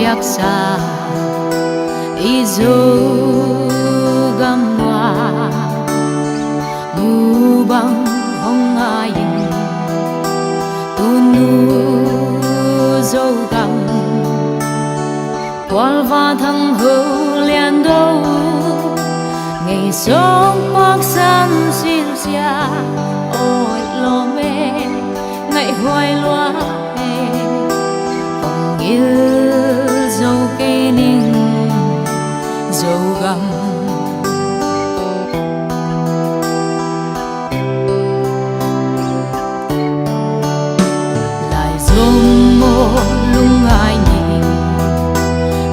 sa izo gamwa mubang hongayin tunu zogam qual va thăng hữu liền đâu ngày sống bác san xin xia ôi lo mê ngày hoài loa hồng yêu dâu cây ninh dâu gầm lại dông mô lung ai nhìn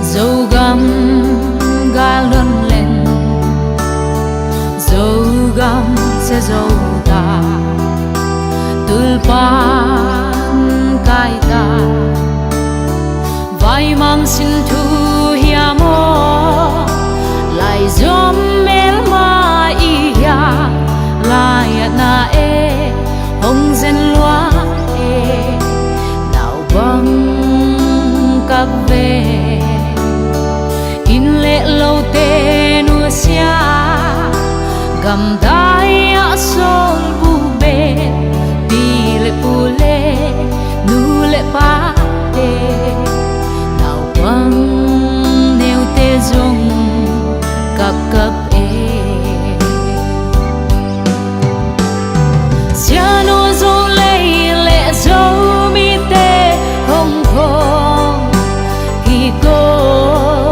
dâu gầm ga luân lên dâu gầm sẽ dâu ta tulpan kai ta vai mang xin thu hiamo lại gió mel ma ia lại na e hồng zen loa e nào băng cặp về in lệ lâu tê nua xia gầm đai a sol bu bê đi lệ pule nu lệ pa tê nào quăng nêu tê dung cặp cặp e xia nu dâu lệ lệ dâu mi tê hồng hồng kỳ cô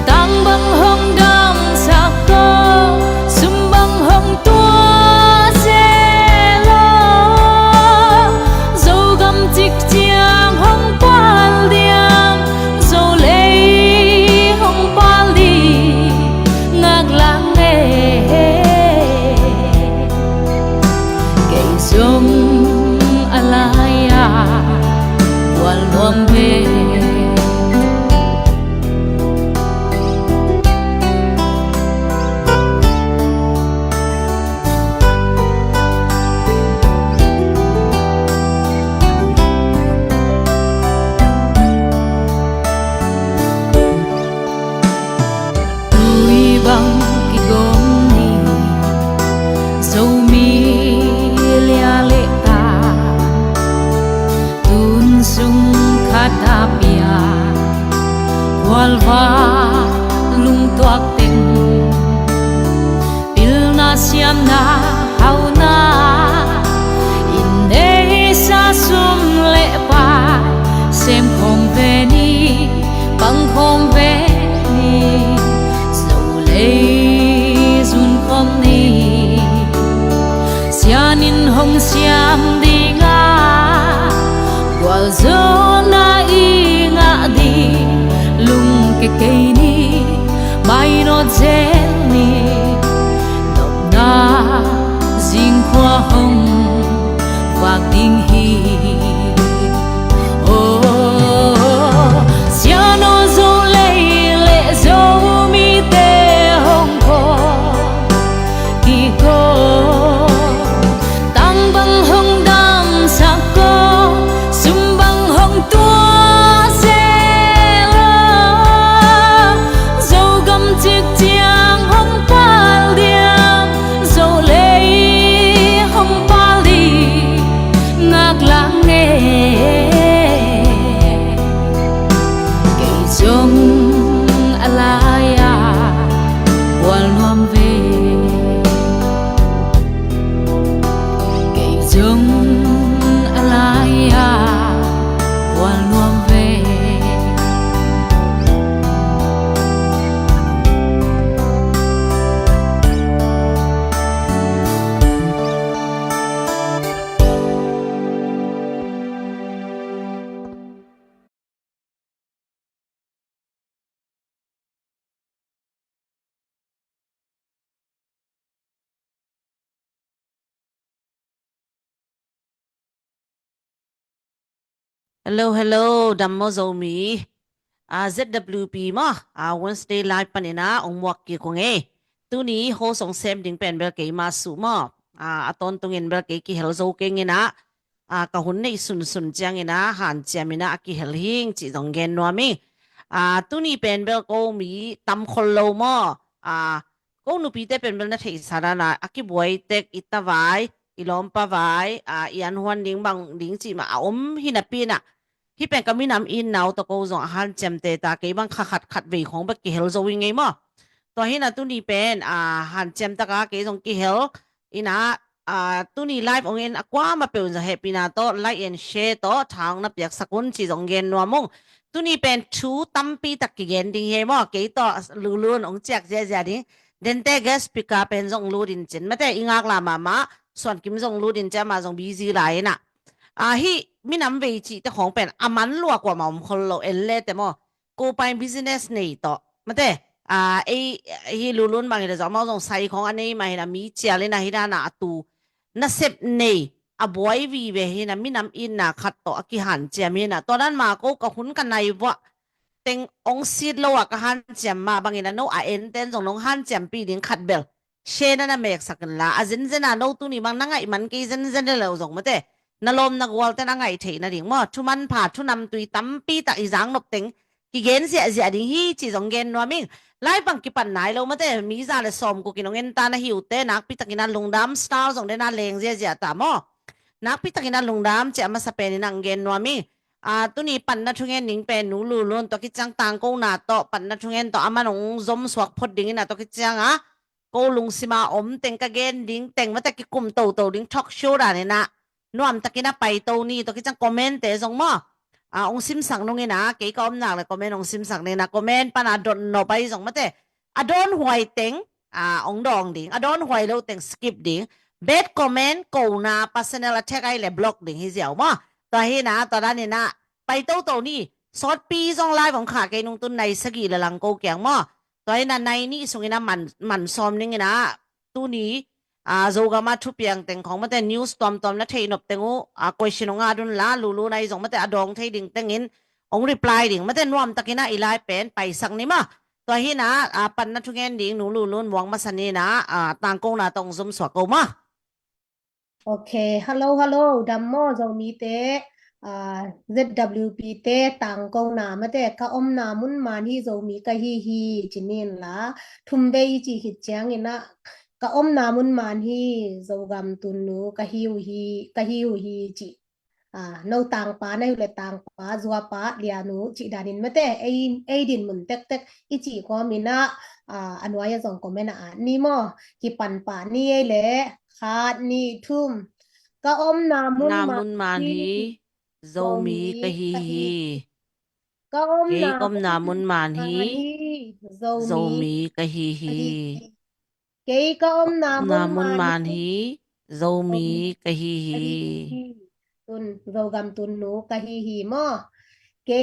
tăng băng hồng đam sắc cô sum băng hồng tua xe lo dâu găm chích chiang hồng pal diam dâu lệ hồng pal đi ngạc lang nghe cây sông alaya qual luam về băng ki gom ni dâu mi lia lệ ta tun sung khata pia wal va lung toak teng pil na siam na hau na in de sa sum lệ pa xem khom ve ni băng khom ve ni zun khom ni sianin hong siam di nga wal zona i nga di lung ke ke ni mai no zel ni nop na jing khoa hong vak ding hi oh siano zo le le zo mi te hong ko ki ko tăng băng hồng đam sắc cô sum băng hồng tua xe lo dâu găm chiếc chiang hồng pal diam dâu lệ hồng pal đi ngạc lang nghe cây sông alaya qual luam về cây sông alaya qual luam về Hello, hello, Dammo Zomi. ZWP mo. Wednesday live panina ong muak ki ko nge. Tuni ho song sem ding pen bel kay masu mo. Aton tungin bel kay ki helzo kay ngina. กะหุนในสุนจังอินะหันเจมินะอากิเฮลหิงจิจงเกนนัวมิตุนี่เป็นเบลโกมีตำคนโลมก็นุปีเตเป็นเบลนะเทสารานะอากิบวยเต็กอิตาไวอิลอมปะไวยันฮวนดิงบังดิงจิมาหินาปีนะที่เป็นกามินำอินนาวตะโกจงอาหารเจมเตตาเกบังขัดเวของบักกิเฮลโซวิงไงมั้งตัวหินาตุนี่เป็นหันเจมตะกาเกจงกิเฮลอินะตุนี่ไลฟ์องเงินกว่ามาเป็นจะเฮปีนาโตไลค์แอนแชร์โตทางนับอยากสกุลจีจงเงินนัวมงตุนี่เป็นชูตั้มปีตะกี้เงินดิ้งเฮมั้งเกยต่อลุนองแจกเจ๊ๆดิ้งเดนเตกสปิกาเป็นจงลูดินจินไม่แต่อิงากลามาส่วนกิมจงลูดินจะมาจงบีซีไลน์น่ะฮิมีน้ำเวจีแต่ของเป็นมันลัวกว่าหม่อมคนเราเอลเล่แต่มั้งกูไปบิสเนสนี่ต่อไม่แต่ฮิลุนบางทีจะมาจงใส่ของอันนี้มาเห็นมีเจริญนะฮิดานาตูna sep nei boy vi ve hina minam in na khat to akihan chamina to dan ma ko ka hun kan nai wa teng ong sit lo ka han cham ma bangina no en ten jong nong han cham pi ding khat bel shena na mek sakan la azin zena no tu ni bang na ngai man ke zen lo jong mate na lom na gwal te na ngai thei na ding mo thu man pha thu nam tui tam pi ta i jang nop teng ki gen sia ding hi chi jong gen no ming lai bang ki pan nai lo mate mi za le som ko ki nong en ta na hiu te nak pi takina lungdam style jong de na leng je ta mo nak pi takina lungdam che ma sa pe ni nang gen no mi tu ni pan na thungen ning pe nu lu lon to ki chang tang ko na to pan na thungen to amanong zom swak phot ding na to ki chang ko lung sima teng ka gen ding teng ma ta ki kum to ding talk show da ne na nuam takina pai to ni to ki chang comment te jong mo ong sim sang nong ina ke ka nak le comment ong sim sang ne na comment pan adon no pai jong ma te adon huai teng ong dong ding adon huai lo teng skip ding bad comment ko na personal attack ai le block ding hi jiao ma to hi na to da ni na pai to ni short pi jong live ong kha ke nung tun nai sagi la lang ko kyang ma to hi na nai ni sungina man som ning ina tu ni zoga ma thu piang teng khong ma te news tom na thei nop tengu question nga dun la lu nai jong ma te adong thei ding tengin ong reply ding ma te nuam takina ilai pen pai sang ni ma to hi na pan na thungen ding nu lu lun wang ma sani na tang kong na tong zum swa ko ma Okay hello dammo jong mi te ZWP te tang kong na ma te ka om na mun man hi zo mi ka hi chinin la thum be chi hit chang ina ka om na mun man hi zo gam tun nu ka hi chi no tang pa na le tang pa zwa pa lia nu chi danin ma te ei din mun tek i chi ko mi na anwa ya jong ko me na ni mo ki pan pa ni le khat ni thum ka om na mun man hi zo mi ka hi ka om na mun man hi zo mi ka hi ke ka om na mun man hi zo mi ka hi tun zo gam tun nu ka hi mo ke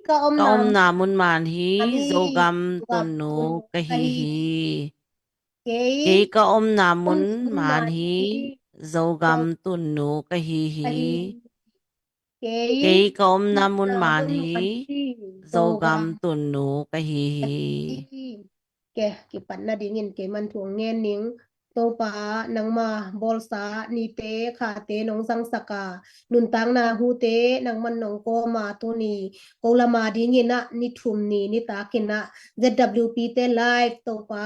ka om na mun man hi zo gam tun nu ka hi ke ka om na mun man hi zo gam tun nu ka hi ke ka om na mun man hi zo gam tun nu ka hi ke ki pan na dingin ke man thuang ngen ning to pa nang ma bol sa ni te kha te nong sang saka nun tang na hu te nang man nong ko ma tu ni ko la ma dingin na ni thum ni ta kin na ZWP te live to pa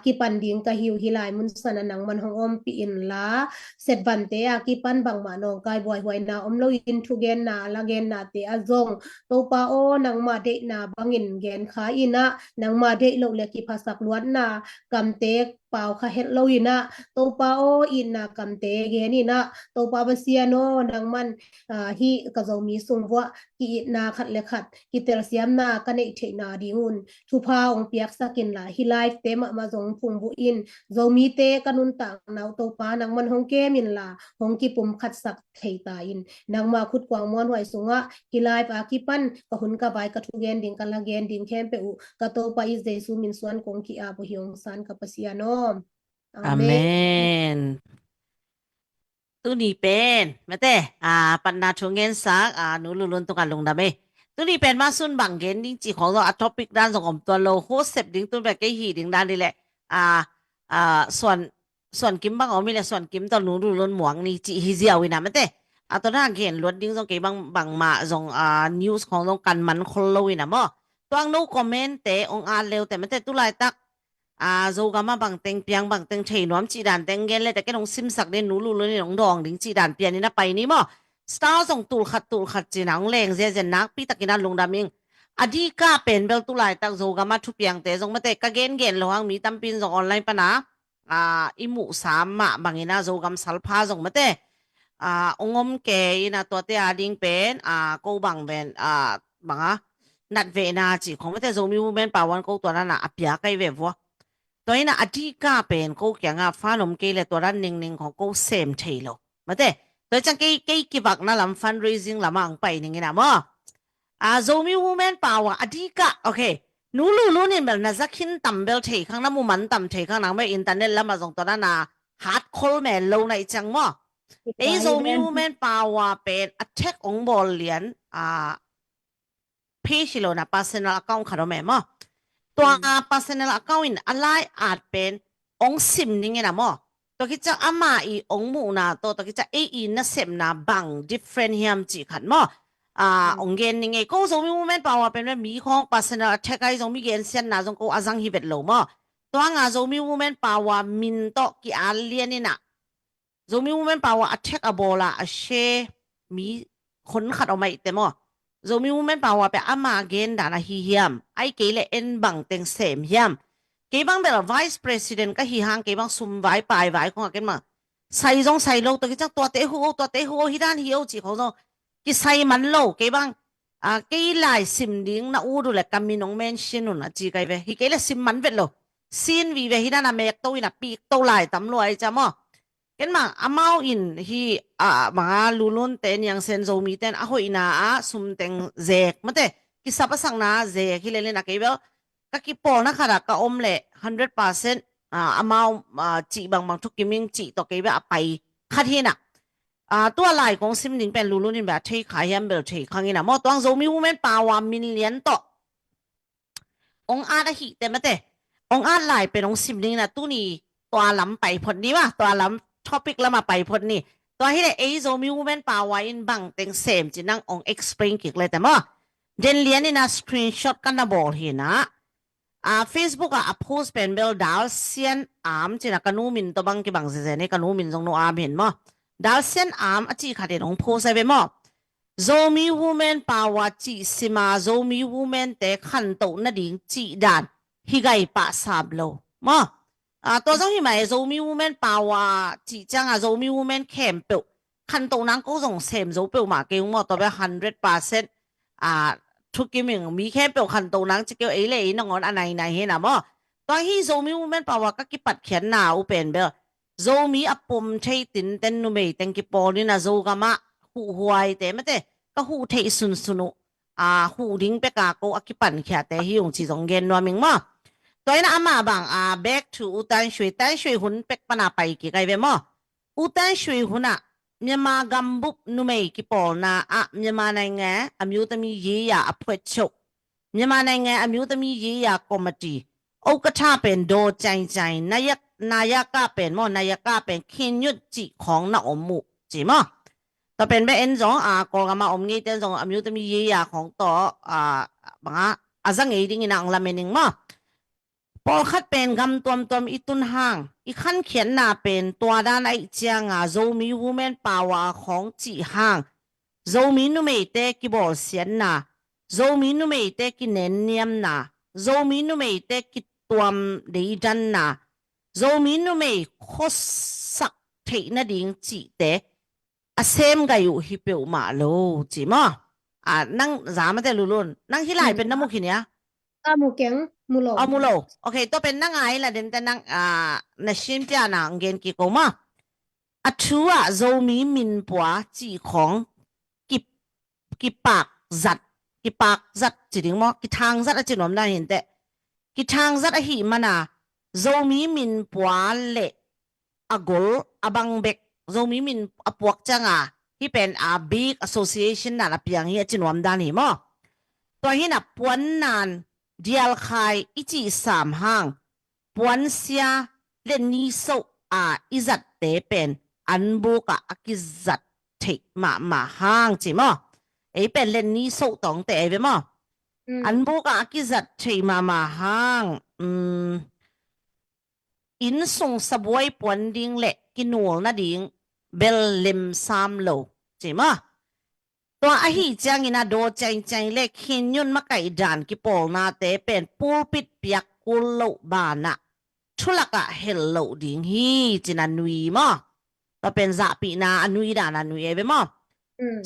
ki pan ding ka hiu hilai mun sana nang man hong om pi in la set van te ki pan bang ma nong kai boy boy na om lo in thu gen na la gen na te azong to pa o nang ma de na bangin gen kha ina nang ma de lo le ki phasak luan na kam te pau kha het lo ina to pa o ina kam te ge ni na to pa ba sia no nang man hi ka zo mi sung wa ki na khat le khat ki tel siam na ka nei the na dingun thu pha ong piak sakin la hi live te ma zong phung bu in zo mi te kanun tang naw to pa nang man hong ke min la hong ki pum khat sak thei ta in nang ma khut kwang mon hoi sunga ki live ki pan ka hun ka bai ka thu gen ding ka la gen ding khem pe u ka to pa is jesu min suan kong ki a bo hiong san ka pasia no amen tu ni pen mate pan na thungen sak nu lu lun to ka lung da me tu ni pen ma sun bang gen ding chi khong lo topic dan jong om to lo ho sep ding tu ba ke hi ding dan ni leส่วนกิมบังเอามีและส่วนกิมตอนนูรุนหมวงนี่จิฮิเจียววินะมะเต ตอนนั้นเห็นรถดิ้งตรงกี่บางมาตรงnews ของตรงกันมันคนเลยนะมั้งตัวno comment แต่องเร็วแต่ไม่แต่ตุลายตักZogama bang teng piang bang teng thei nuam chi dan teng gen le ta ke nong sim sak de nu lu lu ni nong dong ding chi dan pian ni na pai ni mo star song tul khat chi nang leng je je nak pi takina lung da ming adi ka pen bel tu lai tak Zogama thu piang te jong ma te ka gen lo hang mi tam pin jong online pa na imu sam ma bangina Zogam salpha jong ma te ongom ke ina to te ading pen ko bang ben banga nat ve na chi khong ma te zomi women pa wan ko to na apya kai ve voตัวนี้นะอดีตเป็นกูแกงฟ้าลมเกลตัวนั้นนิ่งๆของกูเซมเทโลมาเต้ตัวจังกี่บักนั่นลำฟันเรซิ่งลำมังไปนิ่งๆนะมั้งโซมีวูแมนป่าวอดีตโอเคนูลูนี่แบบน่าจะขึ้นต่ำเบลเทข้างนั้นมูมันต่ำเทข้างนั้นไม่อินเทอร์เน็ตแล้วมาส่งตัวนั้นนะฮาร์ดคอลแมนโลในจังมั้งไอ้โซมีวูแมนป่าวเป็นอัตแทกองบอลเลียนเพจโลนะ personal account ขาดแม่มั้งตัว personal account อะไรอาจเป็นองซิมนี่ไงนะมั้งตัวกิจอามาอีองมูนะตัวกิจน่ะเซมนะบัง different เฮียมจีขันมั้งองเกนนี่ไงก็ส่งมีโมเมนต์ป่าวเป็นแบบมีของ personal attack ไอ้ส่งมีเกนเซียนนะส่งก็อาจังฮิเวตโลมั้งตัวงาส่งมีโมเมนต์ป่าวมินโตกี่อาเลียนนี่นะส่งมีโมเมนต์ป่าว attack อะโบล่าเชมีคนขัดออกมาอีกแต่มั้งZomi women pawa pe ama again dana hi hiam ai kele en bang teng sem hiam ke bang bel vice president ka hi hang ke bang sum vai pai vai ko ken ma sai jong sai lo to ki chang to te hu hi dan hi o chi ko no ki sai man lo ke bang ke lai sim ding na u du le kamin ong mention na chi kai ve hi ke le sim man vet lo sin vi ve hi dan na mek to ina pi to lai tam lo ai cha mo ken ma amao in hi mga lulun ten yang sen zomi ten ahoy na sum teng zek mate kisa pasang na zek hilele na kebel kakipol na khara ka omle 100% amao chi bang thuk kiming chi to kebe apai khathinaตัวลายของซิมนิงเป็นลูลูนี่แบบที่ขายยันเบลที่ข้างนี้นะมอตัวโซมีวูแมนปาวามิลเลียนต่อองอาดหิแต่ไม่แต่องอาดลายเป็นองซิมนิงนะตู้นี้ตัวล้ำไปพอดีว่าตัวล้ำท็อปิกแล้วมาไปพอดีตัวที่ได้โซมีวูแมนปาวาอินบังเต็งเซมจีนั่งองเอ็กซ์เพลนกิกเลยแต่มอเดนเลียนนี่นะสกรีนช็อตกันนะบอกเห็นนะFacebook โพสต์เป็นเบลดาวเซียนจีน่ะกันนูมินตัวบังกี่บังเสียนี่กันนูมินตรงนูเห็นมั้ยดาวเซียนจีขาดเด็กของโพสต์ไปมั้ยโซมีวูแมนปาวาจีสิมาโซมีวูแมนแต่ขันโตนั่นดิ่งจีด่านฮิไกปะซาบโลมั้ยตัวจังที่หมายโซมีวูแมนปาวาจีจังโซมีวูแมนแคมเปิลขันโตนั้นก็ส่งเสมโซเปิลมาเกี่ยวมั้ยตัวเป็น 100%ทุกกี่มิงมีแค่เปิลขันโตนั้นจะเกี่ยวเลยน้องอันไหนเห็นนะมั้ยตัวที่โซมีวูแมนปาวาก็กิปัดเขียนหน้าอุเป็นเบลโซมีอปมใช้ตินเต้นนุ่มเต็งกิปอนี่นะโซกามะหูหวยแต่ไม่แต่ก็หูเทสุนหูดิ้งเปกาโกอกิปันแค่แต่ที่ยงจีจงเงินนัวมิงมั้ยตัวนี้อามาบังback to อุตันช่วยหุ่นเป็กปนาไปกี่ไกลเวมั้ยอุตันช่วยหุ่นเมียมากัมบุบนุ่มกิปอนะเมียมาในไงมิวตมีเยียอพวชกเมียมาในไงมิวตมีเยียคอมมิตี้โอกระชาเป็นโดใจนายกเป็นมั้ยนายกเป็นขินยุดจิของนาอมุจิมั้ยต่อเป็นแบบเอ็นจงกองมาอมงี้เต้นจงมิวตมีเยียของต่อบางจังเอดิ้งนังละเมนิงมั้ยพอคัดเป็นกำตัวอีตุนห่างอีขั้นเขียนหน้าเป็นตัวด้านไอเจียงโซมีวูแมนปาวาของจีห่างโซมีนุ่มเตกิบอลเสียนนาโซมีนุ่มเตกิเนนเนียมนาโซมีนุ่มเตกิตัวดีดันนาโซมีนุ่มโคสักเทนดิ่งจีเตเซมก็อยู่ฮิเปิลมาโลจีมั้ยนั่งสามแต่ลุนนั่งที่ไหนเป็นน้ำมุกินเนี่ยมูเก่งมูโลมูโลโอเคตัวเป็นนั่งไงล่ะเดนแต่นั่งนชิมจ้านะเงินกี่กูมาชัวโซมีมินปัวจีของกิปากจัดจีดิ้งมั้ยกิทางจัดจีนอมได้เห็นแต่กิทางจัดหิมันโซมีมินปัวเละกอลบังเบกโซมีมินปวกจังที่เป็นbig association น่ะเปียงเฮียจีนอมได้เห็นมั้ยตัวนี้น่ะปวนนานเดียลคายอีจี3ห้างปวนเสียเล่นนี้โซอิจัดเตเป็นอันบุกะกิจัดเท thịt mà hang chỉ mà ấy bên lên ní sâu tòng tệ với mà anh bố cả cái giật thịt mà hang in sung sabway puan ding le kinuol na ding bel lim sam lo chỉ màตัวอหิจังอินาโดใจเล็กหินยุนมาไก่ดานกิปอลนาเตเป็นปูปิดเปียกกุลโลบานะชุลักะเฮลโลดิงฮีจินันวีมอก็เป็นจะปีนาอนุยดานันวีเอเบมอ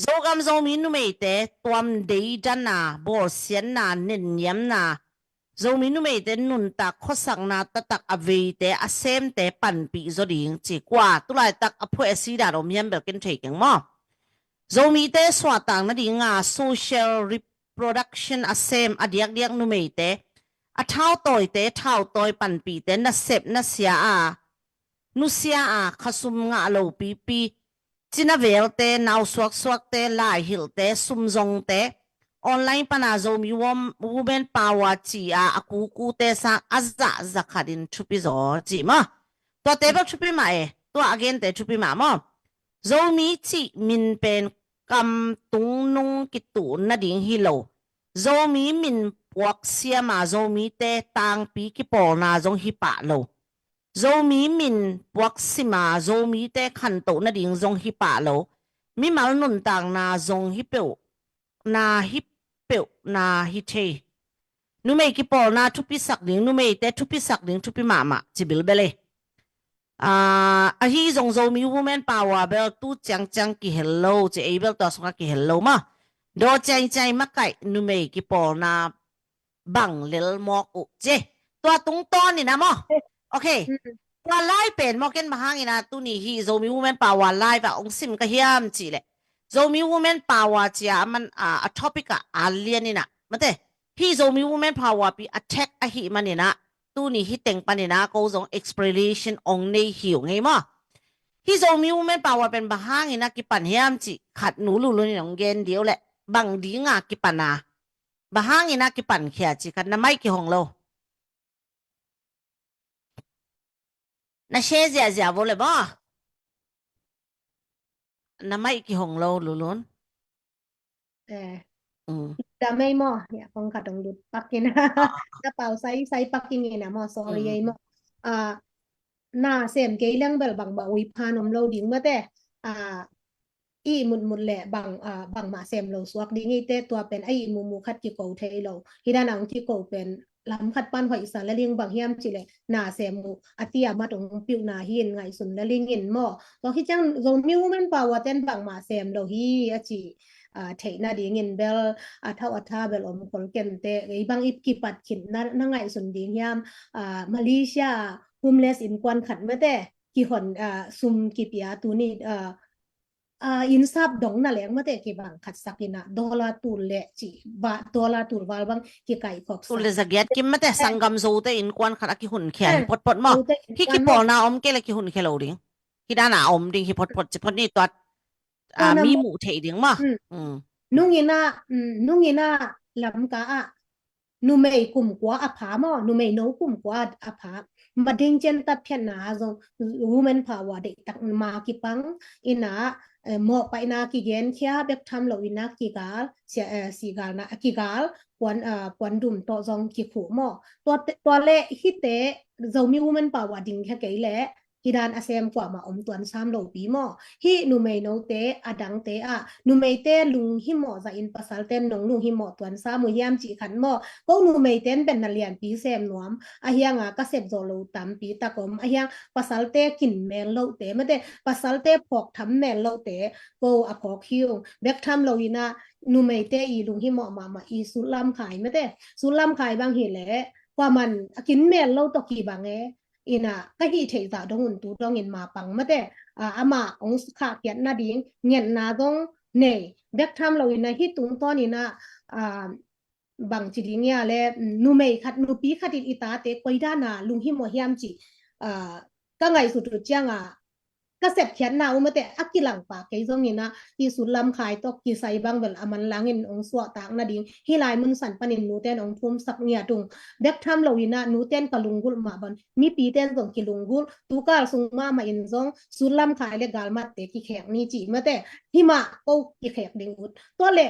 โซกำโซมินุเมเตตัวมเดจันนาบอเสียนนาเนินยมนาโซมินุเมเตนุนตักขสังนาตักอเวเตอเซมเตปันปีโซดิงจีกว่าตุลายตักอพเอซีดารมยมเบลกินเทกังมอZomi te swatang na di nga social reproduction asem adiak numei te a thau toy te thau toy panpi te na sep na sia a nu sia a khasum nga lo pi china vel te naw swak te lai hil te sumzong te online pana zomi women power chi a aku te sa azza zakhadin chupi zo chi ma to te ba chupi ma e to again te chupi ma mo Zomi chi min pen kam tung nung kitu na ding hilo Zomi min puak sia ma Zomi te tang pi ki pol na zong hi pa lo Zomi min puak sima Zomi te khan to na ding zong hi pa lo mi mal nun tang na zong hi peu na hi che nu me ki pol na thupi sak ding nu me te thupi sak ding thupi ma chi bil bele a hi zong Zomi women power bel tu chang ki hello che able to so ki hello ma do chai ma kai nu me ki pol na bang lel mok u che to tung ton ni na mo okayตัวไล่เป็นมอเก็นมาหางอีนะตุนี่ฮีโซมีวูแมนปาวาไล่แบบองซิมก็เฮียมจีเลยโซมีวูแมนปาวาจีมันa topic อะเลียนนี่นะมันแต่ฮีโซมีวูแมนปาวาปี attack อะฮีมันนี่นะตุนี่ฮีเต็งปันนี่นะก็ซง exploration on ในหิวไงมั้งฮีโซมีวูแมนปาวาเป็นมาหางอีนะกิปันเฮียมจีขัดหนูลุลุนี่น้องเกนเดียวแหละบังดีงากิปันนะมาหางอีนะกิปันเขียจีกันนะไม่กี่ห้องโลna shezia vole ba na mai ki hong lo lulun da mai mo ya kong ka dong lut pakin na pau sai pakin ni na mo sorry ai mo na sem ke lang bel bang ba wi phanom lo ding ma te i mun le bang ma sem lo swak ding i te tua pen ai mu khat ki ko the lo hidanang ki ko penลำคัดปั้นหอยสันและเลี้ยงบางเฮียมจิเลยนาเสมูอติยามาตรงปิวนาเฮียนไงสุนและเลี้ยงเงินหม้อก็คิดจังโซมิวมันป่าวเต้นบางมาเสมเราฮีอจิเทนาดีเงินเบลเท่าอัฐาเบลอมคนเกนเตไอบางอิบกิปัดขินนั่งไงสุนดีเฮียมมาเลเซียโฮมเลสอินกวนขันเมื่อแต่กี่หอนซุมกี่ปีตัวนี้อินซับดงนั่นแหละเมื่อแต่กี่บางขัดสักนะดอลลาร์ตุลเลจีบาดอลลาร์ตุลวาลบางกี่ไก่ขอบตุลจะเกียดกิมเมื่อแต่สังกำโซเตอินกวนขัดกี่หุ่นแขนพดมั้งที่กี่ปอนาอมเกลกี่หุ่นแคลอริ่งที่ด้านหน้าอมดิ่งที่พดจะพดนี่ตัวมีหมูเทดิ่งมั้งนุ่งยิน่าลำกะนูไม่กุมกว่าอภามอนูไม่โนกุมกว่าอภามาดิ่งเจนตัดเพียนนาจง women power เด็กตักมากี่ปังอินะหมอไปนากี่เย็นเที่ยเบ็กทำเราอินะกี่กาลสีกาลนะกี่กาลกวนดุมต่อจงกี่ขู่หมอตัวเละฮิเตะเรามี women power ดิ่งแค่ไกลแหละฮิดานอาเซมกว่ามาอมตวนซ้ำโลปีหมอฮินูไม่โนเตอดังเตนูไม่เตลุงฮิหมอจะอินปัสสัลเต้นนงลุงฮิหมอตวนซ้ำมือยามจีขันหมอก็นูไม่เต้นเป็นนักเรียนปีเซมนวมอาเฮียงก็เสพโจโลตามปีตะกมอาเฮียงปัสสัลเตกินแมนโลเตไม่ได้ปัสสัลเตพอกทำแมนโลเตก็อพอกคิวเบ็กทำโลวินะนูไม่เตอีลุงฮิหมอมาอีสุลัมขายไม่ได้สุลัมขายบางเห็นแหละว่ามันกินแมนโลตอกี่บางอินะก็ฮีเทจาดงอุ่นตูดงเงินมาปังมาแต่อามาองค์ขาเกียรนาดิงเงินนาดงเนเด็กทำเราอินะฮิตุงตอนนี้นะบางจิลิงยาและนูเมขัดนูปีขัดอิตาเตคอยด้านาลุงฮิมอฮิยามจิก็ไงสุดๆจัง ka sep khian na umate akilang pa ke zongina ti sulam khai tok ki sai bang bel aman langin ong swa tak na ding hilai mun san panin nu ten ong thum sak nia tung bek tham lowina nu ten kalungul ma ban mi pi ten zong kilungul tu kal sungma ma in zong sulam khai le galmat te ki khek ni chi mate hima ko ki khek ding ut to le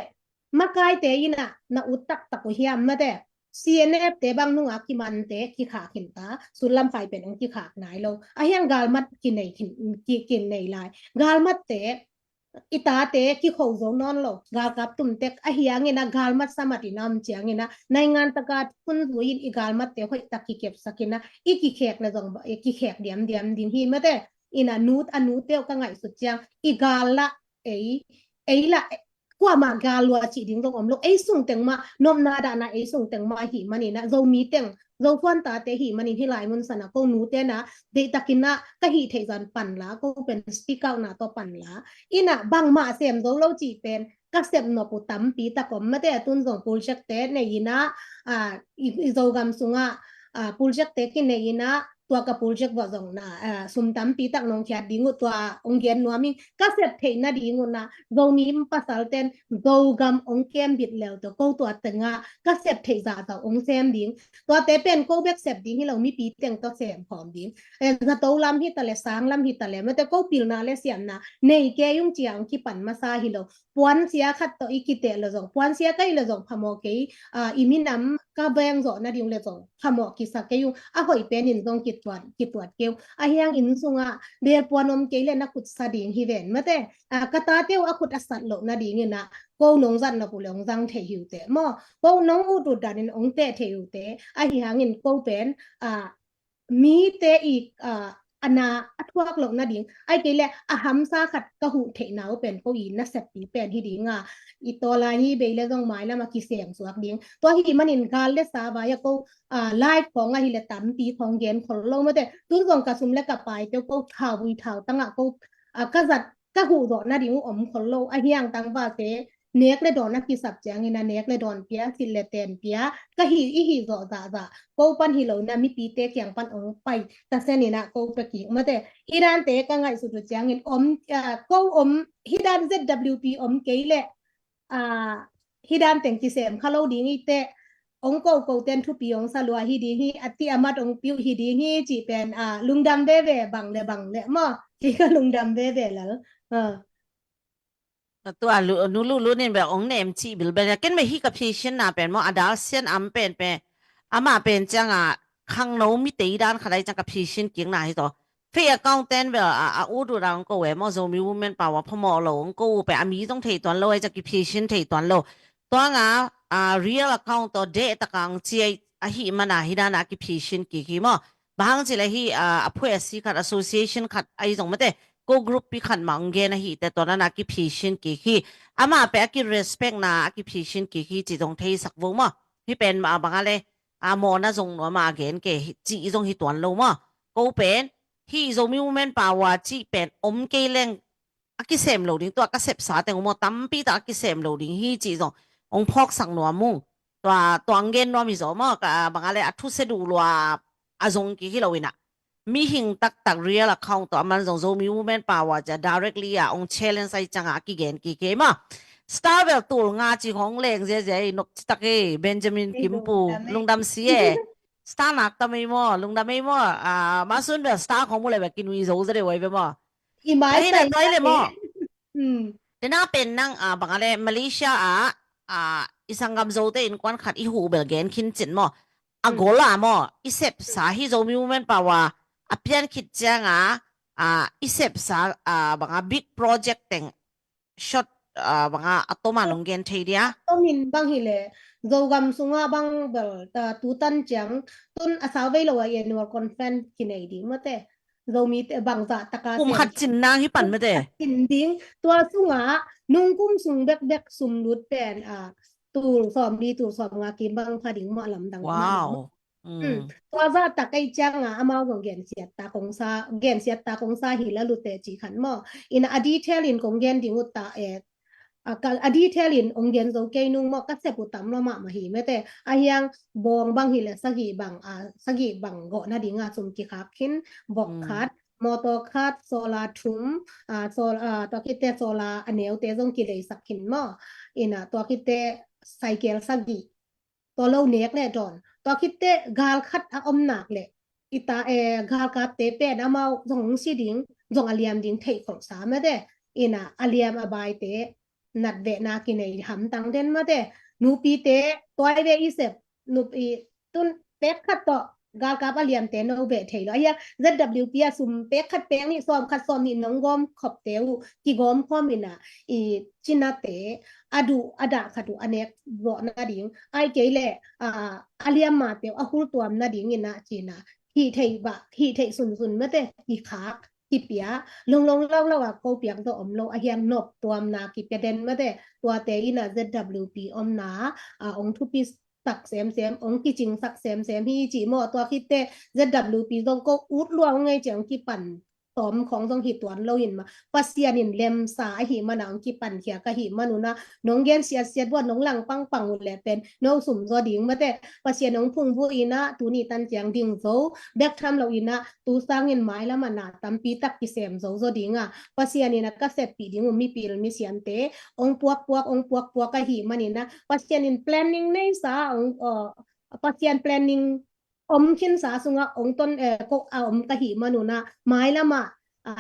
makai te ina na utak tak hiam mate CNF เตบังนุงอากิมันเตกิขาขินตาสุลำไฟเป็นองกิขากนายโลอะเฮียงกาลมัดกินในกินในลายกาลมัดเตอิตาเตกิโคโซนอนโลกาลกับตุมเตกอะเฮียงนะกาลมัดสมัตินามเจียงนะในงานตะกาคุณหุยินอีกาลมัดเตค่อยตะกิเก็บสักนะอีกิแขกละจงอีกิแขกเดียมดิงฮีมะเตอินะนูตอนูเตก็ไงสุดจังอีกาละเอละกว่ามากาลัวจิดิงตรงอมโลไอ้ส่งแต่งมานมนาดานะไอ้ส่งแต่งมาหิมันนี่นะเรามีแต่งเราควันตาเตหิมันนี่ที่หลายมันสนะก็นูเตนะเดตะกินนะก็หิเทจันปันละก็เป็นสปีกเอานะตัวปันละอีน่ะบางมาเสียมเราจีเป็นก็เสียมนปุตัมปีตะกอมมาแต่ตุนส่งปูลเจกเตในยินะอีโจกำสุงะปูลเจกเตกินในยินะตัวกับ project ว่าจังนะสุมตัมปีตักนองแคดดิงุตัวองเกียนนัวมิก็เสพเทนะดิงุนะเรามีภาษาเต็นเรากำองเกมบิดแล้วตัวตึงก็เสพเทจาองเซมดิงตัวเตเป็นก็เบกเสพดิงให้เรามีปีเต็งตัวเสพพร้อมดิงจะโตลำฮิตะเลสางลำฮิตะเลมันแต่ก็ปิลนาเลเสียมนะในแกยุงเจียงที่ปั่นมาซาฮิโลปวนเสียขัดตัวอีกิเตละจงปวนเสียก็อีละจงพมอเกอีมินำก็แบงจอนะดิงละจงพมอกิสักเกยุอะหอยเป็นอินจงกิตวดเกวอะเฮียงอินซุงะเดปวนอมเกเลนะกุดสะดิงฮิเวนมะเตกะตาเตวอะกุดอสัตโลนะดิงนะโกนงจันนะปุเลงจังเทหิวเตมอโกนงอุดุดานินองเตเทหิวเตอะเฮียงอินโกเป็นมีเตอีกอนาอทวกลงนะดิงไอเกเลอะหัมซาขัดกะหุเทนาวเป็นโกอินนะเสปปีเป็นฮิดิงอีตอลาฮีเบเลจงไม้ละมากิเสียงสวกดิงตัวฮิมันอินกาลเลซาบายะโกไลฟ์ของฮิเลตัมปีของเกนคนลงมาแต่ตุนจงกะซุมและกะไปเตโกทาวิทาวตั้งโกกะจัดกะหุดอนะดิงอมคนโลอะเฮียงตังว่าเตเนกle don na ki sap chang ina nek le don pia sil le ten pia ka hi zo za ko pan hi lo na mi pi te kyang pan ong pai ta sen ni na ko pe ki ma te iran te ka ngai su tu chang in ko hidan zwp om ke le hidan teng ki sem khalo ding i te ong ko ten thu pi ong sa lua hi di hi ati amat ong piu hi di hi chi pen lungdam ve bang le mo ki ka lungdam ve laตัวลูนี่แบบองเนมจีบิลเบลกันไม่ฮีกับพีชินนะเป็นมออดาเซียนอัมเป็นอามาเป็นจังข้างโน้มีตีด้านขนาดจังกับพีชินเก่งหน่อยตัวเฟียกองเต้นแบบอูดูรังก็เวมอโซมีวูแมนป่าวพมอหลงก็ไปอามีต้องเทตอนโลจะกับพีชินเทตอนโลตัวเรียลaccount ตัวเดตกังเจียฮีมันฮิดานากับพีชินกี่มั้งบางทีเลยฮีผู้เอซีขัด association ขัดไอ้ตรงไม่ได้ก็กรุ๊ปปีขันมังเกนะฮีแต่ตอนนั้นอากิพีชินกี่อามาไปอากิ respect นะอากิพีชินกี่จีตรงเทสักวงมั้งที่เป็นบางอะไรโมนะจงหนัวมาเกนเกจีตรงที่ตัวนู้มั้งก็เป็นที่จงมีโมเมนต์ป่าวจีเป็นอมเกลังอากิเซมโหลดิ้งตัวอากิเซปสาแต่งมัวตั้มปีตัวอากิเซมโหลดิ้งฮีจีตรงองพอกสังหนัวมุงตัวเงินนัวมีสมั้งกับบางอะไรทุเสดูลัวจงกี่เราวินะมีหิงตักเรียลaccount ตัวมันจงมีวูแมนป่าวจะ directly อง challenge ใส่จังกี่เกนกี่มา star แบบตัวงาจีของเล่งเจ๊นกตักเบนจามินกิมปูลุงดำเสีย star นักตะไม่มั่วลุงดำไม่มั่วมาส่วนแบบ star ของมูเลยแบบกินวิโซจะได้ไว้ไปมั่วอีไม้ใส่ตัวเลยมั่วแต่น่าเป็นนั่งบางอะไรมาเลเซียอีสังกัมโซเตอินควันขัดอีหูเบลเกนคินจินมั่วโกลามั่วอีเซปสาฮิโซมีวูแมนป่าวเพียนคิดจังอีเซปสาบางบิ๊กโปรเจกต์แต่งช็อตบางอัตโนมัติลงเกนทีเดียต้องหินบางหิเลโจกำสุงบางเบลตูตันจังตุนอาสาเวลวายนวลคอนเฟนกินไอดีมาแต่โจมีบางจากตะการกุมขัดจินนางที่ปั่นมาแต่จินดิ้งตัวสุงนุ่งกุ้มสุงเบกสุมรุดเป็นตูสอมดีตูสอมงากินบางพาดิ่งมาลำดังว้าวตัวว่าตะไกจังอามาของเกนเสียตาของซาเกนเสียตาของซาหิละลุเตจิขันมออินอดีเทลินของเกนดิงุตาอดีเทลินองเกนโซเกนุงมอกัสเซปุตัมละมามาหิแม้แต่อายังบองบางหิละสกีบางสกีบางโกนะดิงาซุมกิคักขินบอกคัด มอตอคัดโซลาทุมโซตอคิเตโซลาอเนวเตซงกิเลสักขินมออินะตอคิเตไซเกลสักกิตอโลเนกเนี่ยจอนตอคิเตกาลคัดอมนักเลยอิตากาลคัดเตเปนะมาจงสิดิงจงอเลียมดิงเทของสามะเดอินะอเลียมอบายเตนัดเวนากินไอหำตังเดนมาเดนูปีเตตัวไอเวอีเซบนูปีตุนเปกคัดตอกาลกาปเลียมเตโนเวเทlo ya ZWP ซุมเปกคัดเปงนี่ซ้อมคัดซ้อมนี่น้องกอมขอบเตวกิกอมพอมินะอีจินาเตอดูอดาคัดูอเนกบ่นาดิงไอเกเลอเลียมมาเตวอหุลตัวมนาดิงนี่นะจีนะฮีเทบะฮีเทซุนๆมะเตอีขากิเปียลงเล่าว่าโกเปียงตัวอมโลอะเฮียงนบตัวมนากิเปเดนมะเตตัวเตอีนะ ZWP อมนาองทุปิสักเสมองกิจิงสักเสมฮีจิหมอตัวคิดเต ZWP ตรงก็อุดลวงไงจังกิปั่นตอมของทรงหิตวนเราเห็นมาปัสเซียนินเลมสาหิมานังกิปั่นเขียกะหิมานุนะน้องเกนเสียบ่น้องหลังปังแลเป็นน้องสุ่มซอดิงมาแต่ปัสเซียน้องพุ่งผู้อีนะตูนี่ตันเจียงดิงโซแบกทำเราอีนะตูสร้างเงินไม้แล้วมันน่ะตํปีตักกิเสมโซดิงอ่ะปัสเซียนี่นะก็เสพปีดิงมีปีลมีเสียนเตองปวกกะหิมานี่นะปัสเซียนิน planning ในสาปัสเซียน planning อมขินสาสุงะองต้นกกอมกะหิมานุนะไม้ละมา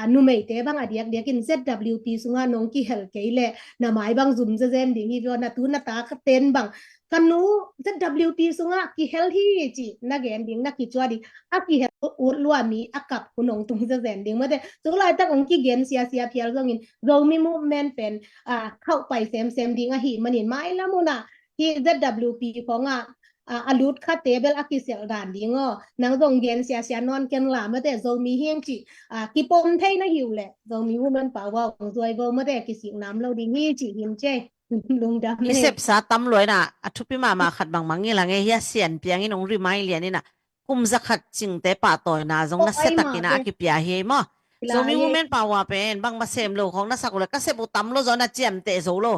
nu mei te bang adiak diakin ZWP sunga nong ki hel keile na mai bang zum jem ding hi na tu na ta ka ten bang kanu ZWP sunga ki hel hi chi na gen ding na ki chwa di aki hel ur lua mi akap kunong tung jem ding ma de so lai tak ong ki gen sia phial zong in zo mi movement penเข้าไปเซมดิงa hi manin mai la mo na ki ZWP ของอลุดคาเตเบลอากิเซลดานดิงนางทรงเย็นเสียนอนเกันหลาเมื่อแต่โซมีเฮียงจิกิปมไทยนะหิวแหละโซมีวุ้นป่าวของซวยเบอเมื่อแต่กิสิงน้ำเราดิงีจิหิมเจลุงดำ กิเสพสาตำรวยน่ะอทุปิมาขัดบางมังงี้ละไงเฮียเสียนเปียงนี่น้องริไมเลียนี่น่ะกุมจะขัดจิงเตปาตอยนาจงน่ะเสตักกินะอากิเปียเฮมอโซมีวุ้นป่าวเป็นบางมาเซมโลของน่ะสักเลยก็เสบุตำโลจอน่ะเจียมเตโซโล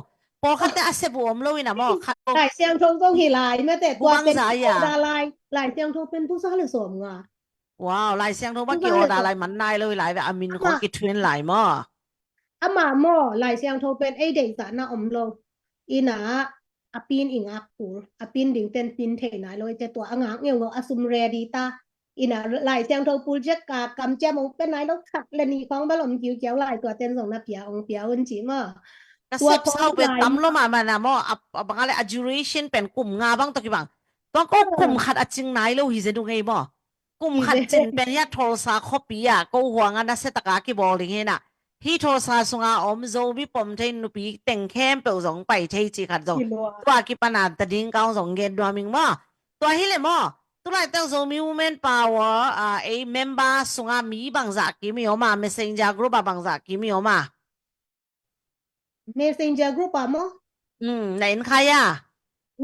พอคัดแต่อาเสบุอมโลวินะมอคัดหลายเสียงทงต้องหิลายแม้แต่ตัวเป็นดาลายหลายเสียงทงเป็นผู้สร้างหรือสมงว้าวหลายเสียงทงว่ากี่ออดาลายมันนายเลยหลายแบบอามินของกิทเวนหลายมออามาหมอหลายเสียงทงเป็นไอเด็กสานะอมโลอีนะอาปีนอิงอักปูอาปีนดิ่งเต้นปินเทนะเลยแต่ตัวอ่างเงี้ยอสุมเรดีตาอีนะหลายเสียงทงปูจักกากำแจมองเป็นนายแล้วขัดเลนี่ของบะหลมคิวเจียวหลายตัวเต้นส่งนะเปียองเปียอุ่นจิมก็เสพเศร้าเป็นตำลมานะมอบางอะไร adjuration เป็นกลุ่มงาบ้างตะกี้บางต้องก็กลุ่มขัดจิงไหนแล้วหิเซดูไงบ่กลุ่มขัดจิงเป็นยาโทรศัพท์คอปีอ่ะก็ห่วงอันนั้นเสตกากี่บอลอย่างเงี้ยน่ะที่โทรศัพท์ส่งอมโซวิปมเทนุปีแต่งแคมเปิลสองไปเทจิขัดส่งตัวกี่ปนาตะดิ้งก้าวส่งเงินดวมิงบ่ตัวฮิเลบ่ตัวไรตั้งโซมีวูแมนพาวเวอร์ไอ้เมมเบอร์ส่งมีบางจากกี่มีออกมา messenger group บางจากกี่มีออกมาMessenger group อ่ะมั้งไหนใครอ่ะ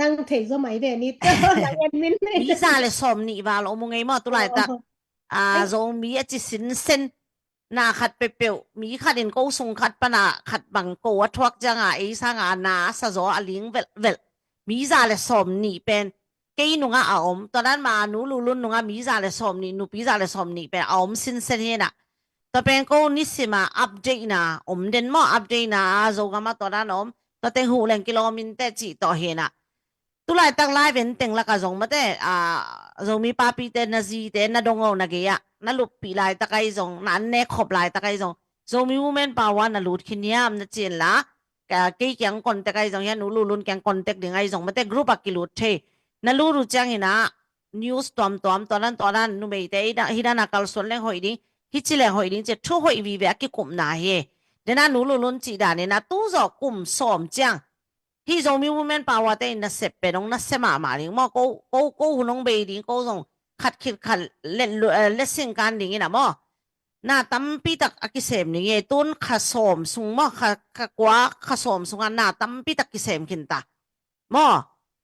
นั่งเทสมัยเวนิตนั่งแอดมินมีซาเลยสมนี่ว่าเรามองไงมั้งตัวไรตักโซมีอาจิสินเซนนาขัดเปเปวมีขัดเห็นกูส่งขัดปนาขัดบังกูทวักจังไอ้สังอานาสะโซอลิงเวลมีซาเลยสมนี่เป็นกี่หนุ่งอ่ะอมตอนนั้นมาหนูลุนหนุ่งอ่ะมีซาเลยสมนี่หนูปีซาเลยสมนี่เป็นอมสินเซนเฮน่ะตัวเป็นกูนิสิมาอัปเดตนะอมเดนมาอัปเดตนะโซกามาตอนนั้นตัวเต็งหูแรงกิโลมินเตจิต่อเฮน่ะตุลาตั้งไลฟ์เป็นเต็งละก็ส่งมาแต่โซมีปาปีเตนะซีเตนะดงเอานะเกียนะลุปีไลตะไคส่งนั้นเนคบไลตะไคส่งโซมีวูแมนปาวานะลุดขินยามนะเจนละกี่แกงคอนแทคไอส่งยันหนูลุนแกงคอนแทคดึงไอส่งมาแต่กรุ๊ปกิลุดเทนะลูรู้จังหินะนิวส์ตอมตอนนั้นนูไม่ได้ฮิดานักลส่วนแรงหอยดิ้งฮิจิเลหอยดิ้งจะทุกหอยวีเวกิกุมนาเฮเดนะหนูลุนจีดานี่นะตู้จอกุมสอมจังที่โซมีวูแมนปาวาแต่นะเสพเป็นองนะเสมาดิ้งมอกูหุ่นองเบดิ้งกูส่งขัดเล่นสิ่งการดิ้งนะมอน่าตั้มปีตักอกิเสมนี่ต้นขสมสุงมอขกว่าขสมสุงอันน่าตั้มปีตักกิเสมกินตามอ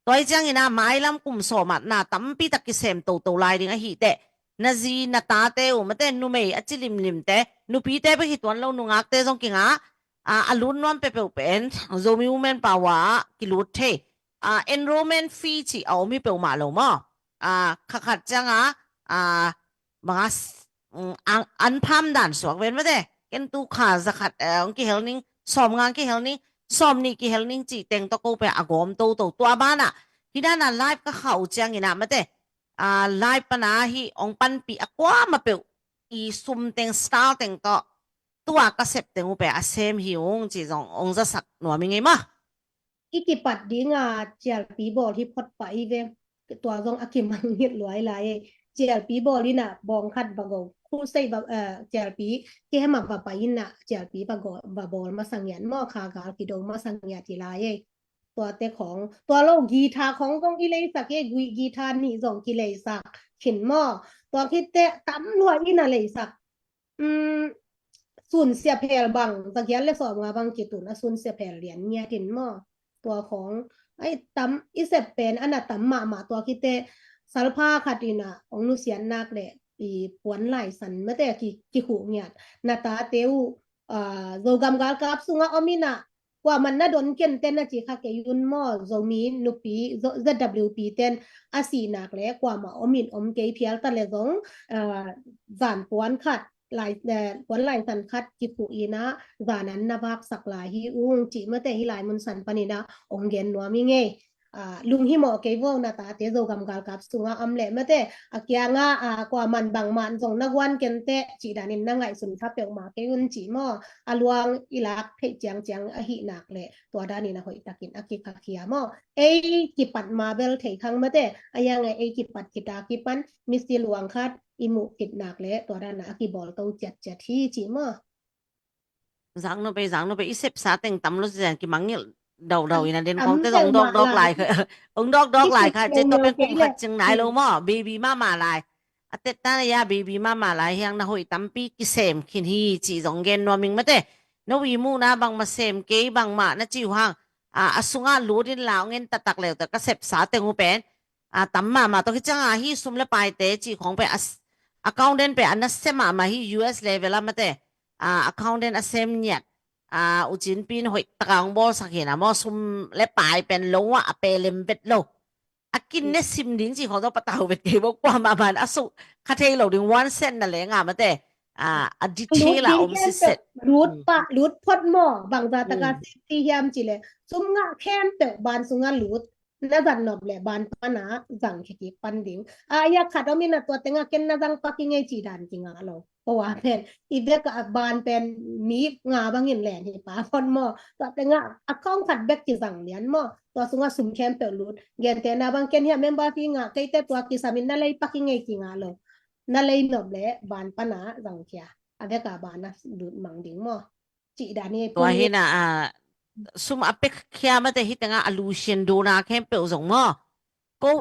ตัวจังนะไม่ลำกุมสมัดน่าตั้มปีตักกิเสมตัวลายดิ้งหิเตนาจีนาตาเตอมาเตนูไม่อจิลิมเตนูปีเตไปหิตวันเราหนุ่งอักเตจงกิงอลุนนวลเปเป็นโซมีวูแมนปาวากิลุเทenrollment fee ที่เอามีเปลมาลงมั้งขัดจังบาง an pham dan suak ven ma de ken tu kha zakhat ong ki helning som ngang ki helning som ni ki helning chi teng to ko pe agom to tua ba na hidana live ka khau chang ina ma de live pa na hi ong pan pi akwa ma pe I sum teng style teng to tua ka sep teng u pe asem hi ong chi jong ong za sak no mi ngai ma ikipat dinga chial pi bol hi pot pa I ve tua jong akimang hit loi lai chial pi bol ni na bong khat bago khu sei ba chial pi ke ma ba pa in na chial pi bago ba bol ma sang yan mo kha ga ki dong ma sang ya ti laiตัวเตของตัวโลกกีทาของกองกิเลสสักกีทานี่จงกิเลสสักเข็นหม้อตัวคิดเตตำรวจอินาเลยสักสูญเสียแผลบังตะเกียนเลยสอบมาบังกิตุนสูญเสียแผลเหรียญเนี่ยเข็นหม้อตัวของไอ้ตำอิเสพเป็นอันน่ะตำมาตัวคิดเตสารพาคตินะองนุเสียนนักเลยปีปวนไหลสันเมื่อแต่กิหูเนี่ยนาตาเตวโจกำกาลกับสุงะอมินะกว่ามันน่ะดนเก็นเต้นนะจิค่ะแกยุนหม้อโจมีนุปี ZWP เต้นอาศีนักแลกว่ามาอมินอมเกยเพียลตะเลจงจานปวนขัดหลายปวนหลายสันขัดกิปุอีนะจานั้นนะบักสักหลายฮิอุงจิเมื่อแต่ฮิหลายมันสันปนินะองเกนนัวมิเงลุงฮิโมเกยวนาตาเตโจกำกาลกับสุงะอำเลเมื่อแต่อเกียงกว่ามันบางมันจงนักวันเกนเตจิดานินนังไงสุนทับเปียวมาเกยุนจิหม้ออลวงอิลักเพจจังจังอหินักแลตัวดานี่นะหอยตะกินอกิคักเขียหม้อกิปัดมาเบลเทคังเมื่อแต่ยังไงกิปัดกิตากิปันมิสติหลวงคัดอิมุกิดนักแลตัวดานะอกิบอลโตจัดที่จิหม้อgiang no pe isep sa teng tam lo jan ki mangil đầu ina den kong te dong dog lai ông dog lai kha je to pe kum khat ching nai lo mo baby mama lai atet ta ya baby mama lai hyang na hoi tampi ki sem khin hi chi jong gen no ming mate no wi mu na bang ma sem ke bang ma na chi hang asunga lu din lao ngen tatak le ta ka sep sa teng u pen tam ma to ki chang hi sum le pai te chi khong pe account den pe an sema ma hi US level mate account den asem nyatอุจินปีนหอยตะกางบอสักเห็นมอซุมและปลายเป็นลงว่าเปเลมเบ็ดโลกินเนซิมดิ้งจีของตัวปะเตาเบ็ดเก็บกว่ามามันสุคาเทโลดึงวันเซนนั่นแหละงามาแต่ดิเทลอมสิเสร็จรูดพดหม้อบางตาตะกาที่ยามจิเลยซุมงะแค้นเตบานซุงะรูดนาจันนอบแหละบานปานะจังคิปันดิ้งอยากขัดเอามีนะตัวเต็งเก็นนาจังปักกิงไงจีดานจริงอ่ะเราเพราะว่าเป็นอีเด็กบานเป็นมีงาบางเงินแหล่ที่ป้าพอนหม้อตัวเต็งข้องขัดแบกจีจังเลียนหม้อตัวซุงะซุมแคมเปรูดเงินแต่นาบางเก็นเฮียเมมบาที่งาใกล้แต่ตัวกิสามินนั่นเลยปักกิงไงจริงอ่ะเรานั่นเลยนอบแหละบานปานะจังเคียเด็กบานนะดูดมังดิ้งหม้อจีดานี่ตัวเห็นซุมอเป็กเคียมาแต่ฮิตงาอลูเชียนโดนาแคมเปลจงหม้อก็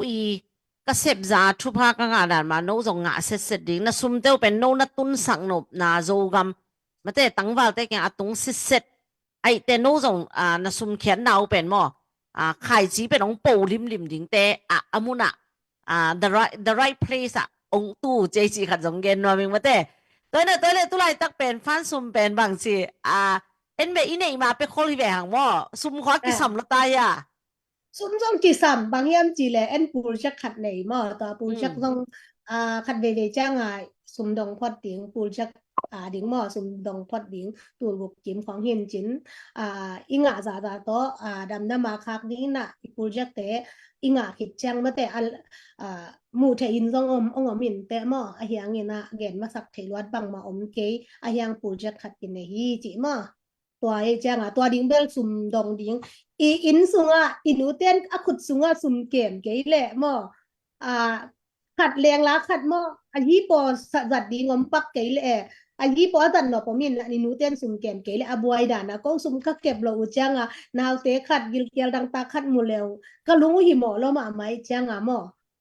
กระเสบจาทุพากงาดานมาโนจงงาเสร็จดิ้งนะซุมเต้าเป็นโนนัตุนสังนบนาโจกำมาแต่ตั้งว่าแต่แกอตุงเสร็จไอแต่โนจงนะซุมเขียนนาวเป็นหม้อไข่จีเป็นองปูริมดิ้งแต่อมุนะthe right place องตู้เจจีขัดจงเกนว่ามึงมาแต่ตัวเนี่ยตุไลตักเป็นฟันซุมเป็นบางสิเอ็นเบอีเนี่ยมาไปคอลิเวหังหม้อซุมขอกิสัมละตายซุมจงกิสัมบางยามจีแลเอ็นปูชักขัดไหนหม้อตัวปูชักจงขัดเวจ้างซุมดงพอดดิ้งปูชักดิ้งหม้อซุมดงพอดดิ้งตูบุกจิมของเห็นจินอิงะจาโตดำน้ำมาคักนี้น่ะปูชักเตอิงะคิดจังมาแต่มูเทอินจงองมินแต่หม้ออะเฮียงนี่นะเกนมาสักเทลวดบังมาอมเกยอะเฮียงปูชักขัดกินในฮีจิหม้อตัวจังตัวดิ้งเบลซุมดงดิ้งอินสุงอินูเต้นขุดสุงซุมเกมเกยแหละหม้อขัดแรงละขัดหม้ออันนี้ปอสัตว์ดิ้งอมปักเกยแหละอันนี้ปอตันเนาะปอมินอินูเต้นซุมเกมเกยแหละอบวยดานะก็ซุมคักเก็บเราจังนาวเตขัดกิลเกียลดังตาขัดหมู่แล้วก็ลุงหิหมอแล้วมาไหมจังหม้อ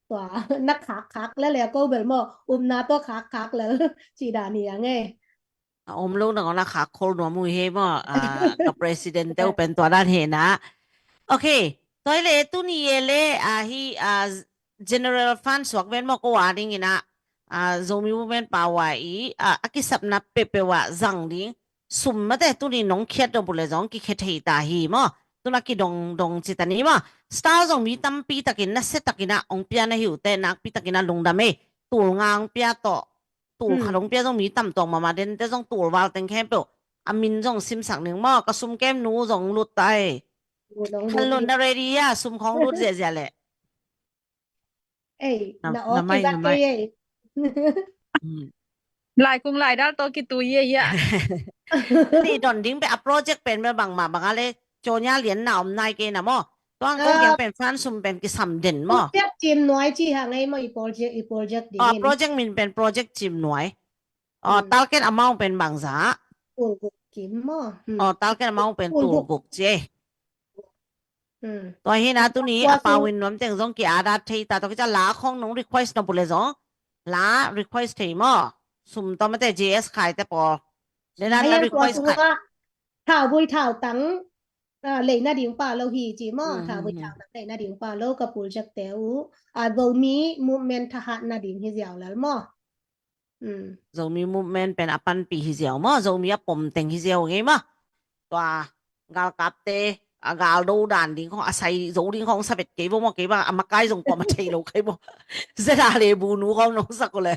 ตัวนักคักแล้วก็เบลหม้อนาตัวคักแล้วจีดานี่ยังไงลูกนะค่ะโคลนัวมุยเฮบ่กับ president เต้าเป็นตัวด้านเห็นนะโอเคตัวเลตุนี่เลฮีgeneral fund สวกเว้นมอกว่าดิ้งนะzomi movement ป่าวอีอากิสับนับเปเปว่าจังดิ้งสุมมาแต่ตุนี่น้องเขียดดงบุเลยจงกิเขตตาฮีมอตุนักกิดงจิตานี่มอสตาร์จงมีตั้มปีตะกินนะเสตะกินะองเปียนะหิวแต่นักปีตะกินะลงดาเมตูงางเปียโต ตูขะลงเปียต้องมีตำตองมาเด่นแต่ต้องตูวาลแต่งแค่เปอามินจงซิมสักหนึ่งหม้อกระซุมแก้มหนูจงลุดไต น้อง คัน ดู ลุน ดิ อะไรดีอ่ะซุมของลุดเสียๆแหละ เอ้ย นะ na okay ไม่ ba นะไม่ kayo อืม Lai kung lai dal to ki tu ye ya. นี่ดอนดิ้งไปอัพโปรเจกต์เป็นไปบางมาบางอะไรโจญาเหรียญหนาวนายเกนะมอต้องก็ยังเป็นฟันซุมเป็นกิสำเด่นมอ project team น้อยที่หางไอ้มาi project ดี โปรเจกต์มินเป็นโปรเจกต์จิมหน่วยตาลเกนอมาวเป็นบางซา ปูนกุกกิมมอ ตาลเกนอมาวเป็นตูกุกเจ ตัวเฮนะตัวนี้ปาวินน้ำเต็งซงกี่อาดาเทตาตัวก็จะลาของน้อง request นะบุเลยซงลา request เทมอซุมตอมแต่ JS ขายแต่ปอเดี๋ยวนั้น request ขาย ถาวบุยถาวตังเลยนาดิ่งป่าเราหีจีมอถาวบุยถาวตังเลยนาดิ่งป่าเรากับ project เตวบ่มี movement ทหารนาดิ่งฮิเสียวแล้วมอzo mi movement pen apan pi hi xiao mo zo mi apom teng hi xiao nge ma twa gal kap te gal do dan ding khong asai zo ding khong sa bet ke bo mo ke ba amakai zong ko ma thei lo kai bo zera le bu nu khong no sak ko le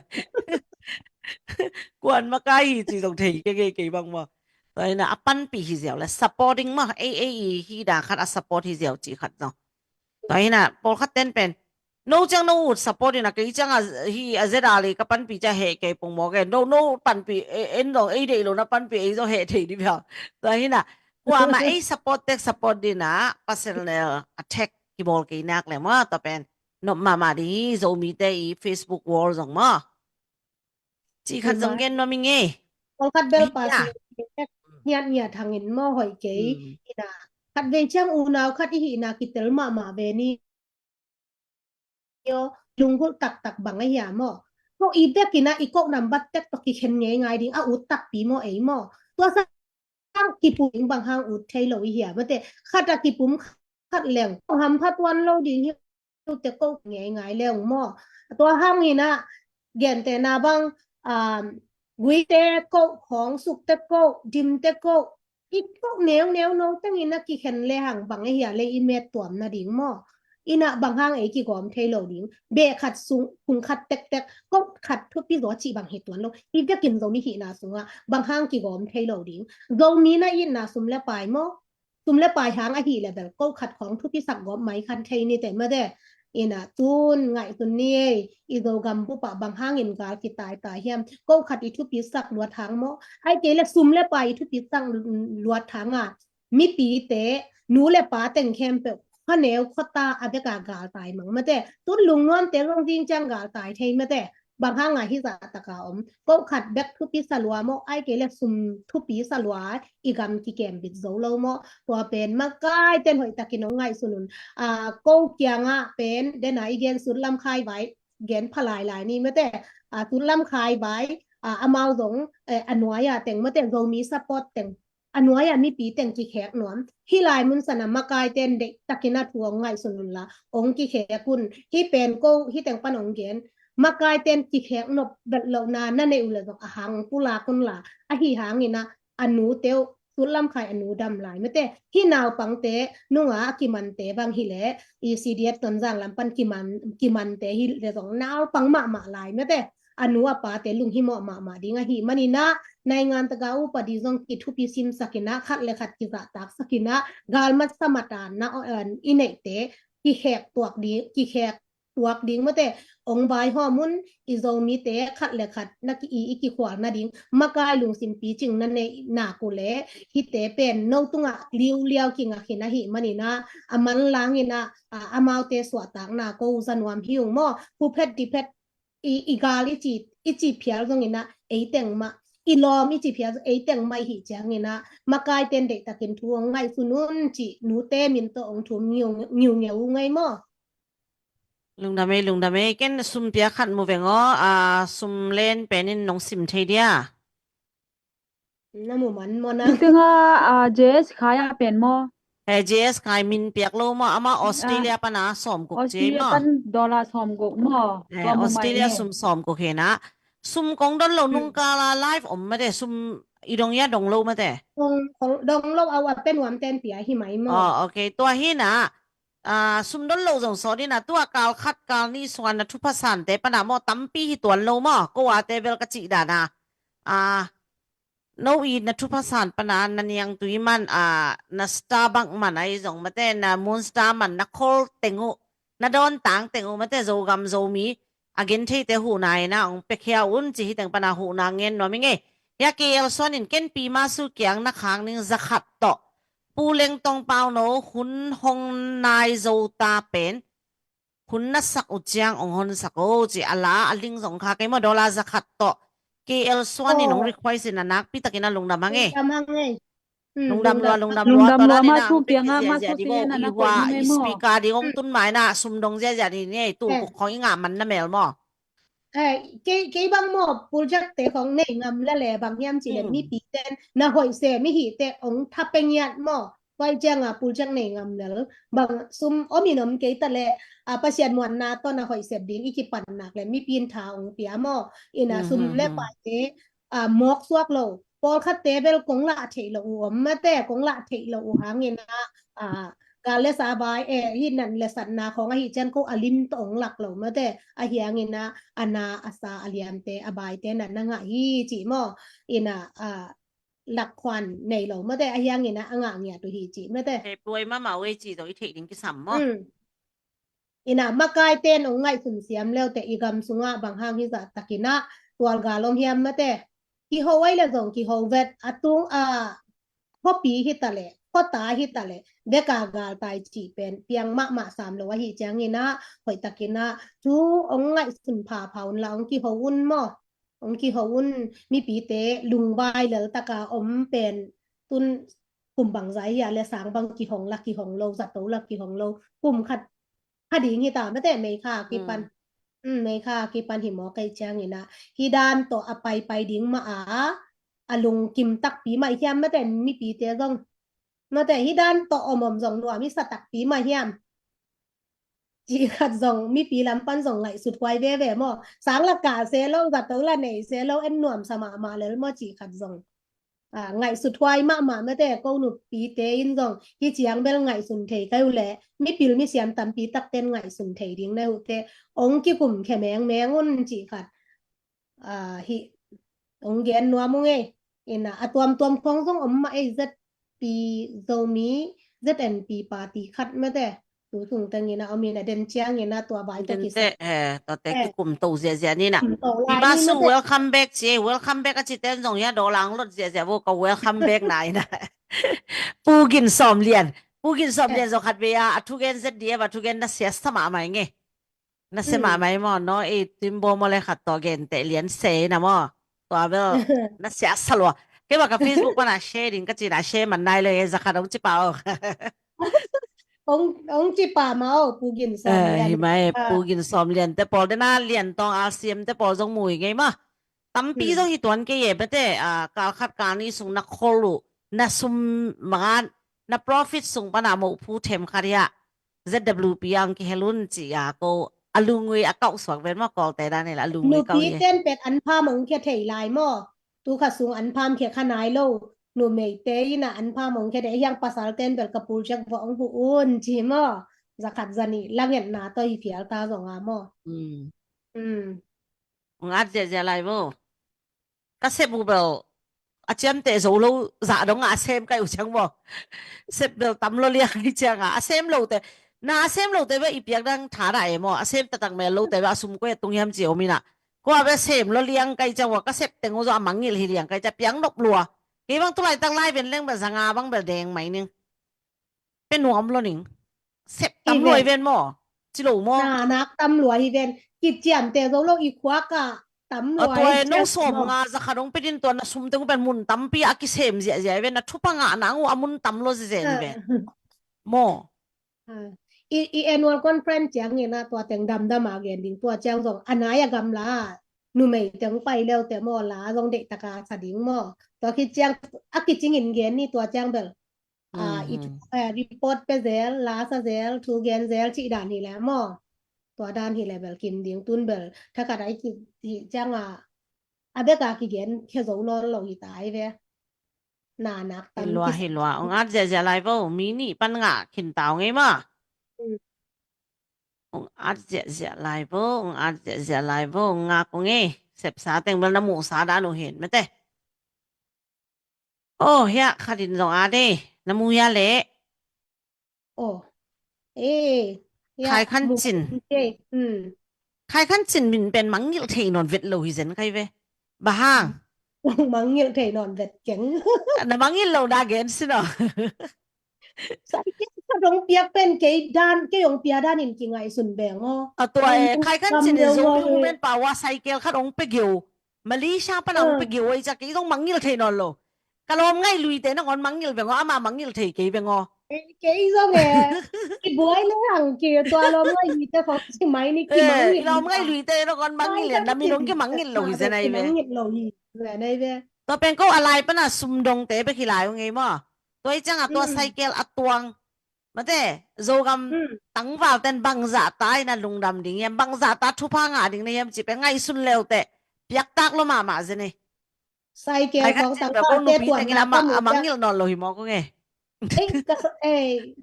kwan ma kai chi zong thei ke bang mo toi na apan pi hi xiao le supporting ma hi da khat a support hi xiao chi khat no toi na pol khat ten pen no chang no support na ke chang hi azera le ka pan pi cha he ke pong mo ke no pan pi en dong ei de lo na pan pi ei zo he thei di bya to hi na kwa ma ei support din na personal attack ki bol ke nak le ma to pen no ma di zo mi te i Facebook wall zong ma chi khat zong gen no mi nge pol khat bel pa nya thangin mo hoi ke ina khat ve chang u naw khat hi na ki tel ma ve ni yo lungul tak bang ai ya mo ko ibe kina ikok nambat tek to ki khen ngai ding a ut tak pi mo ei mo to sang ki pum bang hang ut thei lo hi ya mate khata ki pum khat leng ham phat wan lo ding hi te ko ngai leng mo to hang ni na gen te na bang gui te ko khong suk te ko dim te ko ikok new no tang ina ki khen le hang bang ai ya le i met tuam na ding mo ina bang hang ei ki gom thei lo ding be khat sung pung khat tek ko khat thu pi zo chi bang he tuan lo i be kin zo ni hi na sunga bang hang ki gom thei lo ding zo mi na in na sum le pai mo sum le pai hang a hi le bel ko khat khong thu pi sak gom mai khan thei ni te ma de ina tun ngai tun ni i zo gam pu pa bang hang in gal ki tai hiam ko khat i thu pi sak luat hang mo ai te le sum le pai thu pi sang luat hang a mi pi te nu le pa teng khem peพะแนวขตาอาเดกากาตายมังมะแต่ตุนลุงนวมเตรงจริงจังกาตายเทมะแต่บางหางหิสาตะกาอมก็ขัดแบกทุปีสลัวมอไอเกเลซุมทุปีสลัวอีกำที่แกมบิดโซโลมอตัวเป็นมะกายเต้นหอยตะกินงไงสุนุนก็เกียงเป็นเดนอีเกนสุดลำคายไว้เกนพลายหลายนี่มะแต่สุดลำคายไว้อมาวสงอนวยแต่งมะแต่โซมีซัพพอร์ตแต่งanway mi pi teng ki khek nom hilai mun sana makai ten de takina thuang ngai sunun la ong ki khekun hi pen ko hi teng panong gen makai ten ki khek nop dat lo na na ne ula dok ahang pula kun la a hi hangina anu teu sulam khai anu dam lai mete hi naw pangte nunga ki man te bang hi le ECDF ton jang lam pan ki man te hi le dong naw pang ma lai mete anu apa te lung hi mo ma dinga hi maninaในงานตะกาอุปดิจงกิทุปิซิมสักินะขัดเลขัดกิจตักสักินะกาลมัดสมตานนะอินเนเตกิแขกตวกดีกิแขกตวกดิงมะเตองบายฮอมุนอิโซมีเตขัดเลขัดนักอีกิขวานะดิงมะกายลุงซิมปีจิงนั่นในนากุเลฮิเตเป็นโนตุงะเลียวกิงะขินะหิมันินะอมันลางินะอมาวเตสวตากนาโกซันวามหิวมอผู้เพชดิเพชอีกาลิจิเพียลจงอินะเอเต็งมาอีลอมอีจิเพียไอแต่งไม่หิจังนะมากายเต็นเด็กตะกินทวงไงสุนุนจิหนูเตมินโตองทุมงิวไงมอลุงดาเมเกนซุมเปียขัดมูเวงซุมเล่นเป็นนองซิมเทเดียนะหมู่มันมอนะ Tinga JS khaya pen mo. JS ขายมินเปียกโลมาอามาออสเตรเลียปะนะสอมกุกเจม Australia pan dollar som gok mo. ออสเตรเลียซุมสอมกุกเฮนะซุมกองดอนโลนุงกาลาไลฟ์อมมาแต่ซุมอีดงยะดงโลมาแต่ดงโลเอาว่าเป็นหวมเต้นเปียหิไหมมอโอเคตัวเฮนะ ซุมดนโลจงสอดินะตัวกาลคัดกาลนี่สวนนะทุพสันแต่ปะนะมอตัมปีฮิตวนโลมอก็ว่าแต่เวลกะจิดานะno i na thupasan pana na niyang tuiman na Starbucks man ay zong mate na Monster man na call tengu na don tang tengu mate zo gam zo mi again the te hu nai na ong pekhia un chi hi teng pana hu na ngen no mi nge ya ke el son in ken pi ma su kyang na khang ning zakhat to pu leng tong pau no hun hong nai zo ta pen hun na sak u chiang ong hon sako chi ala aling zong kha ke mo dola zakhat to KL Swan ni nong request na nak pi takina lungdam hange lungdam lua to da ni na di bo iwa speaker di ong tun mai na sumdong ja ni ni tu ko inga man na mel mo เกบางหมอบปูจักเตของในงำและแหลบางยามจิเลมีปีเต้นนะหอยเสมีหีเตองทับเป็งยัดหมอไว้จังปูจักในงำแล้วบางซุมมีนมเกตะแลปะเสียนมวนนาต้นนะหอยเสดิงอีกิปันนักและมีปีนทาองเปียหมออินะซุมและปาเตหมอกสวกโลปอลคัดเตเบลกงละเถโลมะแต่กงละเถโลหางเงินนะการเลสาบายหินันเลสันนาของอหิจันก็อลิมตองหลักเหล่ามะแต่อหิยงินะอนาอาสาอลิยมเตอบายเตนันนะงะหิจิมออินะหลักควันในเหล่ามะแต่อหิยงินะงะเงียตุหิจิมะแต่เฮปวยมาเวจิตัวอีเทดิงกิสัมมออินะมะกายเตนองไงสุนเสียมแล้วแต่อีกำสุงะบางห้างหิซะตะกินะตัวกาลมเฮียมมะแต่ki ho wai la zong ki ho vet atung pho pi hi ta le pho ta hi ta le de ka ga tai chi pen piang ma sam lo wa hi chang ni na hoi takina tu ong ngai sun pha phaun la ong ki ho un mo ong ki ho un mi pi te lung bai le ta ka om pen tun kum bang zai ya le sang bang ki hong la ki hong lo za to la ki hong lo kum khat khadi ngi ta ma te me kha ki panไม่ค่ะกีปันหิมอไกจางนี่นะฮีดานโตอไปดิ้งมาอลุงกิมตักปีมาเฮียมมาแต่มีปีเตซองมาแต่ฮีดานโตอมซองนัวมีสตักปีมาเฮียมจีขัดซองมีปีลำปันซองไหลสุดไวเว่ๆมอสางละกาเซโลจัดตัวละไหนเซโลเอ็นนวมสมาเลยมอจีขัดซองไงสุดไวมามาแต่ก็หนุปีเตอินซองที่เจียงเบลไงสุนเทก็อยู่แหละมีปีมีเสียมตำปีตักเต้นไงสุนเทดิ้งในหุเตองค์กี่กลุ่มแค่แมงุ่นจีขัดฮิองค์เกนนัวมุงอินะตัวมของซองมาZP โซมีZNP ปาร์ตี้ขัดมาแต่ตูถุงตังนี่นะเอามีนะเดนเจียงนี่นะตัวบายตัวกิสตัวแต่กี่กลุ่มโตเสียนี่นะพี่บ้าสู้ welcome back เจ welcome back ก็จิเต้นส่งยาดอลังรถเสียก็ welcome back ไหนนะปูกินซ้อมเรียนsoขัดเบียทุกเกนเสร็จเดียว่าทุกเกนน่ะเสียสมาใหม่ไงน่ะเสียมาใหม่มอเนาะติมโบมาเลยขัดตัวเกนแต่เรียนเสนะมอตัวเบลน่ะเสียสลัวเก็บว่ากับ Facebook ว่าน่ะแชร์ดิ้งก็จิน่ะแชร์มันได้เลยจะขัดองจิเปล่าองจิปามาปูกินซ้อมเรียนหิมะปูกินซ้อมเรียนแต่ปอได้น่าเรียนตองอาเซียมแต่ปอจงมุยไงมาตั้มปีจงอีตวนเกยเบเตการคัดการนี้สุงนักโคลุนะซุมมานนะ profit สุงปะนะหมู่ผู้เทมคาริยะ ZWP อังกิเฮลุนจิยาโกอลุงเวอเก่าสวกเว้นมากอลแต่ได้นี่ล่ะอลุงเวเก่านี่เต้นเป็ดอันพามองแค่ไถลายหม้อตูขะสุงอันพามแค่ขนายโลหนูเมยเตยนะอันพามองแค่ได้ยังภาษาเต้นแบบกระปูจักวองผู้อุ่นจิมอจะขัดจันี่ลังเห็นหน้าตัวอีเพียตาสองหม้องัดเจอะไรบ่ก็เซบูเบลอาเจียมเตโซโลจะดงอาเซมก็อยู่จังบ่เซเบลตำโลเลียกจังอาเซมโลแต่นาอาเซมโลแต่ว่าอีเปียกดังถาได้บ่อาเซมตะตังเมโลแต่ว่าซุมก็ตรงยามเจียวมีน่ะก็ว่าเซมโลเลียงไกจังว่าก็เซเต็งโซอามังงิลเลียงไกจะเปียงดอกลัวกี่บางตัวไหลตั้งไล่เป็นเรื่องแบบสง่าบางแบบแดงไหมนึงเป็นหนวมโลนิงเสพตำรวจเวนหมอจิโลหมอนักตำรวจอีเวนกิจเจียมเตโซโลอีควักตำรวจตัวน้องสมงาจะขดงไปดินตัวน่ะซุมเต็งเป็นมุนตำปีอากิเซมเสียเวนน่ะทุปังอ่ะนางว่ามุนตำโลเสียเวนหมออีแอนนวลคอนเฟรนซ์จังเนี่ยนะตัวแต่งดำมาเกนดิงตัวจังส่งอันนายกำลาหนูไม่จังไปแล้วแต่หมอลาส่งเด็กตะกาสดิงหมอตัวคิดจังอากิจิงอินเกนนี่ตัวจังเบลอีรีพอร์ตไปเซลลาซาเซลทูเกนเซลที่ด่านนี่แหละหมอตัวด่านที่แหละเบลกินดิงตุนเบลถ้ากะได้กิจังอาเบกากิเกนแค่โซนอนลงอีตายเวนานักเห็นว่างัดจะอะไรบ่มีนี่ปัญหาขินตาวไงมา ong at zia lai bo ong at zia lai bo nga kong sep sa teng bal na mu sa da no hen mate oh ya khadin zong ade na mu ya le oh eh ya khai khan chin khai khan chin min pen mangil thei non vet lo hi zen kai ve ba hang mangil thei non vet keng na mangil lo da gen sino sai ke ka dong piak pen ke dan ke yong pia dan in ki ngai sun beng ngo ตัวใครคันสินโซบิวเมนป่าวว่าไซเคิลคัดองไปเกี่ยวมาลีชาปนองไปเกี่ยวไอ้จักอีต้องมังงิลเทนอนโลกะลอมง่ายลุยแต่นอนมังงิลเบงอามามังงิลเทเกเบงอ ke zo nge ki boy le hang ki to lo ngai yi te fo si mai ni ki mangil เราง่ายลุยแต่นอนมังงิลนะมีน้องkiมังงิลโลหิเซนไอเว mangil lo yi le nei ve ตัวเป็นก็อะไรปะน่ะซุมดงเตไปขี้หลายว่าไงมั้อตัวไอ้จังอ่ะตัวไซเคิลอัดตวงมาแต่โซกัมตั้งว่าแต่บังซาตายนะลุงดำดิงยามบังซาตาทุพังอ่ะดิงเนี่ยามจิไปง่ายสุดแล้วแต่เปียกตักลมาเซนี่ sai ke ใครคัน ของ สิ ตั น ง แบบ pa ก็นุ te ปี tuan แต่กิน na มา pa มังงิลนอนโลหิมอก็ไง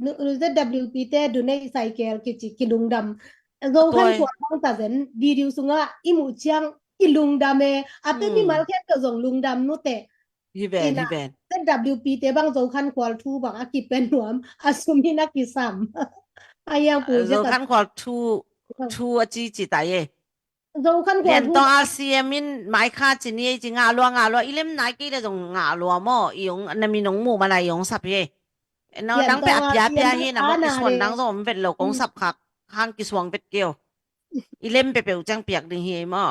nu ze WP te du nei sai ke ki chi ki lung dam zo khan tuan bang ta zen video sunga imu chiang ki lung dam e ate ni mal khen ka zong lung dam nu te ฮีแบน ze WP te bang zo khan kwal thu bang a ki pen nuam asumi na ki sam ayang pu โซ je คันควอทูอจีตายเย zo khan เรีย kwal น thu ต้องอาเซียมินไม้ค่าจินี่จิงาลัวอีเล่มไหนกี่ได้จงงาลัวมอยงอันมีน้องหมู่มาลายยงสับเยนอดังไปอับยาเปียเฮนะมอกิสวนดังสมเป็นโลกงสับคักข้างกิสวงเป็ดเกียวอีเล่มเปเปียวจังเปียกดึงเฮมอ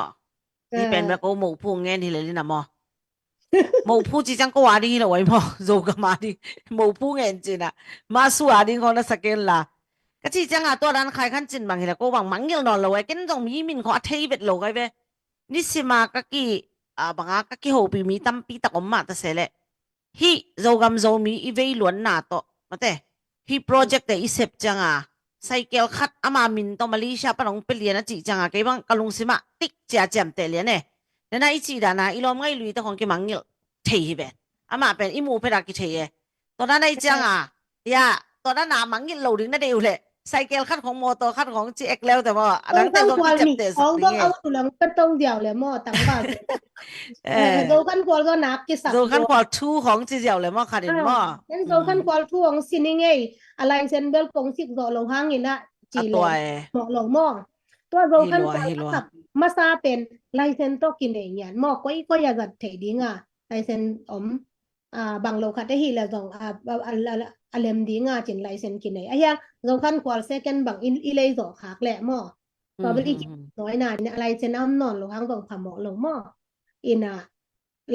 นี่เป็นแบบโอหมู่ผู้เงี้ยที่เลยนี่นะมอหมู่ผู้จีจังก็ว่าดีเลยไว้มอโซกมาดีหมู่ผู้เงี้ยจีน่ะมาสู้อาดิงของนักสเกลล่ะก็จีจังอ่ะตัวนั้นใครขันจินบางทีแล้วก็บางมังเงลนอนเลยกันจงมีมินเขาเทยเบ็ดโลกไอ้เว้นี่สิมากะกี้บางกะกี้โหปีมีตั้มปีตะกอมมาตะเสละฮีโซกัมโซมีอีเวล้วนหน้าโตมาแต่ฮีโปรเจกต์แต่อีเซปจังอ่ะไซเคิลคัดอามามินต้องมาลีชาปนองไปเรียนนะจีจังอ่ะแกบังกะลุงสิมาติ๊กจ่าแจ่มแต่เรียนเนี่ยนั่นน่ะอีจีดานะอีลอมไงลุยตะของแกมังเงลเทยเบ็ดอามาเป็นอีหมู่เพดากิเทยตอนนั้นไอ้จังอ่ะตอนนั้นน่ะมังเงลโลดึงนั่นเดียวเลยไซเคิลคัดของโมโตคัดของ GX แล้วแต่ว่าอันนั้นแต่ต้องจับเตะสัก ของ ที ต้องเอาตุลังก็ต้องเดียวเลยหม้อตังบ้านโซคันควอลก็นับกิสัก โซคันควอล2ของจีเจียวเลยมั้งค่ะเด่นมั้ง งั้นโซคันควอล2ของซินิเงยอะไรเซนเบลกงสิกโซลงหางนี่นะจีเลยหมอลงหม้อตัวโซคันควอลกับมาซาเป็นไลเซนโตกินเองเนี่ยหม้อก็อย่าจัดเทดิงอ่ะไลเซนบางโลคัดได้ฮีละสองอเลมดีงาจินไลเซนกินไหนยังโซคันควอลเซกันบางอีเลยสอขากแหละหม้อก็เป็นอีกน้อยหนาเนี่ยไลเซนน้ำนอนลงหางสองผาหมอลงหม้ออินะ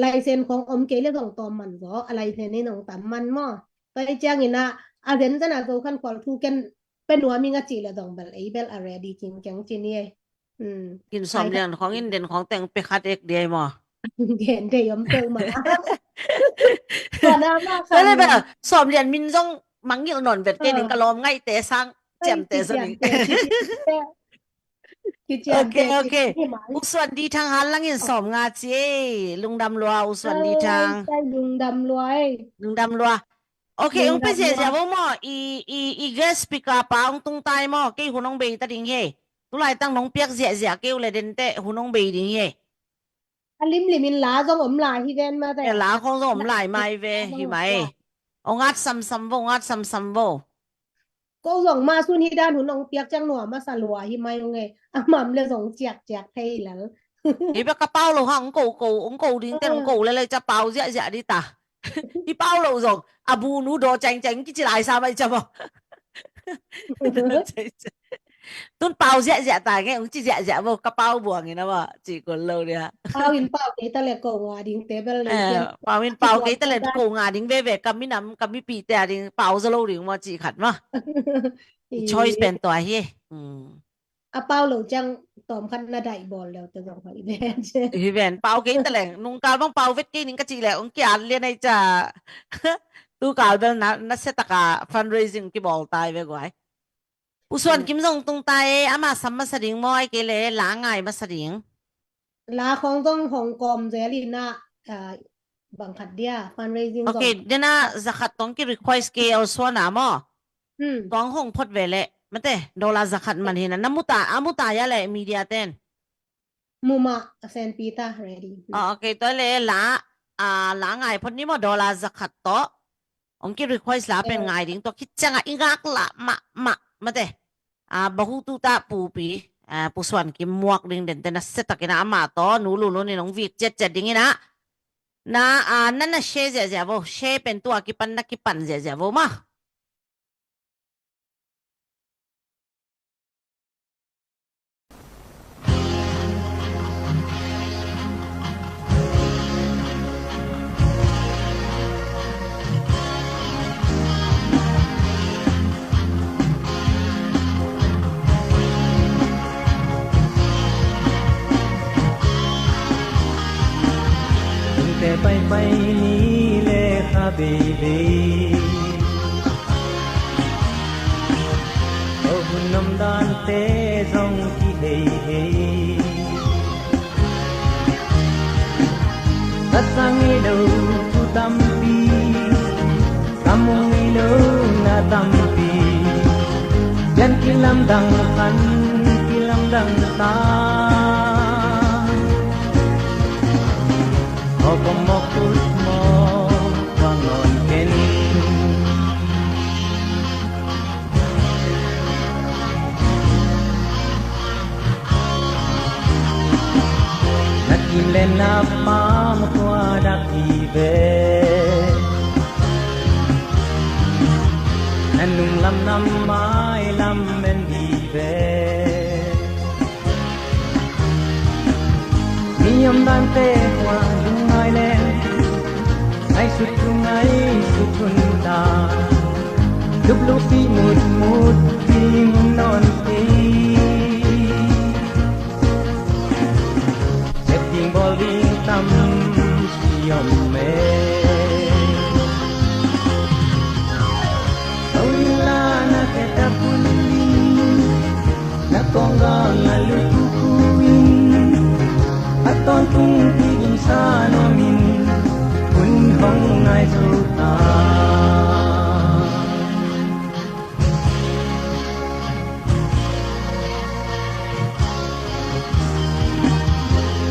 ไลเซนของอมเกลสองตอมมันก็ไลเซนนี่น้องตามมันหม้อไปจ้างอินะอาเซนจะน่ะโซคันควอลทูกันเป็นหัวมีงาจีละสองเบลเบลอะไรดีจริงจังจีนี่กินสมเรียนของอินเดียนของแต่งไปคัดเอกเดียมั้ง เห็นเดียมเติมมาก่อนหน้ามาก ก็เลยแบบสมเรียนมินจงมังเงลนอนเบ็ดเกนิงกะลอมไงเตะซังแจ่มเตะสนิงโอเคอุสวัสดีทางหันลังยินสมงาจีลุงดำลัวอุสวัสดีทาง ใช่ลุงดำรวย ลุงดำลัวโอเคอุ้งไปเสียจะบ่หม้ออีเกสปิกาปาอุ้งตุงตายหม้อเกหูน้องเบย์ตะดิงเฮตุไลตั้งน้องเปียกเสียเกวเลยเดนเตะหูน้องเบย์ดิงเฮลิมมินลาจงอมลายที่เดนมาแต่ ลาคงจงอมลายไม่เวหิไหมองอัดซ้ำๆวงัดซ้ำๆวก็ส่งมาสุนที่ด้านหูน้องเปียกจังหนัวมาสลัวหิไหมยังไงอ่ะหม่ำเลยส่งแจกให้แล้ว อีแบบกระเป๋าเราห้องกูดิ้งแต่องกูเลยจะเป่าเสียดิตาอีเป่าเราส่งอาบูนูโดจังกี่จะหลายซ้ำไปจะบ่ต้นเป่าเสียตายไงองจีเสียบ่กระเป๋าบวงงี้นะบ่จีคนเราเนี่ยเป่าอินเป่าเกตะเลกงาดิ้งเตเบลเลยเป่าอินเป่าเกตะเลกงาดิ้งเว่ๆกำมีน้ำกำมีปีแต่ดิ้งเป่าซะโลดิ้งมาจีขัดมาchoice เป็นตัวเฮอะเป่าหลงจังตอมคันนาไดบอลแล้วจะส่งไปอีเวนต์อีเวนต์เป่าเกตะเลนุงกาลบ้างเป่าเวทกี้นิ่งก็จีแหละองกี้อ่านเรียนในจ้าตู้กาลเบลนัสเซตกา fundraising กี่บอลตายไปกว่าอุส่วนกิมซงตุงตายอามาซัมมาสดิงมอยเกเลลาง่ายมาสดิงลาของต้องของกอมเจลีน่าบังคัดเดีย fundraising โอเคเดน่าจะขัดต้องกี่ request เกลส่วนหนามอต้องห้องพดเวเล mate dolar zakat man hina namuta amuta ya le media ten Muma St. Peter ready. okay to le la la ngai phon ni mo dolar zakat to ongki request la pen ngai ding to kichanga ingak la ma mate bahu tu ta pu pi pu swan ki muak ding den ten set takina ama to nu lu lu ni nong week 7 ding ina na nan na she ja bo she pen tu ki pan na ki pan ja bo maไปนี้เลค่ะเบบีโอ้บุญนำดานเตจงที่เฮเฮตัดสังอีดูทุตัมปีตัมมุงอีดูนาตัมปียันกิลำดังขันกิลำดังตาก็มอกพุดมองว่างอนเห็นนักกินเล่นน้ำปามกว่าดักอีเบนันนุ่งลำน้ำไม้ลำเป็นดีเบนิยมดันเตกว่าai sut tungai sutun ta dub lu pi mut mut pi non ti setting bowling tam siom me oila na ke tapun na konga ngalu kuin aton tung pi sa no min không ai dù ta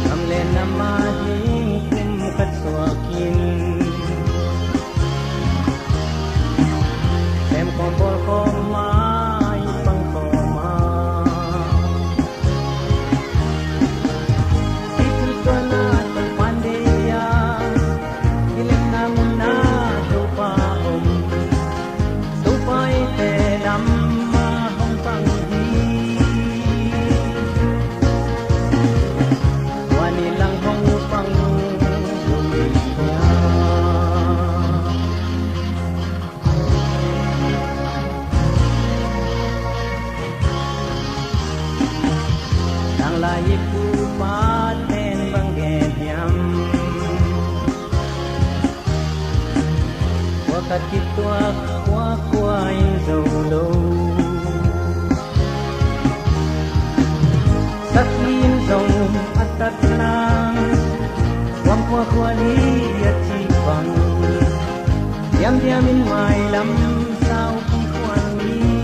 cầm lên năm ma hiên kum cắt xóa kín xem con bol con mai băng con ma itu tuana pandaya iku paten banggetyam wakat kitwa kwa inzolo sakin zong atatna wam kwa li yatipang yam yamin mai lam sao ki kwan ni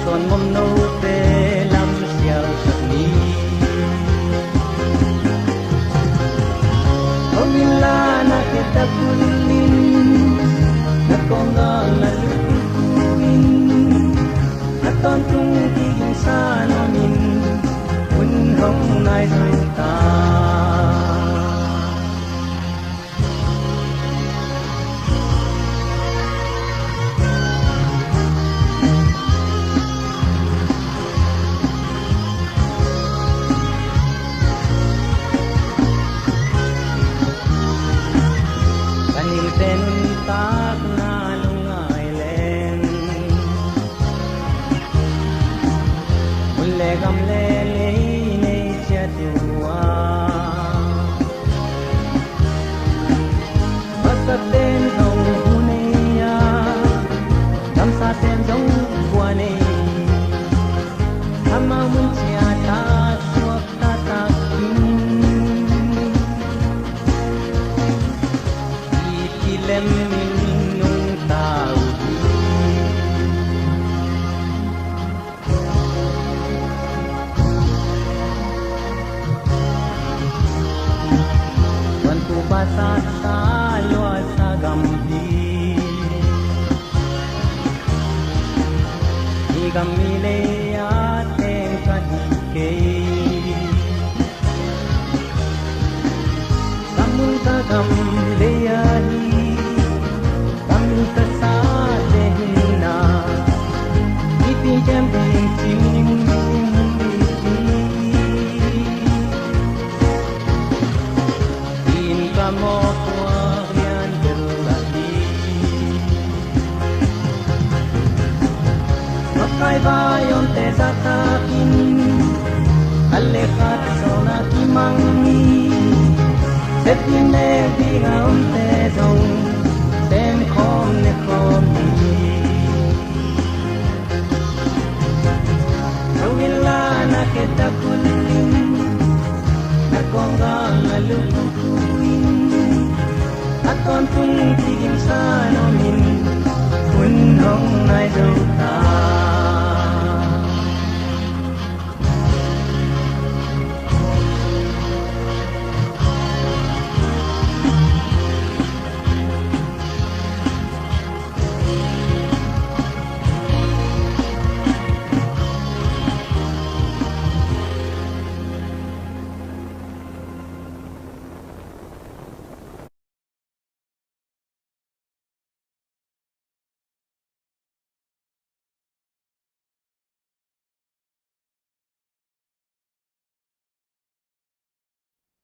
son mom no te lam sial sakni omila na ke takulin na konga la lukuin aton tung ki sa no min un hong nai ta tak na lungai len ulle gam le le nei chatua basaten dong huneya dam sa ten dong kwane ama mun chia ta suak ta ta lem min nung tau Kamile ate kadike Kamunta kamile ahi Kamunta sa dehna Iti jam ding ting In kamo tuarian berlahi Makai bayon te satakin Alekat sona kimangi Setine bigaon te dong Ten kom ne komi Awila na kita kulim Nakonggang alukuin Aton pun tigim sa nomin Punong nai dota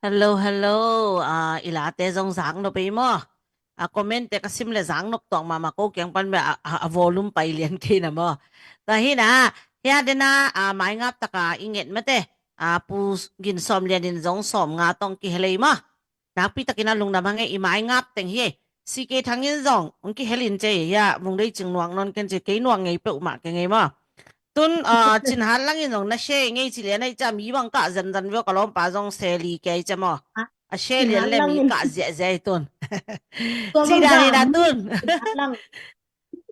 hello ilate jong sang no pe mo comment te kasim le sang nok tong ma ko kyang pan me volume pai lian ke na mo ta hi na ya de na mai ngap ta ka inget mate pu gin som lian din jong som nga tong ki helei ma na pi ta kina lung na mangai i mai ngap teng hi si ke thang yin jong ong ki helin che ya mung dei ching nuang non ken che ke nuang ngei pe ma ke ngei ma tun chin han lang yin jong na she ngei chi le nai cha mi bang ka zan zan we ka lom pa jong se li ke cha mo a she lian le mi ka zia zai tun chi da ni da tun lang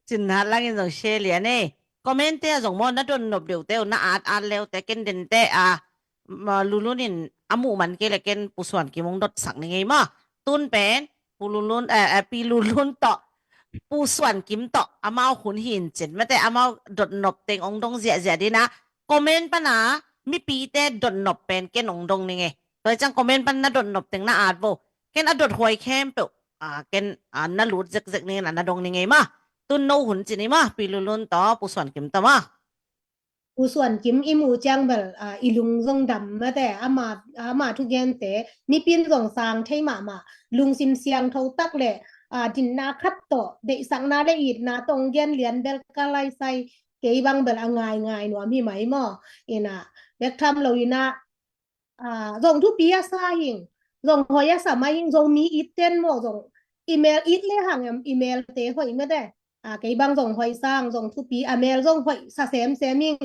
chin han lang yin jong she lian ne comment te jong mo na don nop deu te na at leo te ken den te ma lulunin amu man ke le ken pu swan ki mong dot sak ni ngei ma tun pen pu lulun pi lulun to pu swan kim to amao khun hin chen mate amao dot nop teng ong dong zia zia di na comment pa na mi pi te dot nop pen ken ong dong ni nge toy chang comment pan na dot nop teng na at bo ken a dot hoi kem pe ken na lut zek zek ni na dong ni nge ma tun no hun chin ni ma pi lulun to pu swan kim to ma ผู้ส่วนกิมอิมูจังเบลอีลุงซงดำมาแต่อามาทุกเย็นแต่มีปีนสองสางไทยมาลุงสินเสียงเท่าตักเลยดินนาคัดต่อเดสังนาได้อีดนาตรงเย็นเหรียญเบลกาไลไซเกยบังเบลง่ายหนวมีไหมหม้อเอ็นะเบกทำเราอยู่นะซงทุกปียาซาหิงซงหอยาสามาหิงซงมีอีเต้นหม้อซงอีเมลอีดเลยห่างอีเมลเตะหอยไม่ได้cái bang dòng hoài sang dòng thu phí mail dòng hoài sa xem mình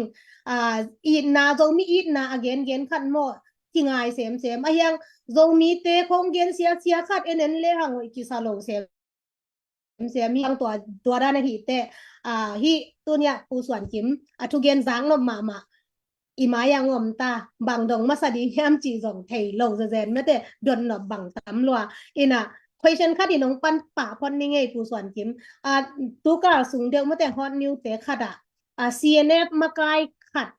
ít na dòng mi ít na again khăn mo thì ngài xem ayang dòng mi te không gen sia khát enen le hang hoài ki sa lo xem mi ang tua da na hi te hi tu nya pu swan kim thu gen giang no ma i ma yang om ta bang dong ma sa di yam chi dòng thei lo zen me te don no bang tam lwa ina question ค่ะที่น้องปันป่าพอนนี่ไงผู้สอนกิมตุกะสูงเดียวมาแต่ฮอตนิวเตขัดCNF มากายขัด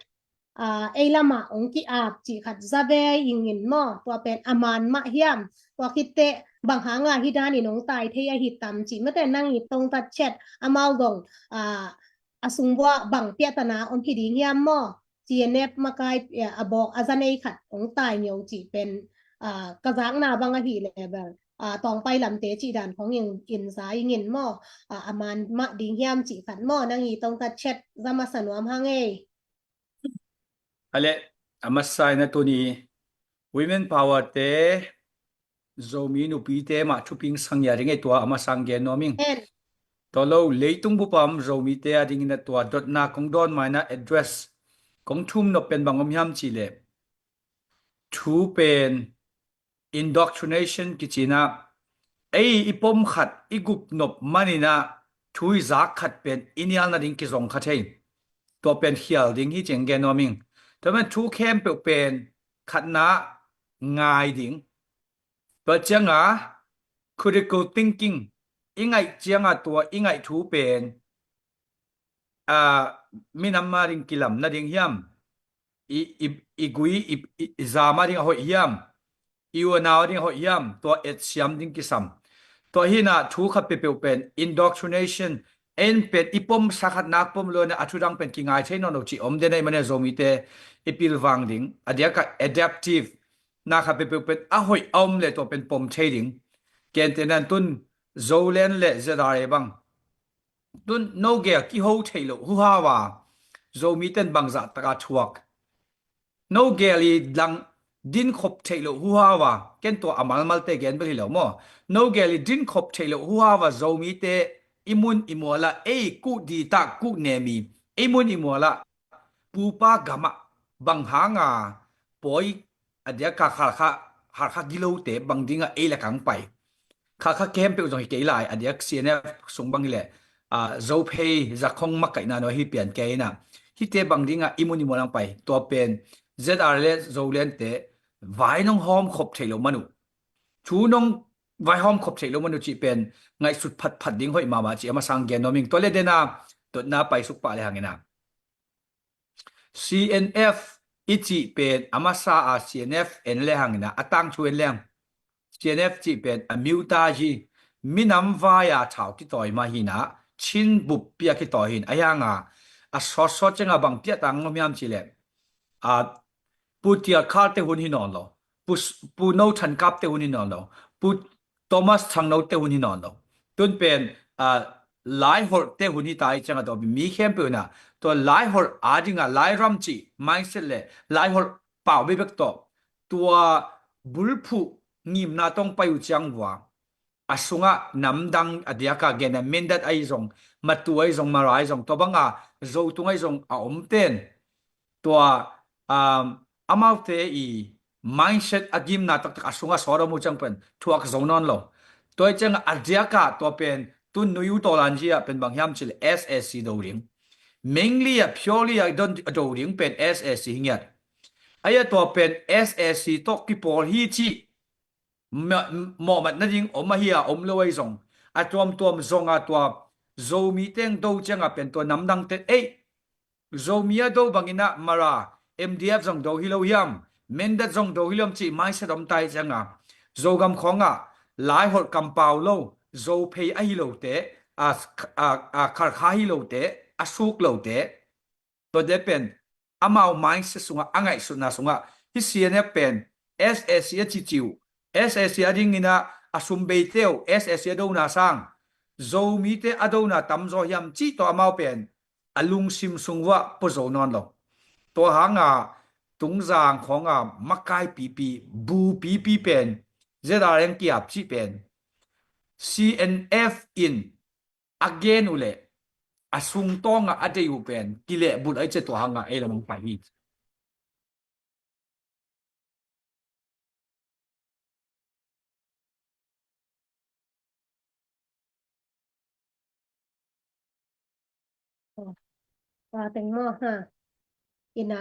เอลามาองกิอาบจิขัดซาเบยิงเงินหม้อตัวเป็นอามานมะเฮียมตัวคิดเตบางหางานฮิดานี่น้องตายเทียหิตตำจิมาแต่นั่งหิตรงตัดแชทอามาดงสุงว่าบางเปียตนาองคิดีเฮียมหม้อ CNF มากายบอกอาจารย์เอขัดองตายเหนียวจิเป็นกระซังนาบางอาทิเลยแบบตองไปลำเตจีด่านของยังอินสายเงินหม้ออามันมะดิงยามจีขันหม้อนั่งอีตองตัดแชทจะมาสนวมห้างเอAle amasai na to ni women power te zomi nu pi te ma chuping sangya ring e to amasang ge noming to lo leitung bu pam zomi te ading na to dot na kong don mai na address kong thum no pen bangom yam chi le thu pen indoctrination kichina ei ipom khat igup nop manina thui za khat pen inial na ding ki zong khathei to pen hial ding hi cheng ge noming to man thu kem pe pen khat na ngai ding pa changa critical thinking ingai chianga to ingai thu pen mi nam ma ring kilam na ding hiam i gui i za ma ring hoi hiam i wa naw ding hoi hiam to et siam ding kisam to hi na thu kha pe pe pen indoctrination en pet ipom sakhat nak pom lo na athudang pen ki ngai thein no chi om de nei mane zomi te ipil wang ding adia ka adaptive na kha pe pe pen a hoi om le to pen pom thading ken tenan tun zolen le zedare bang tun no ge ki ho thailo hu ha wa zomi ten bang za taka thuak no ge li dang din khop thailo hu ha wa ken to amal mal te gen beli lo mo no ge li din khop thailo hu ha wa zomi te imun imola ku di ta ku nemi imun imola pupa gama bang hanga poi adia ka kha gilo te bang dinga la kang pai kha kem pe jong ke lai adia cnf sung bang le zo pei za khong ma kai na no hi pian ke na hi te bang dinga imun imolang pai to pen zrl zolen te vai nong hom khop thailo manu chu nong vai hom khop thailo manu chi pen ngai sut phat ding hoi ma chi ama sang gen noming to le dena to na pai suk pa le hangena cnf ichi pen ama sa a cnf en le hangena atang chuen leng cnf chi pen amiuta ji minam va ya thau ki toy ma hi na chin bup pia ki toy hin ayanga a so chenga bang pia tang nomiam chi le putia khate hun hi non lo pu no than kap te hun hi non lo pu thomas thang no te hun hi non lo tun pen lai hor te hun hi tai changa do mi khem pe na to lai hor adinga lai ram chi mindset le lai hor paw be bek to tua bulphu ngim na tong payu chang wa asunga namdang adiaka gena mendat ai zong matuai zong marai zong to banga zo tungai zong a omten tua amaute I mindset agim na tak asunga sora mu changpen thuak zonon lo toy chang adiaka to pen tun nuyu to lanjia pen bangyam chil ssc do ring mainly a purely I don't do ring pen ssc hingyat aya to pen ssc to ki por hi chi mo mat na ding om hi a om loi zong a tom zong a to zo mi teng do changa pen to namdang te zomia do bangina mara mdf zong do hilo hiam mendat zong do hilom chi mai se dom tai changa zogam khonga lai hol kampau lo zo phei a hilo te a khar kha hilo te asuk lo te to depen amau mai se sunga angai suna sunga hi cnf pen ssc chi chiu ssc ading ina asum beiteu ssc do na sang zo mi te adona tamzo hiam chi to amau pen alung sim sungwa pozo non lo to hanga tungzang khonga makai pp bu pp pen zrn kiap chi pen cnf in again ule asung tonga adeyu pen kile bul ai che to hanga elamang pai hi teng mo ha ina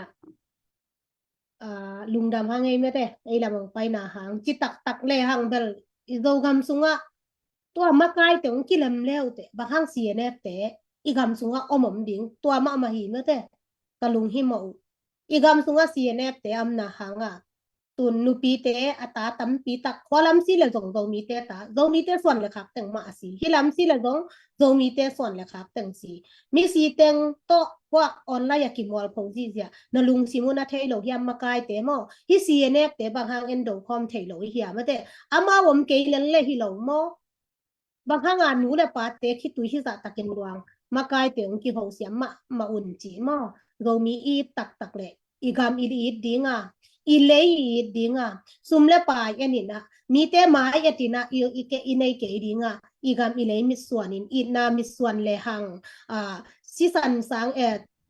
lungdam hang ei mete ei lamang pai na hang chi tak le hang bel izo gam sunga tua makai te ong kilam leo te ba hang cnf te igam sunga omom ding tua ma hi mete kalung hi mo igam sunga cnf te amna hanga tun nupi te ata tampi tak kholam si le jong mi te ta mi te swan le khak teng ma si hilam si le jong mi te swan le khak teng si mi si teng to kwa online ya ki mol phong ji sia na lung si mu na thei lo hiam ma kai te mo hi cnf te bang hang endo khom thei lo hi ma te ama wom ke len le hi lo mo bang hang a nu le pa te khi tu hi za takin luang ma kai te ong ki ho sia ma un chi mo mi I tak le igam I dinga ilei dinga sumle pa yanina mi te mai yatina ike inei ke dinga igam ilei miswanin ina miswan le hang sisan sang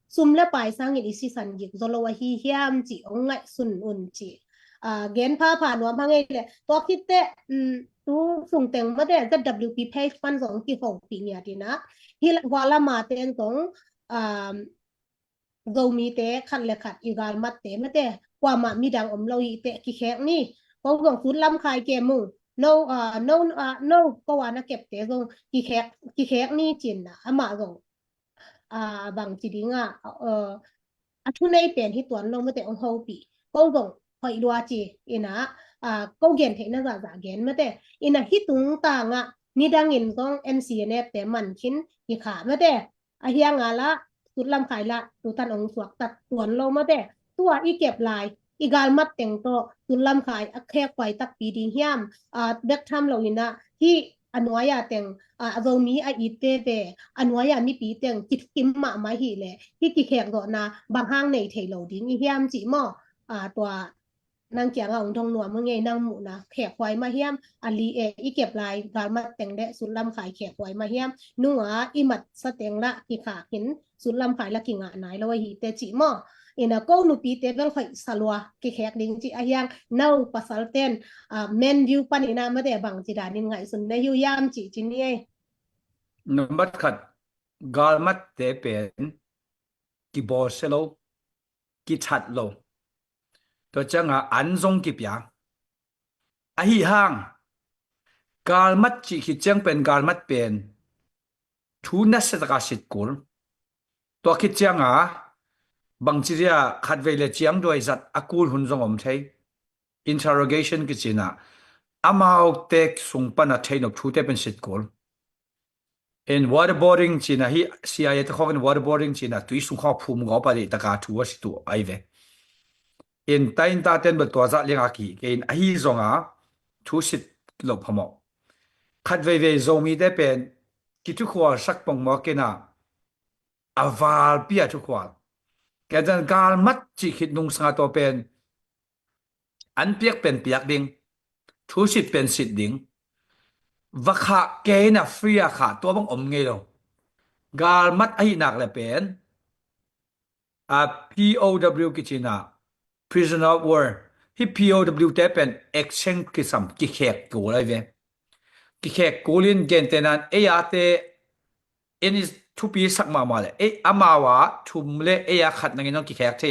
sumle pai sang in sisan gik zolowa hi hiam chi ongai sun un chi gen pha nuam hang le to kitte tu sung teng ma de zwp page fan zong ki ho pi nya tina hi wala ma ten tong zomi te khat le khat igal mat te ma te kwa ma mi dang om lo hi te ki khek ni ko gong sun lam khai ke mu no ko wa na kep te zong ki khek ni chin na ama zong บางจิดิงอะทุในเป็นที่ตวนลงมาแต่องเฮาปีก็ต้องหอยดัวจีอินะก็เกณฑ์เทนะจะเกณฑ์มาแต่อินะฮิตุงต่างนี่ดังอินของ NCNF แต่มันคินที่ขามาแต่เฮียงละสุดลำขายละตุตันองสวกตัดตวนลงมาแต่ตัวอีเก็บลายอีกาลมัดแต่งโตสุดลำขายแค่ไกวตักปีดีเฮียมเด็กทำเราอินะที่อันวายาแต่งเรามีอีเตเตอันวายามีปีแต่งจิตกิมมาหีเลยที่กิแขกดอนะบางห้างในเทโลดิ้งอีเฮียมจิหม้อตัวนางเกียงองทองหนวมเมื่อไงนางหมูนะแขกควายมาเฮียมอลีอีเก็บลายกาลมาแต่งแดะสุดลำขายแขกควายมาเฮียมนัวอีมัดสเต็งละกิขาเห็นสุดลำขายละกิงะไหนแล้วว่าหีเตจิหม้อina ko nu pi te bel khoi salwa ki khek ding chi ayang nau pasal ten men view pan ina ma de bang chi da nin ngai sun ne yu yam chi chin ni number khat galmat te pen ki bol selo ki that lo to changa anjong ki pya a hi hang galmat chi ki chang pen galmat pen thu na se ta ka sit kul to ki changa bang chi ria khat ve le chiang doi zat akul hun jong om thei interrogation ki china amau tek sung pana thein of thu te pen sit kul in waterboarding china hi CIA ta khong waterboarding china tui sung kho phum go pa ri ta ka thu wa situ ai ve in tain ta ten ba to za lenga ki ke in a hi zonga thu sit lo phamo khat ve ve zo mi te pen ki thu khwa sak pong mo ke na aval pia thu khwa ke jan gal mat chi khit nung sa to pen an piak pen piak ding thu sit pen sit ding vakha ke na free kha to bang om nge lo gal mat ai nak le pen POW ki china prisoner of war hi POW te pen action ki sam ki khek ko lai ve ki khek ko lin gen tenan e ya te in is to pi sak ma ma le e amawa thum le e ya khat nang in ki khek the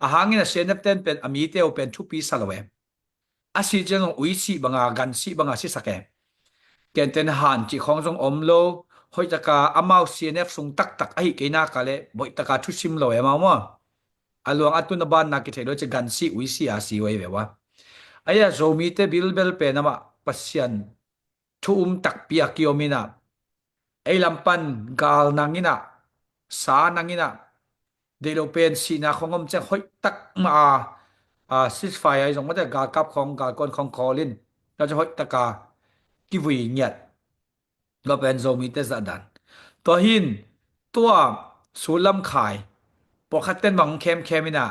a hangin a senap ten pen ami te open to pi salawe asi jeng ui si banga gan si banga si sake ken ten han chi khong jong om lo hoi taka amau CNF sung tak tak ai ke na ka le boi taka thu sim lo e ma mo along atun ban na ki thelo che gan si ui si a si wei wa aya zomi te bilbel pe na ma pasian thu tak pia kiomina ai lampan gal nangina sa nangina de lo pen si na khongom che hoi tak ma ceasefire ai jong ma de gal kap khong gal kon khong kolin la che hoi taka ki wi nyat lo pen zomi te za dan to hin tua sulam khaiปกติบังเข้มนะ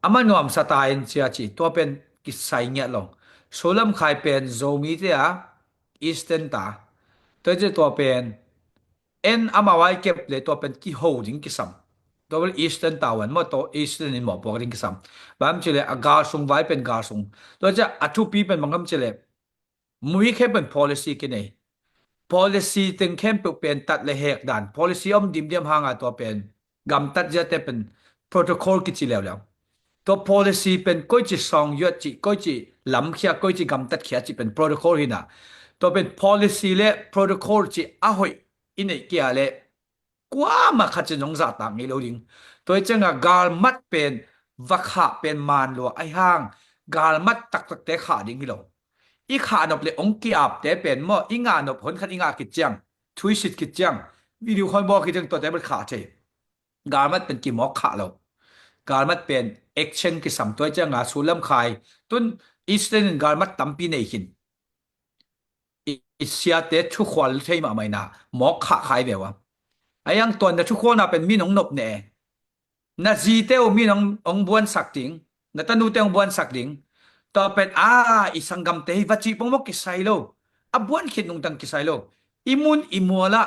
อามันนวมสไตล์เชียจีตัวเป็นกิสัยเงี้ยลงโซลัมขายเป็นโซมีเตียอีสเทนตาตัวจะตัวเป็นอามาไว้เก็บเลยตัวเป็นกิโฮดิ้งกิสัมตัวเป็นอีสเทนตาวันมาตัวอีสเทนนี่หมอบอกดิ้งกิสัมบางทีเลยกาซุงไว้เป็นกาซุงตัวจะอัตุปีเป็นบางคำเจเลยมุ้ยแค่เป็น policy กันเอง policy ถึงเข้มเป็นตัดเลยเหตุด่าน policy ดิมห่างตัวเป็นกำตัดจะเป็น protocol กิจแล้วตัว policy เป็นก้อยจีสองยอดจีก้อยจีล้ำเขียก้อยจีกำตัดเขียจีเป็น protocol หินะตัวเป็น policy และ protocol จีหอยอินเกียเลยกว่ามาขัดจะน้องจัดต่างนี้แล้วดิ้งตัวจังกาลมัดเป็นวักขะเป็นมารลัวไอห้างกาลมัดตักเตะขาดิ้งที่เราอีขานบเลยองกีอับแต่เป็นมั่วอีงานบคนขัดอีงากิจจังทวิสิตกิจจังวิดีโอคอนบอกกิจจังตัวแต่เป็นขาเทกาลมัดเป็นกี่หมอกขาเรากาลมัดเป็นแอคชั่นกิสัมตัวจังสูลัมขายตุนอีสเทนกาลมัดตั้มปีในหินอิสยาเตทุกคนใช่ไหมไม่นะหมอกขาขายแบบว่าไอ้ยังตัวนั้นทุกคนน่ะเป็นมีน้องนบเน่นาจีเตวมีน้องบวนสักดิ่งนาตันูเตวบวนสักดิ่งต่อเป็นอีสังกัมเตวัจิปงมกิไซโลบวนขิดนงตังกิไซโลอิมุนอิมัวละ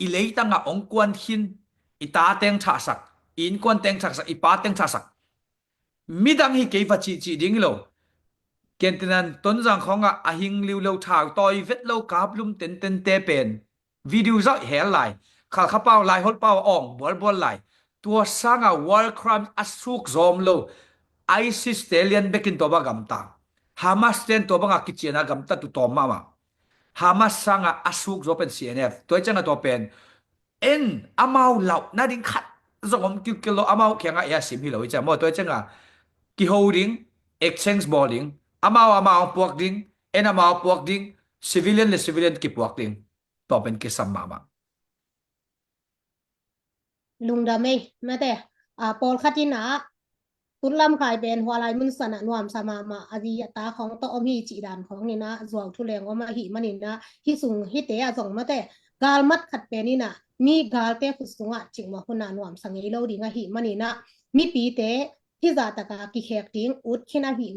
อิเลตังองกวนหินอิตาเตงชาสักอินกวนเตงชาสักอิปาเตงชาสักมิดังฮิเกวัจิจีดิ่งโลเกณฑ์นั้นต้นจังของหิงลิวเลวถ่ายต่อยเวทเลวกาบลุมเต็นเตเป็นวิดีโอจะเห็นไหลข้าข้าเป้าไหลฮอตเป้าอ่องบอลไหลตัวสร้างwar crime อสุกโจมโลไอซิสเตเลียนเบกินตัวบ้ากำตาฮามาสเตนตัวบ้ากิจเจนะกำตาตุตอมมาฮามาสสร้างอสุกโจเป็น CNF ตัวจังตัวเป็น en amau lau na ding khat zom kilo amau khyanga ya sim hi lo cha mo toy changa ki holding exchange bowling amau puak ding en amau puak ding civilian le civilian ki puak ding to pen ki samma ลุงดาเมมาแต่ปอลคัตินาตุนลำขายเป็นหัวลายมุนสนะนวมสมามาอดียตาของตอมีจีดานของนี่นะจวงทุเลงออกมาหิมันนี่นะที่สูงฮิเตะส่งมาแต่กาลมัดขัดเป็นนี่นะมีกาลเตะฟุสุงะจิงว่าคนนานวมสังเกตเราดีงะหิมันนี่นะมีปีเตะที่จาตะกากิแขกติงอุดขินะหิ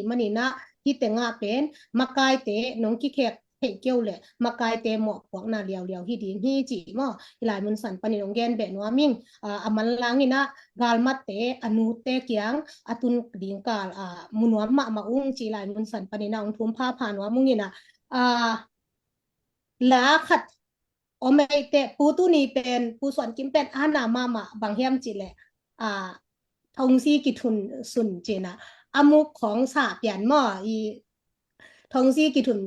มันนี่นะที่เตงะเป็นมากายเตะน้องกิแขกเฮเกี่ยวเลยมากายเตหมอกพวกนาเลียวๆฮิดิงฮิจิมอหลายมุนสันปนินงแกนเบนวามิงอามันลางนี่นะกาลมัดเตอนุเตเกียงอตุนดิงกาลมุนวมมาอุ้งจีหลายมุนสันปนินาองทุมผ้าผ่านวามุงนี่นะลาขัดอเมเตปูตุนีเป็นปูสวนกิมเป็นอานามาบางเฮียมจิแหละทงซีกิทุนสุนเจนะอมุกของสาเปียนมออีทงซีกิทุน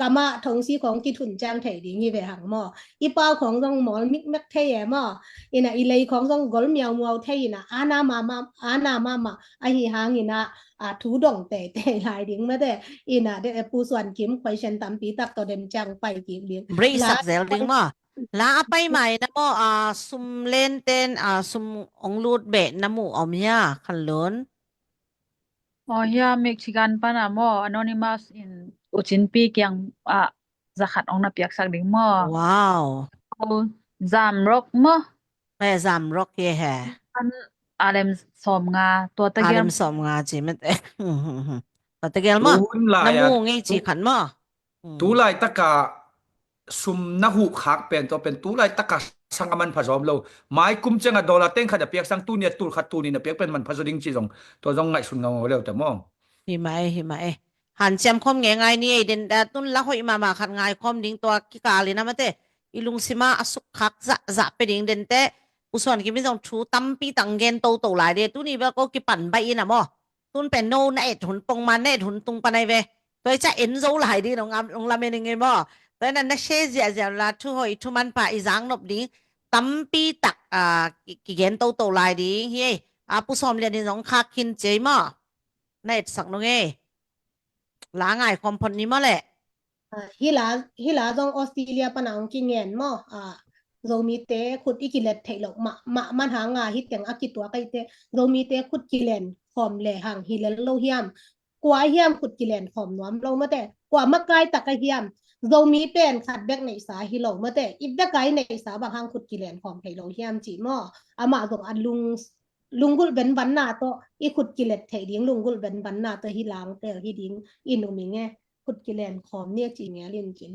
กามะทงซีของกิทุนจางไถดิงีเวหังมออีเป้าของซองหมอมิกแมกเทยมออีน่ะอีเลยของซองกอลเมียวมัวเทยน่ะอานามาอหิหางอีน่ะถูดงแต่หลายดิงมาแต่อีน่ะเดปูส่วนกิมควายเชนตำปีตักต่อเดมจังไปกิเลียง bri sak zel ding mo la pai mai na mo sum len ten sum ong lut be na mu omya khan lon Oh ya Mexican pa na mo anonymous in Uchinpi kyang zakhat ong na piak sak ding mo wow zam rock mo pe zam rock ye he alem som nga to ta alem gyam som nga chi met to ta gel mo Tun lai na mu ngi chi khan mo tu lai taka sum na hu khak pen to pen tu lai taka sangaman phazom lo mai kum chenga dola teng khada piak sang tu ne tu khat tu ni na piak pen man phazoding chi jong to jong ngai sun ngau le ta mo hi mai han chem khom nge ngai ni den da tun la hoi ma khat ngai khom ding to ki ka le na mate ilung sima asuk khak za pe ding den te uson ki mi jong thu tam pi tang gen to lai de tu ni ba ko ki pan bai na mo tun pen no na et hun pong man ne hun tung pa nai ve toi cha en zo lai di nong la me nge moแต่นั้นเชเจียลาทุหอยทุมันป่าอีจังนบดิตัมปีตักกิเกนโตลายดิเฮ้ผู้สอมเรียนนี่น้องคาคินเจมอในสักนงลาง่ายคอมพอนนี้มาแหละฮิลาจงออสเตรเลียปะนางกิเงินมอโรมีเตขุดอีกิเลตไทหลอกมันหางาฮิตแตงอากิตัวไกเตโรมีเตขุดกิเลนขอมแลหางฮิเลโลเฮียมกว่าเฮียมขุดกิเลนขอมนวมเรามาแต่กว่ามะกายตักเฮียมโรมีเป็นขัดแบกในสาฮิโลมาแต่อีแบกไกในสาบางหางขุดกิเลนขอมไทโลเฮียมจิมออามาตรงอันลุงกุลเบนวันนาโตอีขุดกิเลตไทดิงลุงกุลเบนวันนาโตฮิลางแต่ฮิดิงอินุมิงไงขุดกิเลนขอมเนี่ยจิงเลียนจิน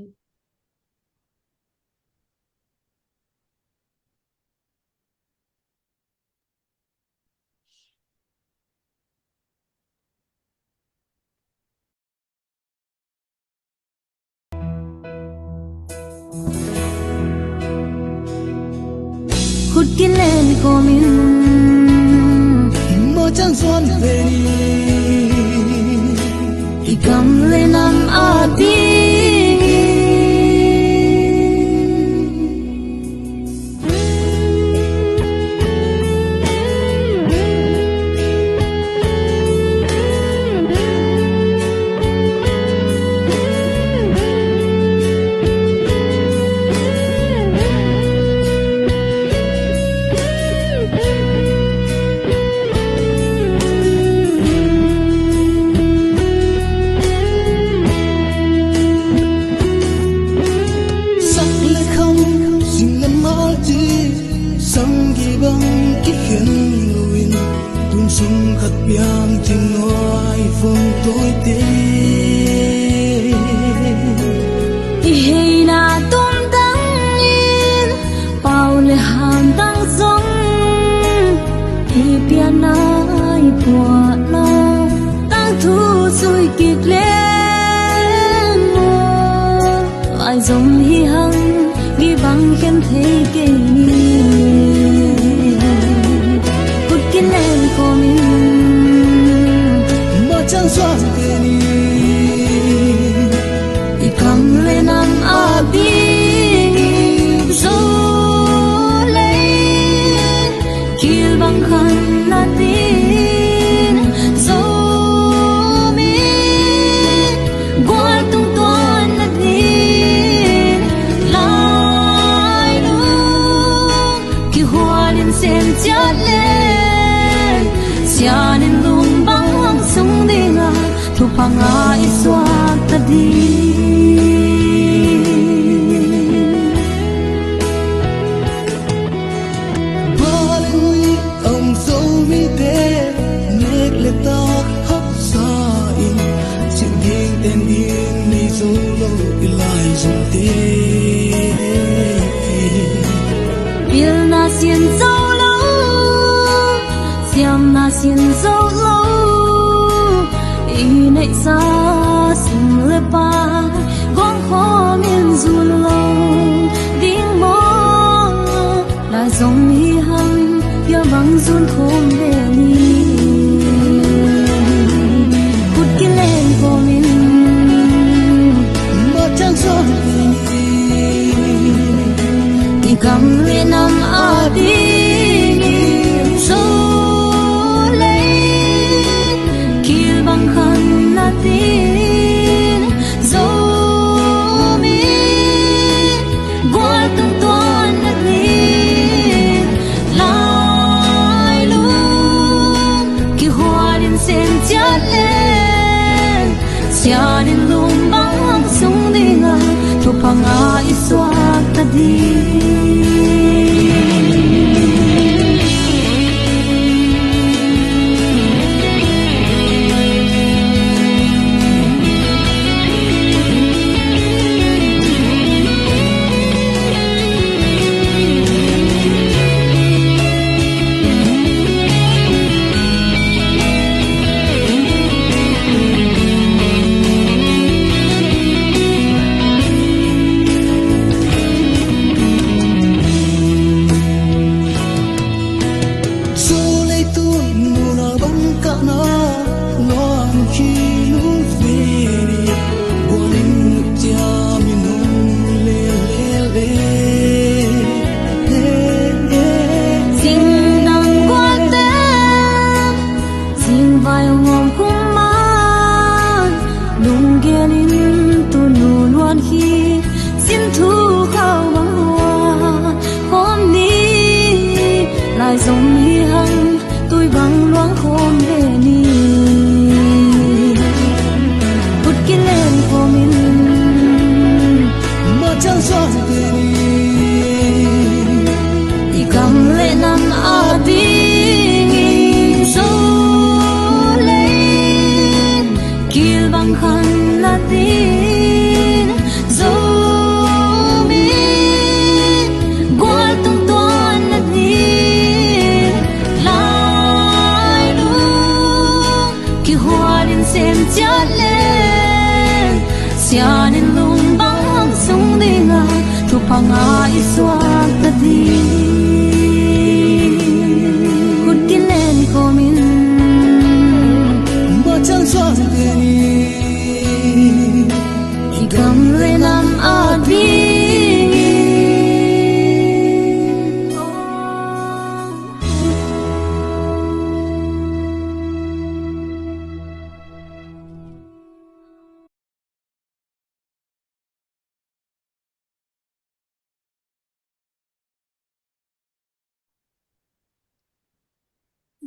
ขุดกิเลนก็มีโมจังส่วนเวรีอีกำเลยนำอาบีอีกำเลยนำอาบีโซ Sianin lumbang sung dinga Tupanga iswag tadi Balui ông dấu mi te Nek le tak hấp sain Chuyện nghiêng tên yên ni dấu lâu ilai dung te Bil na xiên dâu lâu Xiam na xiên dâu lâu Y nệ xa sinh lệ ba Quang khó miên dù lâu Điên mô Lại dòng mi hăng Yo băng dùn khôn về ni Cút kì lên vô mình Mà chẳng gió Ki kam le nam a ding so le Kil bang khan na tin zo mi Gwal tung tuan na tin lai lu Ki hoa din sen chat lên Sia din lung bang sung dinga Tupanga iswag tadi Dòng mi hăng tôi bằng loáng khôn về ni Bút kì lên vô mình Mà chẳng gió Thì cầm lệ nằm a ding so lên Kil bang khan na tin zo mi Gwal tung tuan na tin lai lu Ki hoa din sen chat lên Sianin lung bang sung dinga Tupanga iswag tadi Kut kì lên ko min Mà chẳng gió Ki kam le nam a ding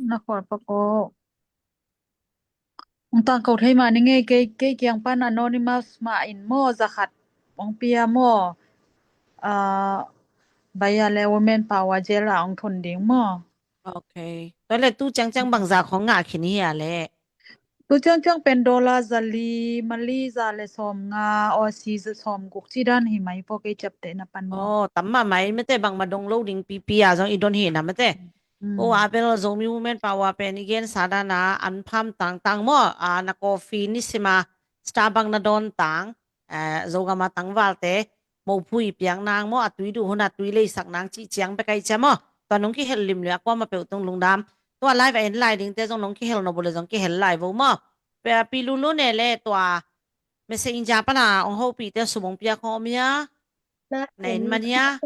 Nakor pa ko. Ung tang kau thai ma ni nge ke kyang pan anonymous ma in mo zakhat ong pia mo baya le women power jela ong thon ding mo โอเคตอนแรกตู้จังจังบางจากของงาขินเฮียแหละ tu chang pen dola zali mali za le som nga o si za som guk chi dan hi mai po ke chap te na pan อ๋อ mo ตํมาไหมไม่แต่บางมาดงโลดิงปีปีอ่ะจงอีดอนเห็นนะไม่แต่โอ้อาเป็นโซมีวูแมนปาวาเป็นอีเกนสาดานาอันพัมต่างๆมั่วนักกาแฟนิสิมาสตาร์บัคนาดอนต่างโซกามาตังวาลเตหมู่ผู้อีเปียงนางมั่วตุยดูหนาตุยเลยสักนางจีเจียงไปไกลจ้ะมั่วตอนน้องกี้เฮลลิมเลยกว่ามาเปิดตรงลุงดำตัวไลฟ์เอ็นไลน์ดิ้งแต่จงน้องกี้เฮลนบ่เลยจงกี้เฮลไลฟ์บ่มั่วเปียปีลุลุเนี่ยแหละตัวไม่ใช่อินจาปะนะองเฮาปีแต่สมองเปียคอมยา Na Nain man ya.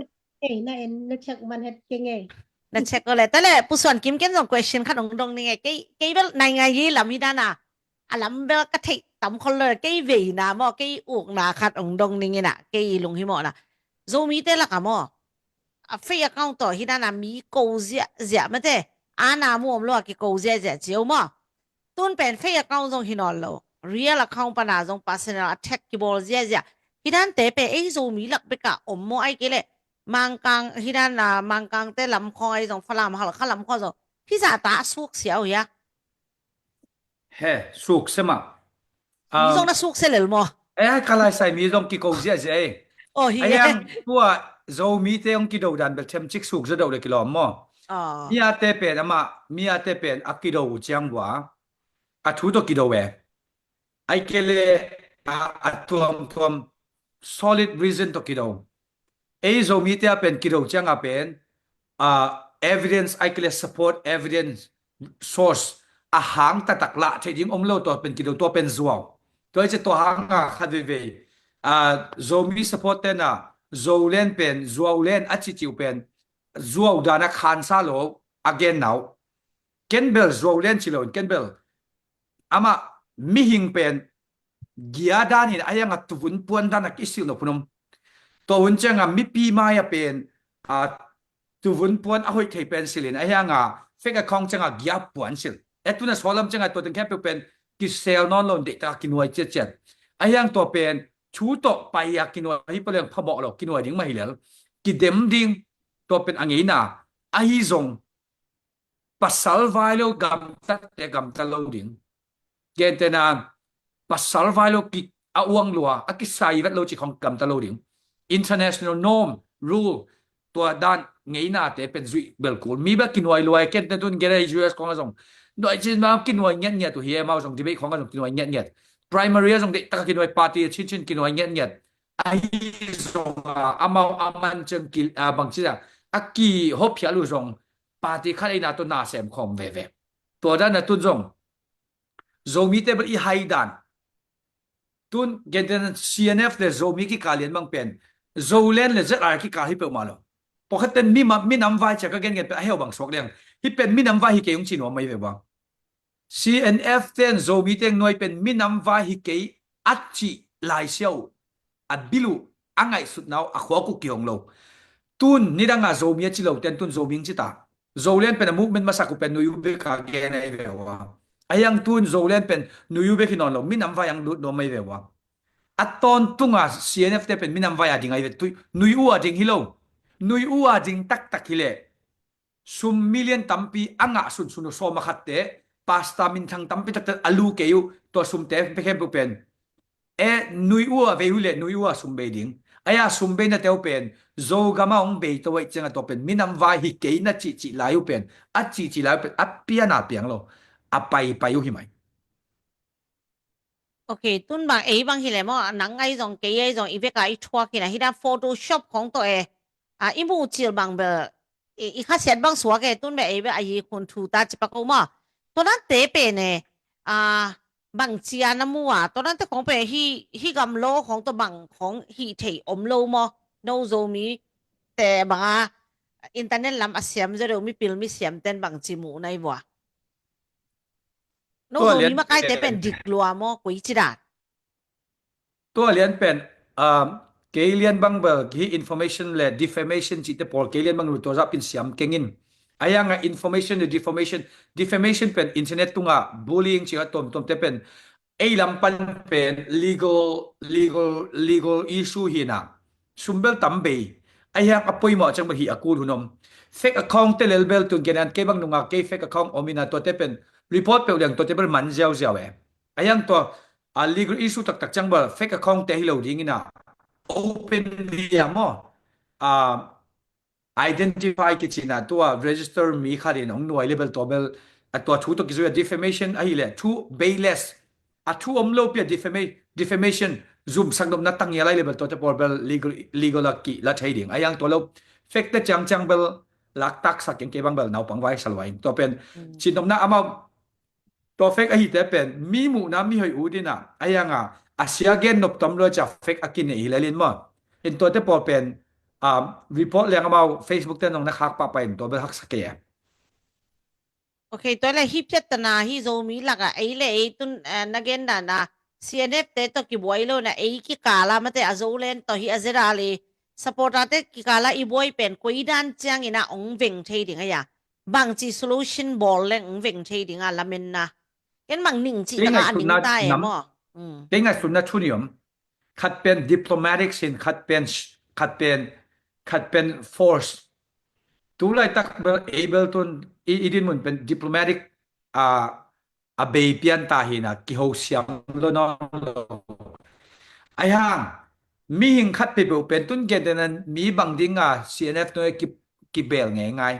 na en na check man het kenge. Na check ko le. Tale, pusuan kim ken song question ka dong ni nge. Kay bel nai nga yi lam hi na. Alam bel ka thei tam khol le kay ve na mo kay uk na khat ong dong ni nge na. Kay lung hi mo na. Zo mi te la ka mo. A fe account to hi na mi ko zia ma te. ana mu om lo ki ko je je jiu mo tun pen fake account zong hinol lo real account pa na zong personal attack ki bol je je hidan te pe ei zo mi lak be ka om mo ai ke le mangkang hidan na mangkang te lam kho ai zong phalam hal khalam kho zo hi za ta suk xiao ya he suk sema mi zong na suk se lel mo kalai sai mi zong ki ko je je oh hi ayang tua zo mi te ong ki do dan bel them chik suk zo do le ki lo mo mi ate pen ama mi ate pen akido chiang wa athu to ki do we ai kele atuam solid reason to ki do ei zo mi te pen ki do chiang a pen evidence ai kele support evidence source a hang ta tak la the ding om lo to pen ki do to pen zuaw to che to hang a khade ve zo mi support te na zo len pen zuaw len a chi chiu pen zuaw dana khan sa lo again now kenbel zuaw len chi lo kenbel ama mi hing pen gia dani ayang atuvun puan dana kisil no punom to hun changa mi pi ma ya pen tuvun puan a hoi thei pen silin ayanga fake account changa gia puan sil etuna solam changa to ten kempe pen ki sel non lon de ta kinoi chet ayang to pen chu to pai ya kinoi hi peleng phabo lo kinoi ding ma hi lel ki dem ding to pen angina ai zong pasal vai lo gam ta te gam ta lo ding gen te na pasal vai lo ki awang lua akisai vet lo chi khong gam ta lo ding international norm rule ตัวด้านไงน่าแต่เป็นซุยเบลกูมีแบบกินไวรวยเก็ตในตุนเกเร US ของกระทรวงโดยจินมากินไวเงี้ยตัวเฮียมาส่งที่ไปของกระทรวงกินไวเงี้ย primary ส่งเด็กตะกินไวปาร์ตี้ชิ้นกินไวเงี้ยไอ้ส่งอามาอามันจังกินบางทีอ่ะอักกี้ฮบพิอาลูส่งปาร์ตี้คันไอ้น่าตัวน่าเสมของเวตัวด้านนั้นตุนส่งมีเตเบิลอีไฮดันตุนเกณฑ์ CNF เลยส่งมีกี่การเรียนบางเป็นส่งเล่นเลยจะอะไรกี่การที่เปิดมาแล้วพอเขาเต้นมีน้ำไฟจะก็เงินไปให้เอาบางสวกเรื่องที่เป็นมีน้ำไฟที่เกี่ยงชินว่าไม่เป็นว่า CNF เต้นโซมีเต้นหน่วยเป็นมีน้ำไฟที่เกี่ยอัดจีลายเชียวอัดบิลูอังไงสุดน้าวอักหัวกุกเกี่ยงเราตุนนี่ดังอ่ะโซมีจิเราเต้นตุนโซมิงจิตาโซเล่นเป็นมุกเป็นมาสักกุเป็นนุยูเบกาเกนไอเวว่าไอ้ยังตุนโซเล่นเป็นนุยูเบกินนอนเรามีน้ำไฟยังดูดไม่เป็นว่าอัดตอนตุงอ่ะ CNF เต้นเป็นมีน้ำไฟอะไรไงเวตุนุยูอ่ะจริงฮิโลนุยอัวจิงตักฮิเลซุมมิลเลียนตัมปีอังะสุนโซมาขัดเตปาสตามินทังตัมปีตักอลูเกยูตัวซุมเตเปเข้มปุเป็นนุยอัวเวหุเลนุยอัวซุมเบดิงอายาซุมเบนเตวเป็นโซกามาองเบตัวไว้จังตัวเป็นมินัมวาฮิเกยนัจิลายุเป็นอัจิลายุเป็นอัปเปียนาเปียงโลอัปไปยุหิไหมโอเคตุนบางบางฮิเลมอหนังไอ้จงเกยไอ้จงอีเวกาอีทัวกินะฮิดา Photoshop ของตัวอีมูจิลบางเบอีข้าเสียนบางสัวแกตุนแบบไอ้คนทูตาจิปะกูมาตัวนั้นเตะเป็นเนี่ยบางเจียน้ำมัวตัวนั้นแต่ของเป็นฮีกำโลของตัวบางของฮีเทอมโลมอโนโซมีแต่บางอินเทอร์เน็ตลำอาเซียมจะเร็วมีปิลมีเสียมเต้นบางจิมูในบัวโนโซมีมาใกล้เตะเป็นดิกลัวมอกุยจิดาตัวเรียนเป็นเกลียนบางเบอร์ที่ information และ defamation จิตปอลเกลียนบางรู้ตัวรับเป็นเสียมเก่งอายังinformation หรือ defamation เป็น internet ตุงbullying ชิกตมเตเป็นลำปันเป็น legal issue หินะซุมเบลตัมเบย์อายังอภัยหมอจังบะฮีอากูลหุนม fake account เตเลเบลตุงเกนันเกบังนุงเก fake account อมินาตัวเตเป็น report เปลี่ยนตัวเตเป็นมันเจ้าอายังตัวlegal issue ตักจังบะ fake account เตฮิโลดิ้งนะopen dia mo identify kichina to register mi kharin ong noi level to bel atwa thu to kizu defamation ahile thu bayless thu omlo pia defamation zoom sangdom na tangya lai level to bel legal ki la thading ayang to lo fake chang bel lak tak sak ke bang bel naw pangwai salwai to pen chinom na ama to fake ahi te pen mi mu na mi hoi udina ayanga asia gen nop tom lo cha fake akin e hilalin mo in to te po pen report leng about Facebook te nong nakhak pa pain to bel hak sake okay to la hip chat na hi zo mi laka le tun nagen na CNF te to ki boy lo na ki kala mate azolen to hi azera le support ate ki kala I boy pen koi dan chang ina ong veng thei ding ya บางจี solution ball เลงเวงเทดิงาละเมนนะเห็นบางนิ่งจีตะ Ingai กะอันนิ่ง sunat ใต้ nam หมอ Tenga sunna chunium khat pen diplomatic sin khat pen force tu lai tak able to idin mun pen diplomatic a be pian ta hina ki ho siam lo no ai hang mi hing khat pe bu pen tun ge den mi bang dinga CNF no ki bel ngai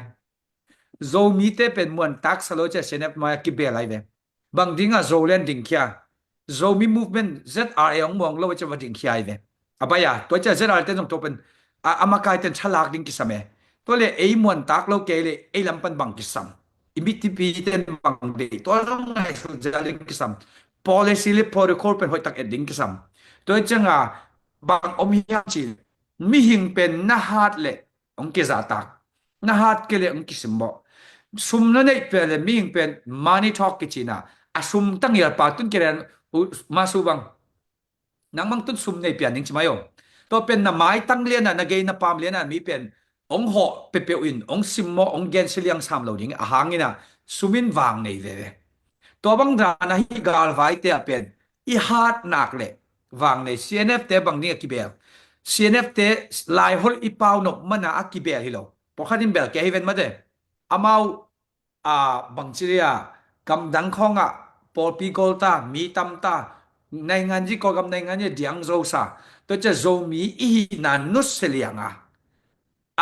zo mi te pen mon tak salo che CNF ma ki bel ai ve bang dinga zo len ding kya zo mi movement ZRA ong mong lo che wa ding kya ai ve abaya to che ZRA te jong to pen amakai ten chalak ding ki same to le ei mon tak lo ke le ei lampan bang ki sam imiti pi ten bang de to rong ngai su jaling ki sam policy le protocol pen hoi tak eding ki sam to changa bang om hiang chi mi hing pen na hat le ong ke za tak na hat ke le ong ki simbo sum na nei pe le mi hing pen money talk ki china asum tang yar pa tun ke ren masu bang nang mang tun sum nei pian ning chimayo to pen na mai tang le na ge na pam le na mi pen ong ho pe pe in ong simmo ong gen siliang sam lo ding a hangina sumin wang nei ve to bang da na hi gal vai te pen I hat nak le wang nei CNF te bang ni ki bel CNF te lai hol I pau no mana ki bel hi lo po khanin bel ke hiven ma de amau bang chiria kam dang khonga pol pi gol ta mi tam ta nei ngan ji ko gam nei ngan ye diang zo sa to che zo mi I na nus selianga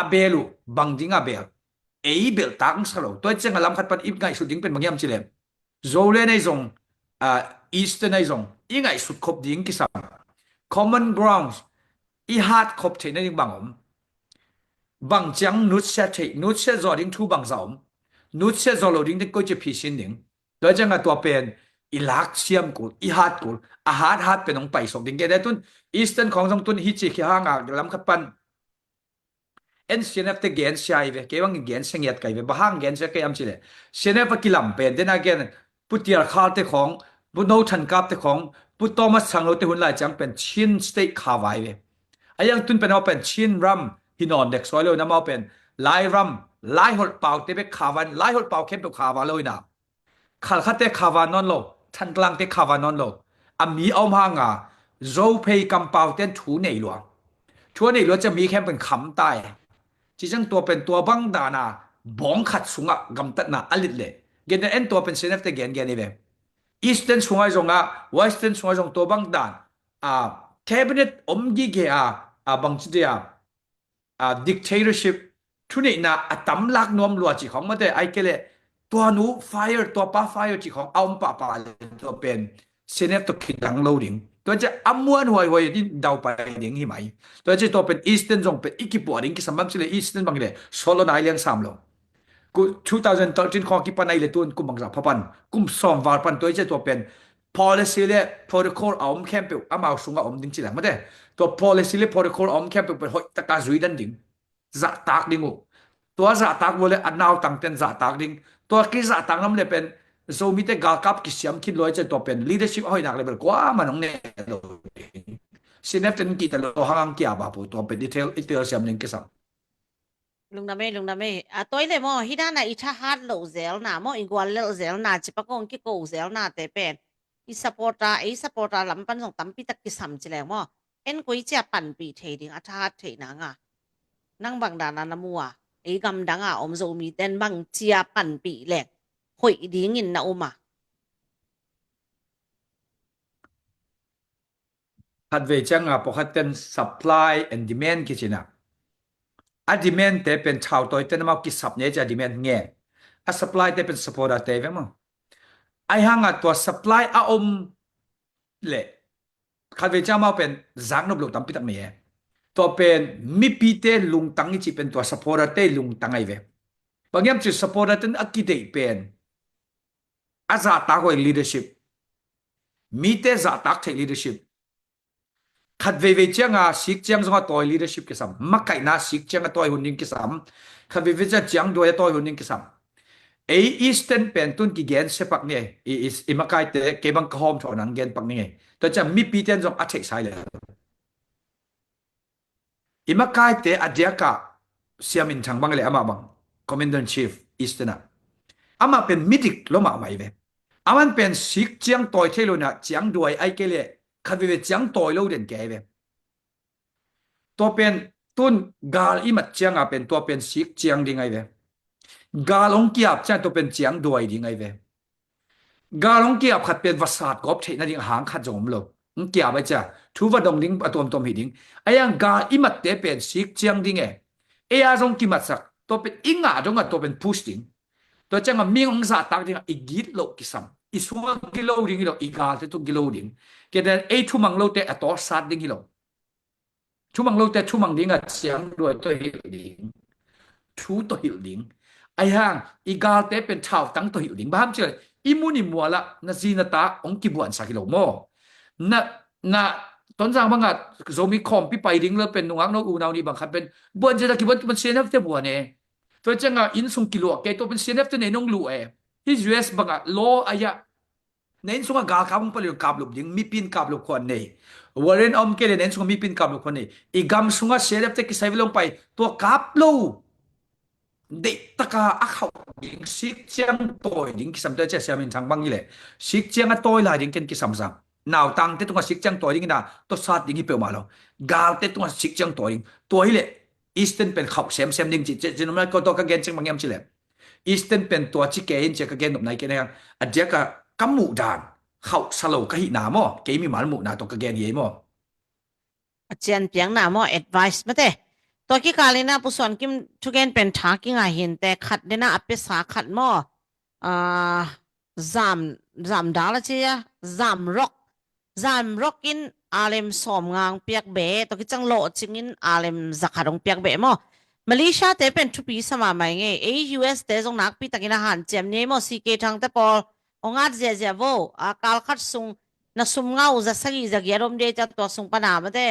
abelu bang dinga bel ei bel tang salo to che ngalam khat pat ip ngai su ding pen mangyam chilem zo le nei zong eastern nei zong I ngai su khop ding ki sam common grounds I hat khop the nei bang om bang chang nut se the nut se zo ding thu bang zaom nut se zo lo ding de ko che phi sin ding to che nga to pen I lak siam ko I hat ko a hat pen ong pai sok ding ge da tun eastern khong jong tun hi chi khi hanga lam khat pan NCNF te gen siai ve ke wang gen sengiat kai ve bahang gen se ke am chile CNF ki lam pen den again putiar khal te khong bu no than kap te khong pu Thomas Sanglo te hun lai chang pen chin state kha vai ve ayang tun pen pen chin ram hinon dek soilo na mau pen lai ram lai hol pau te be khawan lai hol pau khem pe khawa loi na khal khate khawa non lo than klang te khawa non lo ami om hanga zo pei kam pau ten thu nei lo thu nei loจะมีแค่เป็นคำใต้จิจังตัวเป็นตัวบังดานาบ้องขัดสุงะกำตัดนาอลิดเลยเกณฑ์เอ็นตัวเป็นเซนฟต์เกณฑ์นี่เว้อีสเทิร์นสุงไอจงเวสเทิร์นสุงไอจงตัวบังดานแคบิเนตอมยีเกบังจิเดียดิกเตอร์ชิพทุนี่นะตั้มลักนวมลัวจีของมันแต่ไอเกลตัวนู้ไฟร์ตัวป้าไฟร์จีของเอาป้าตัวเป็นเซนฟต์ตัวคิดดังโลดิ้งตัวจะอมวนหวยที่ดาวไปดิ้งหิมายตัวจะตัวเป็นอีสเทิร์นจงเป็นอีกิปวดิ้งที่สมบัติเลยอีสเทิร์นบางเลยโซโลนายเลี้ยงสามโลกู2013ข้อกี่ปันไอเลยตัวกูบังจับพันกูส่งวาร์ปันตัวจะตัวเป็น policy เลย protocol เอาแคมเปเอามาสุงเอาดิ้งจีแหละไม่ได้ตัว policy เลย protocol เอาแคมเปเป็นหอยตะการจุยดันดิ้งจะตากดิ้งตัวจะตากวันเลยอันนาวตั้งเต็นจะตากดิ้งตัวกี่จะตากนั่นเลยเป็นโซมิเตกากับกิสยามคิดลอยจะตัวเป็น leadership หอยนักเลยเป็นกว่ามันน้องเนี่ยสินเนฟเป็นกี่แต่เราห่างกี่อาบาปูตัวเป็น detail อีกเดียวเสียมหนึ่งกี่สัมลุงนาเมตัวเลยมอฮิดานาอิชาฮัดโลเซลนาโมอิงกวาเลเซลนาจิปะกงกิโกเซลนาแต่เป็นอิสปอร์ตาลำปันส่งตั้มปีตักกิสัมจิแลงมอเอ็นกุยเจียปันปีเทดิงอาชาฮัดเทนังนั่งบังดานานามัวกำดังอมโซมีเต้นบังเจียปันปีแหลกหอยดิ้งอินนาอุมาฮัดเวจังพอฮัดเต้น supply and demand กี่ชินะdemand แต่เป็นชาวตัวเต้นมากี่สับเนี่ยจะ demand เงี้ยsupply แต่เป็น support แต่เว้ยมั้งห่างตัว supply อมเละฮัดเวจังมาเป็นจังนบลูกตั้มปิดตั้งเมียตัวเป็นมิปีเตลุงตั้งที่เป็นตัว support แต่ลุงตั้งไอเว้ยบางอย่างจุด support แต่อักกิเดเป็นอาจจะตากไว้ leadership มีแต่จะตากใช้ leadershipขัดเวจังสิกจังจงตัว leadership กิสามมักไก่น่าสิกจังตัวหุ่นยิ่งกิสามขัดเวจังด้วยตัวหุ่นยิ่งกิสามEastern เป็นตุนกี่เกณฑ์เสปักเนี่ยมักไก่แต่เก็บังคอมถอนังเกณฑ์ปักนี่แต่จะมีปีเต็นจงอัดเช็คใส่เลยมักไก่แต่อเดียกะเสียมินช่างบังเลยอามาบัง Commander in Chief east นะอามาเป็นมิดิกลมาไหมเวอามันเป็นสิกเจียงต่อยเทโลนะเจียงด้วยไอเกเลคัดเวเจียงต่อยโลเด่นแกเวตัวเป็นตุนกาลอีมัดเจียงเป็นตัวเป็นสิกเจียงดีไงเวกาลองเกียบเจ้าตัวเป็นเจียงด้วยดีไงเวกาลองเกียบขัดเป็นวัสดุกอบเทนดิ่งหางขัดจมโลเกียบไปจ้ะทูวดงดิ่งตัวหิดิ่งไอ้ยังกาลอีมัดเตเป็นสิกเจียงดิ่งไอ้ยังจงกิมัดสักตัวเป็นอิงจงตัวเป็นพุชดิ่งตัวจังมีองศาตักดิ่งอีกิโลกิสัมอีส่วนกิโลดิ่งอีกาลตัวกิโลดิ่งเกิดไอ้ทุ่มังโลเตอตัวสัตดิ่งกิโลทุ่มังโลเตทุ่มังดิ่งเจียงด้วยตัวหิดิ่งทูตัวหิดิ่งไอ้ยังอีกาลเตเป็นชาวตั้งตัวหิดิ่งบ้ามเชื่ออิมุนิมัวละนาจีนตาองกิบวนสักกิโลโมนะตอนจังบางอ่ะโซมีคอมพี่ไปดิ่งแล้วเป็นนวงนกอูนาวนี่บางคันเป็นบวนจะตะกิบวนมันเสียนับเตบัวเนี่ยตัวจังอ่ะอินสุงกิโลแกตัวเป็นเสียนับเตในนงลู่ที่ US บางอ่ะโลอายะในอินสุงกาคาบุงปะเรื่องกาบลุบดิ่งมีปินกาบลุบคนเนี่ยวอร์เรนอมเกเลในอินสุงมีปินกาบลุบคนนี่อีกำสุงอ่ะเสียนับเตกิใส่ลงไปตัวกาบลูเด็กตะกาอักเขาดิ่งสิกเจียงตัวดิ่งกิสัมเตอร์เจเสียมินทางบางยี่เลยสิกเจียงอ่ะตัวหลายดิ่งเกินกิสัมซังนาวตังเตตุงสิกเจียงตัวดิ่งนะตัวสัตว์ดิ่งที่เปล่ามาแล้วกาลเตตุงสิกเจียงตัวดิ่งตัวยี่เลยอีสเทนเป็นขับเซมดิ่งจินมันก็ตัวกระเกนเจียงบางยามชิเลยอีสเทนเป็นตัวชิเกนเจกระเกนหนุนไหนกันเนี่ยอันเดียกกัมมูดานเขาสโลกะหินามอเกมีหมานมูนาตัวกระเกนเยมออาจารย์เปียงนามอ advice มาเตตัวกี่กาเลยนะผู้สอนกิมทุกเกนเป็นทากิ้งเห็นแต่ขัดเดนะอภิษาขัดมอจามดาลเชียจามร็อกอินอาเลมสอมงางเปียกเบตัวกี่จังโลจิงินอาเลมจักขัดองเปียกเบมอมาเลเซียเตเป็นทุปีสมาใหม่ไงUS เตจงนักปีตะกินอาหารเจมเนี่ยมอซีเกทางเตปอลองอาเจเจโวกาลขัดซุงนะซุมเงาจะสกีจะเกียรมเดจะตัวซุงปนามาเต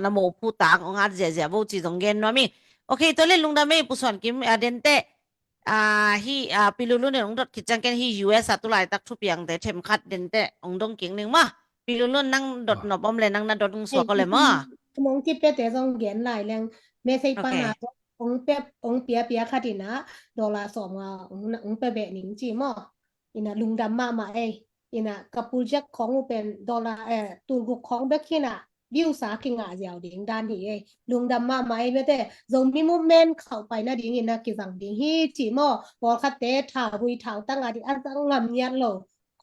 นะโมพูตากองอาเจเจโวจีตงเกนว่ามีโอเคตัวเล่นลุงดาไม่ผู้สอนกิมเดนเตฮีปิลุลุนเนี่ยองดดกิจังเกนฮี US ตุลายตักทุเปียงแต่เทมขัดเดนเตองดงเก่งนึงมาปิลุลุนนั่งดดนบอมเลยนั่งดดงสัวก็เลยมามองที่เปแต่จงเกียนหลายแรงเมใส่ปัญหาองเปียคัดินะดอลลาร์2องเปเบนิงจีมออินะลุงดำมาอินะกับปูจักของเป็นดอลลาร์ตูกุของเบคินะวิวสาคิงอาเจียวดิ่งด้านที่ลุงดำมาเมื่อแต่จงมีมูเมนต์เข้าไปนะดิ่งอินะกิจังดิ่งฮีจีมอพอคัดเตถาบุยถาวตั้งอันตั้งงำยันโล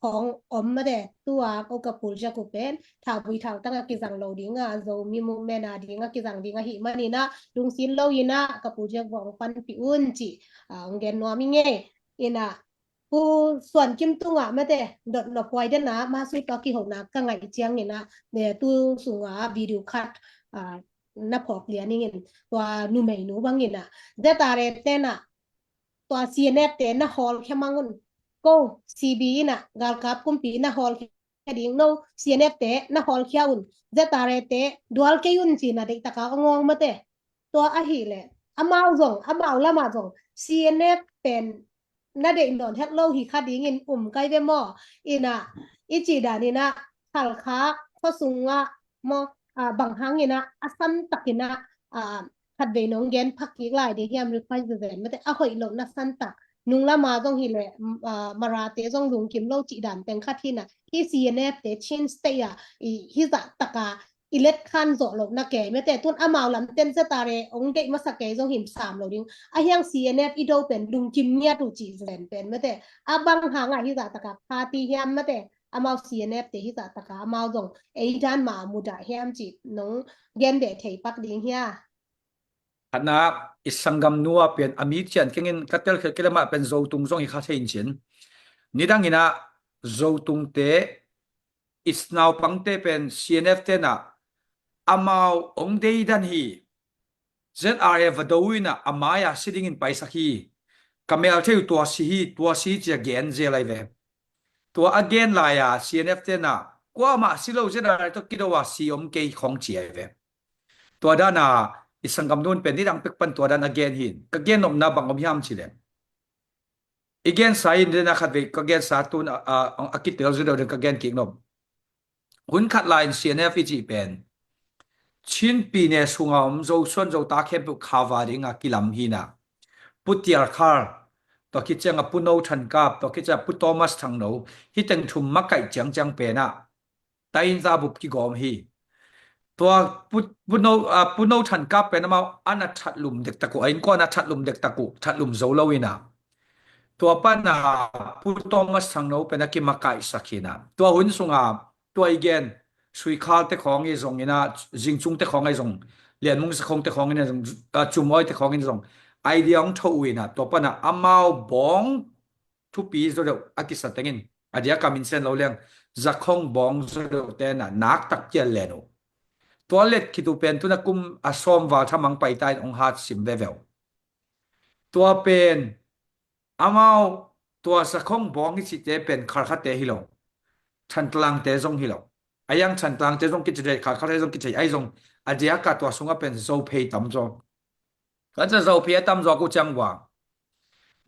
ของอมมาเดตัวเอากับปูจักกูเป็นถาบุยถาวตั้งกิจังโลดิ่งจงมีมูเมนต์ดิ่งกิจังดิ่งหิมันนี่นะลุงซินโลยินะกับปูจักวงปันปิอุนจีองเกนนัวมิเงอินะผู้ส่วนกิมตุงแม้แต่ดดนปอยเดนะมาสุตอกิหกนะกังไงเจียงนี่นะเนี่ยตู้สุงวิดีโอคัดนับพอกเลียนี่เงินตัวนูเมนูบางเงินนะเดตาเรเตนะตัวซีเนตเตนะฮอลแค่มังุนก็ซีบีนะกาลกับกุมปีนะฮอลแค่ดิ่งโนซีเนตเตนะฮอลแค่อุนเดตาเรเตดวลแค่ยุนจีนะเด็กตะกางงมาเตตัวอะฮีเลยอามาจงอามาละมาจงซีเนตเป็นนาเด็กนอนแทกโลหิคาดีเงินใกล้ไปหม้ออีนะอีจีดานี่นะขัลค้าข้อสูงว่ามอบางครั้งนี่นะอสันตักนะขัดเบนงเกนพักอีกหลายเดียมหรือไปจะเดินไม่ได้เอาหอยหลงนะสันตักนุงละมาต้องหิเลยมาราเตต้องลุงกิมโลจีดานเป็นคัดที่นะที่ซีเนฟเตชินสเตียฮิจะตะกาอิเล็กคันโซลบนะแกไม่แต่ตุนอามาลำเต้นสตาเรองเด็กมาสักแกต้องหิม3โลดิ้งอายัง CNF อีโดเป็นลุงจิมเนี่ยตุจีเป็นไม่แต่อาบังหางฮิจะตะกาพาตีเฮียมไม่แต่อามา CNF เตฮิจะตะกาอามาจงด้านมามุดาเฮียมจิน้องเย็นเดเทปักดิ้งเฮียขณะอิสังกัมนัวเป็นอมิเชียนเก่งกัตเตลเคลมาเป็นโจตุงซงอีกข้าเทียนเชนนี่ดังนะโจตุงเตอิสนาวปังเตเป็น CNF เตนะอามาองเดย์ดันฮีเซนอาร์เอฟดาวินะอามายาสิดิ่งไปสักฮีคาเมลเทอตัวซีจะเกนเจลัยเวตัวอเกนลายา CNF เตนะกว่ามาสิโลเจนอะไรต้องคิดว่าซีอมเกย์ของเจียเวตัวด้านอิสังกัมนุนเป็นที่ดังเป็กปันตัวด้านอเกนหินก็เกนนมนาบังอมยามชิเลอีเกนสายนี่นะขัดเวก็เกนสาตุนอากิเตลจุดเดินก็เกนกิ่งนมหุ่นขัดลาย CNF จีเป็นชินปีเนี่ยสุงอมโจส่วนโจตาเข้มปุกขาวาริงกิลำหินะปุตยาคาร์ ตัวคิดจังปุโนทันกาบตัวคิดจะปุโตมัสทังโนฮิตังทุมมักไก่จังเปนะตาอินซาบุบกิกอมฮีตัวปุโนทันกาบเป็นมาอันนัทัดลุมเด็กตะกุไอ้ก็นัทัดลุมเด็กตะกุทัดลุมโซลวินาตัวปันนาปุโตมัสทังโนเป็นกิมักไก่สักขีนะตัวหุ่นสุงาตัวอีเกนสุยคาลเตของไอ้ทรงนี่นะจิงจุงเตของไอ้ทรงเลียนมุงสคงเตของไอ้ทรงจุมอ้อยเตของไอ้ทรงไอเดียของทวีนะตัวปันนะอามาวบองทุปีโซเดอากิสัตเงินอเดียกามินเซนเราเลี้ยงจักของบองโซเดเตนะนักตักเจเลโนตัวเล็ดคิดดูเป็นตัวนักกุมอาสอมว่าทำมังไปใต้องหาสิมเวเวลตัวเป็นอามาวตัวสักของบองที่สิเตเป็นคาร์คาเตฮิโลฉันตลังเตซงฮิโลอายังฉันตลังเตซงกิจเดคาร์คาเตซงกิจไอซงอเดียกาตัวสงเป็นโซเพย์ตั้มจงก็จะโซเพย์ตั้มจงกูจังว่า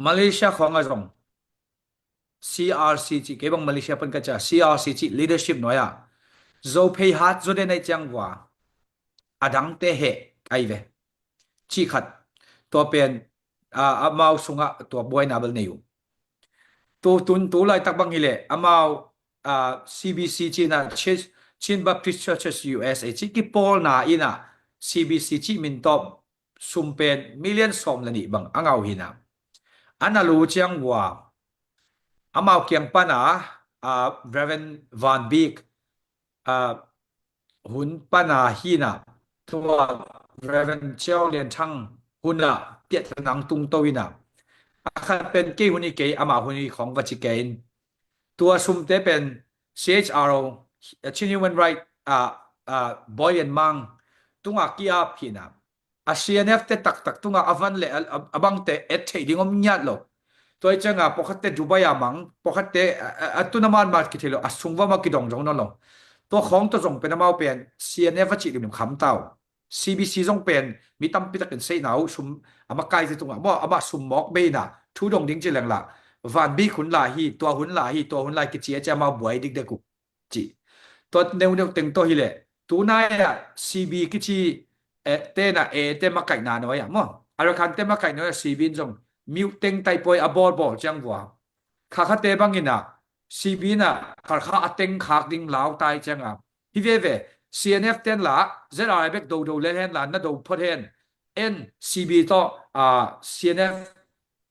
มาเลเซียของไอ้ซง CRCG เก็บังมาเลเซียเป็นก็จะ CRCG leadership หน่อยอ่ะโซเพย์ฮัดโซเดนไอจังว่าอดังเตเหไอเวชีขัดตัวเป็นมาเอาสงะตัวบอยนาเบลเนยูตัวไล่ตักบังฮิเลมาเอาCBC จีน่ะชินบัพติสต์เชิร์ช USA จีกิปอลนาอินะ CBC จีมินตอบซุมเป็นมิลเลียนสอมละนี่บังอังเอาหินะอันนั้นรู้จังว่ามาเอาเกียงปานะReverend Van Beek หุ่นปานะหินะตัว Reverend เจ้าเลียนช่างหุ่นละเตียดนังตุงโตวินะอาเป็นเกี่หุ่นอีเกยมาหุ่นของวัชิเกนตัวซุมเตเป็น CHRO Human Right Boy and Mang ตุงอากีอาพีนะCNF เตตักตุงอาวันเลบังเตเอทเทดิงอมญาติโลตัวจังปกติดูบายามังปกติตุนมันมาคิดเหรอสุงว่ามาคิดดงจงนั่นหรอตัวของตัวจงเป็นมาเป็น CNF จิริมคำเต้า CBC จงเป็นมีตั้มพิทักษ์เสนาสุมมาไกลจะตุงมาสุมมอกเบน่ะทุดงดิ้งจิแรงละวันบีขุนลาฮีตัวหุ่นลาฮีตัวหุ่นลากิจจะมาบวยดิกเด็กุจีตัวเนื้อเต็งตัวฮิเลตัวนายCB กิจเตน่ะเตมาไก่นานไว้อะมั้งอารคันเตมาไก่น้อยCBจงมิวเต็งไตปอยอบอลจังว่าข้าเตบังอินะCBน่ะข้าเต็งข้าดิ้งลาวตายจังอ่ะฮิเวCNF เต็นละเจออะไรเบกดูเล่นละนั่นดูพอดเห็นCB ต่อCNF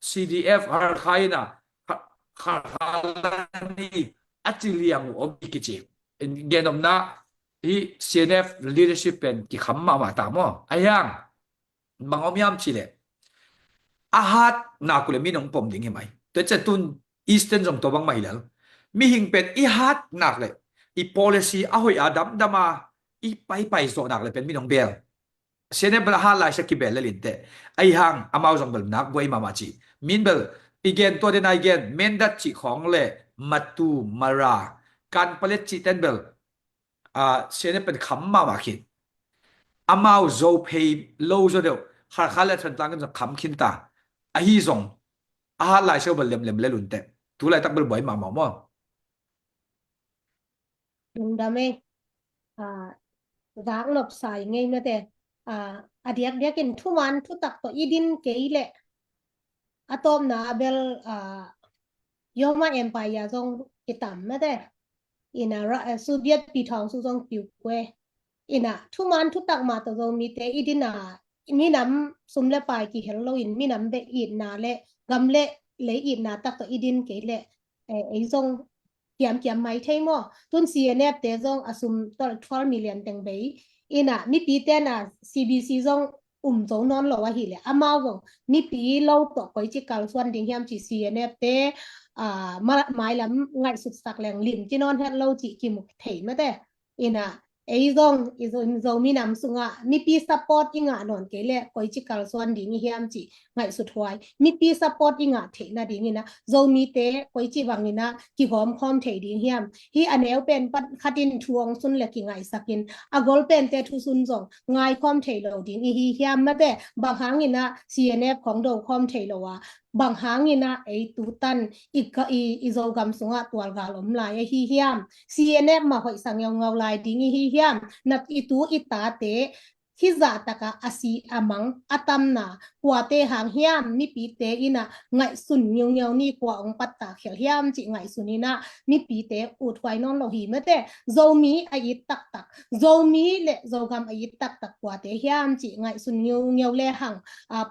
CDF ข้าน่ะข้านี่อัจฉริยะอมิกิจิเกณฑ์นั้นที่ CNF leadership เป็นกี่คำมาตามอ่ะไอ้ยังบางอมยามชิเลอาหัดนักเลยมีน้องปมดิ้งเห็นไหมแต่จะตุนอีสเทิร์นจงตัวบางไม่แล้วมีหิงเป็นอีหัดนักเลยอี policy อาหอยอาดัมดามาอีไปโซนักเลยเป็นมีน้องเบลCNF บลาฮาลายสกิเบลเลยลินเตไอ้ยังอามาจงเบลนักบวยมามาจีมินเบลอีเกนตัวเดนไอเกนเมนดัตจิของเลยมาตูมาราการผลิตจิเทนเบลCNF เป็นคำมาคิดอามาโซเพย์โลโซเดียวข้าเล่นทันตั้งกันจะคำคินตาไอ้ฮีซงอาหารหลายเชื่อเบลเล็มเลยลุนเตตัวไรตักเบลบ่อยมามั่วลุงดำเองรักหลบสายไงนะแต่เดียกกินทุวันทุตักตัวอีดินเกยเละอะตอมนะเบลยอมาเอ็มไพร์ทรงกิตามนะแต่อินะซูเวียตปีทองซูทรงปิวเกวอินะทุมันทุตักมาตัวทรงมีเตอีดินามีน้ำซุมเลปายกี่เฮลโลอินมีน้ำเบอีดนาเละกำเละเลยอีดนาตักตัวอีดินเกยเละไอ้ทรงเกี่ยมไม่ใช่มั้งตุนCNFเตทรงอสุมตัว12 million เต็งเบยอินะมีปีเตน่ะ CBC ทรงจงนอนหลอว่าหิเลยมาวงมีปีเล่าตัวไปจิกาลส่วนดิ่งยามจี CNF เตมาหมายลำง่ายสุดสักแหล่งลิมจีนอนเฮ็ดเล่าจิกิมุกเถยมาแต่อินะไอ้ซงมีนำสุงะมีปีซัพพอร์ตอิงะนอนเกเลไปจิกาลส่วนดิ่งยามจิง่ายสุดหวยมีปีซัพพอร์ตอิงะเถนะดิ่งนะซงมีเตไปจิบังนี่นะกิหอมพร้อมเถดิ่งยามฮีอันแนวเป็นปัดคัดินทวงสุนเลกิง่ายสักินอกอลเป็นเตทุสุนซงง่ายความเถโลดิ่งฮียามมาแต่บางครั้งนี่นะ CNF ของโดความเถโลว่าบางครั้งนี่นะไอ้ตูตันอีโซกัมสุงะตัวกาลมลายฮียาม CNF มาหอยสังเงาลายดิ่งฮียามนับอีตูอีตาเต ที่จะตะกะอาศีอามังอาตัมนากว่าเตหางเฮียมมีปีเตอินะไงสุนเงียวนี่กว่าองปัตตาเขียวเฮียมจิไงสุนีนะมีปีเตอุดไว้นอนโลหีเมื่อแต่โจมีอายิตตักโจมีเลโจกำอายิตตักกว่าเตเฮียมจิไงสุนเงียวเลหัง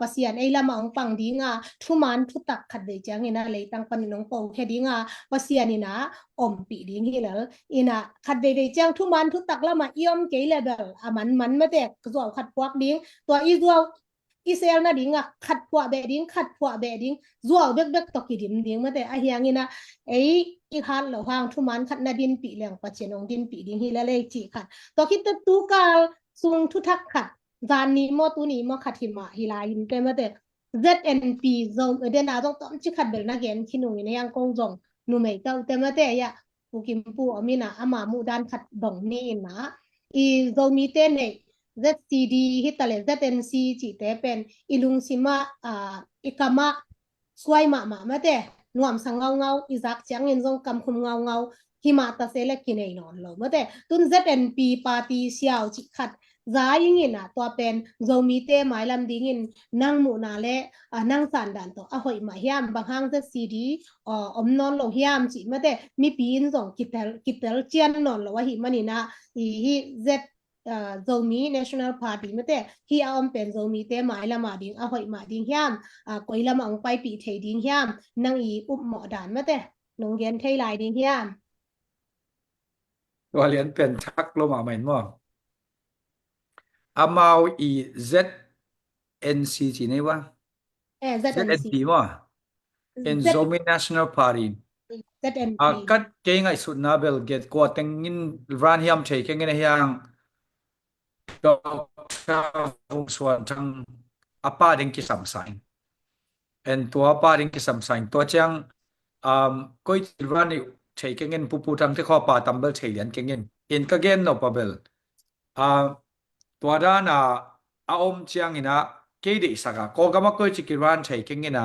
ปัสยานไอละมังปังดีงาทุมันทุตักขัดเดจังเงินะเลยตั้งปันนองโปแค่ดีงาปัสยานินะอมปีดีงี้แล้วอินะขัดเดจังทุมันทุตักละมาเอี่ยมเกยเลเบลมันเมื่อแต่ตัวขัดพวกดิ้งตัวอีตัวอิสราเอลนะดิ้งขัดพวกเบดิ้งขัดพวกเบดิ้งจัวเบกตกิดิมดิ้งเมื่อแต่อาเฮียงินะไออีฮันเหล่าหางทุมันขัดนาดินปีเหลียงปัจเจนองดินปีดิ้งฮีละเลยจีขัดตัวคิดตัวกาลซุงทุทักขัดจานนี้มอตูนี้มอขัดหิมะฮิลายินเป็นเมื่อแต่ ZNP จงเดนอาต้องต้อมชิขัดเบลนักเกนคินุยในยังกงจงนูเมเตาแต่เมื่อแต่ยะปูกิมปูอามินะอามามูดานขัดดงนี่นะอีโซมีเตเนZCD ฮิตาเล ZNC จิเตเป็นอิลุงซิมะอิกามะสวยมะเมื่อแต่นวมสังเงาอิซักจังเงินจงกำคุมเงาหิมะตะเซเลกินไอนอนโลเมื่อแต่ตุน ZNP ปาร์ตี้เซียวจิขัดจายิงินะตัวเป็นโจมีเตหมายลำดิงินนั่งหมู่นาและนั่งสันดันตัวหอยมาเฮียมบางครั้งจะซีดีอมนอนโลเฮียมจิเมื่อแต่มีปีนส่งกิตเตลเจียนนอนโลว่าหิมันนี่นะฮีเซโจมี National Party เมื่อแต่ฮีอมเป็นโจมีเตหมายละมาดิงหอยมาดิงเฮียมกอยละมังไปปีเทดิงเฮียมนั่งอุบหมอดานเมื่อแต่นงเรียนไทยลายดิงเฮียม ตัวเรียนเป็นทักลงมาใหม่มั้งamau i ZNC จีนี่ว่า ZNP มั้ง in Zomi National Party ZNP กัดเก่งไอ้สุดนาเบลเกตกว่าแต่งินร้านเฮียมเชยเก่งไงยังดอกสวนจังป้าดิ้งกิสัมสัยตัวป้าดิ้งกิสัมสัยตัวจังก็อีร้านนี้เชยเก่งเงินผู้ทำที่ข้อป่าตัมเบลเชยเลียนเก่งเงินอินก็เกนโนปะเบลตัวด้านอมเชียงนะเกดิสักก็กำมาคุยจิกิร้านเชยเก่งนะ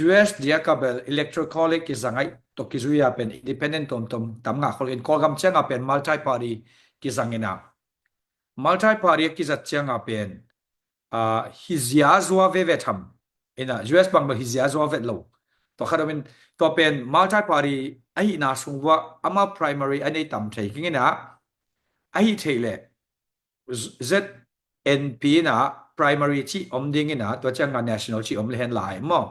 US เดียกับ electoral college กิสังไงตัวกิจุยาเป็น independent ตมตำงาคนอื่นก็กำเชียงเป็น multi party กิสังนะ multi party กิจัดเชียงเป็นhizia zwa vevetam อินะ US บางแบบ hizia zwa vet low ตัวเขาเป็นตัวเป็น multi party ไอ้น่าสงว่าอามา primary อันนี้ต่ำเชยเก่งนะไอ้เทเลZNP นะ primary ที่อมดิ้งนะตัวจังงาน national ที่อมเล่นหลายมั้ง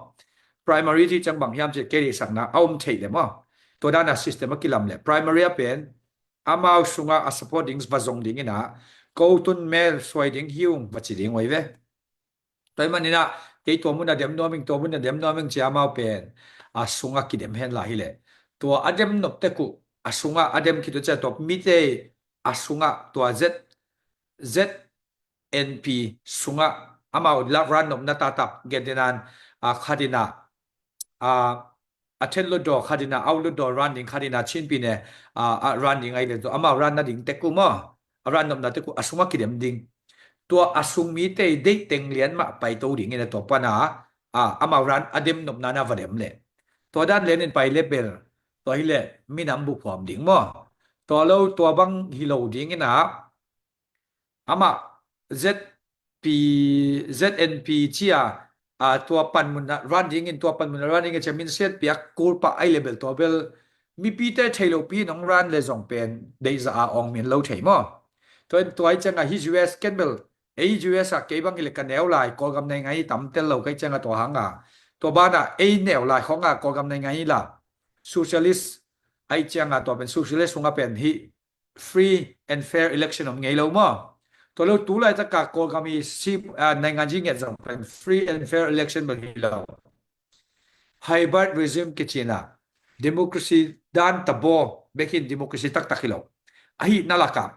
primary ที่จังบางยามจะเกลี่ยสักนะอมเทเลยมั้งตัวด้าน system กิลำเลย primary เป็นอามาสุงา supporting บางดิ้งนะ go to mail สวยดิ้งหิวบัดดิ้งไว้เว้ยตัวมันนี่นะที่ตัวมุนเดียมน้อมิงตัวมุนเดียมน้อมิงจะอามาเป็นสุงากิเดมเห็นหลายเลยตัวอเดมนบเตกุสุงาอเดมคิดว่าจะตัวมิเตสุงาตัว ZNP สุงาอามาลารันนบนาตาตับเกดินันคาดินาเทนลุดอคาดินาเอาลุดอรันดิ้งคาดินาชินปีเนี่ยรันดิ้งไอ้เลยตัวอามารันนาดิ้งเตกุมั้งรันนบนาเตกุสุงากิเดมดิ้งตัวสุงมีเตเด็กเต็งเลียนมาไปตัวดิ้งเนี่ยตัวปนาอามารันอเดมนบนานาวันเดมเลยตัวด้านเลียนไปเลเบลตัวฮิเลมีน้ำบุกความดิ้งมั้งตัวเราตัวบังฮิโลดิ้งนะอามา ZNP ที่ตัวปันมุนรันดิ้งตัวปันมุนรันดิ้งจะมีเสียดเปียกกูปะไอเลเบลตัวเบลมีปีเตอร์เทโลปีน้องรันเลยส่งเป็นเดย์จะอองเมียนเราเทมั้งตัวไอ้จังฮิจูเอสเคนเบลจูเอสเก็บบังกิเลกันแนวไลน์กอลกำในไงตั้มเตลเราไอ้จังตัวหางตัวบ้านแนวไลน์ของกอลกำในไงล่ะ socialist ไอ้จังตัวเป็น socialist ของเป็นฮี free and fair election ของไงเรามั้งตัวเราตัวอะไรจะกากอลกำมีซีในงานจริงเนี่ยจะเป็น free and fair election แบบนี้เรา hybrid regime กิจนะ democracy ด้านตะโบเบกิน democracy ตักเราไอ้นั่นแหละครับ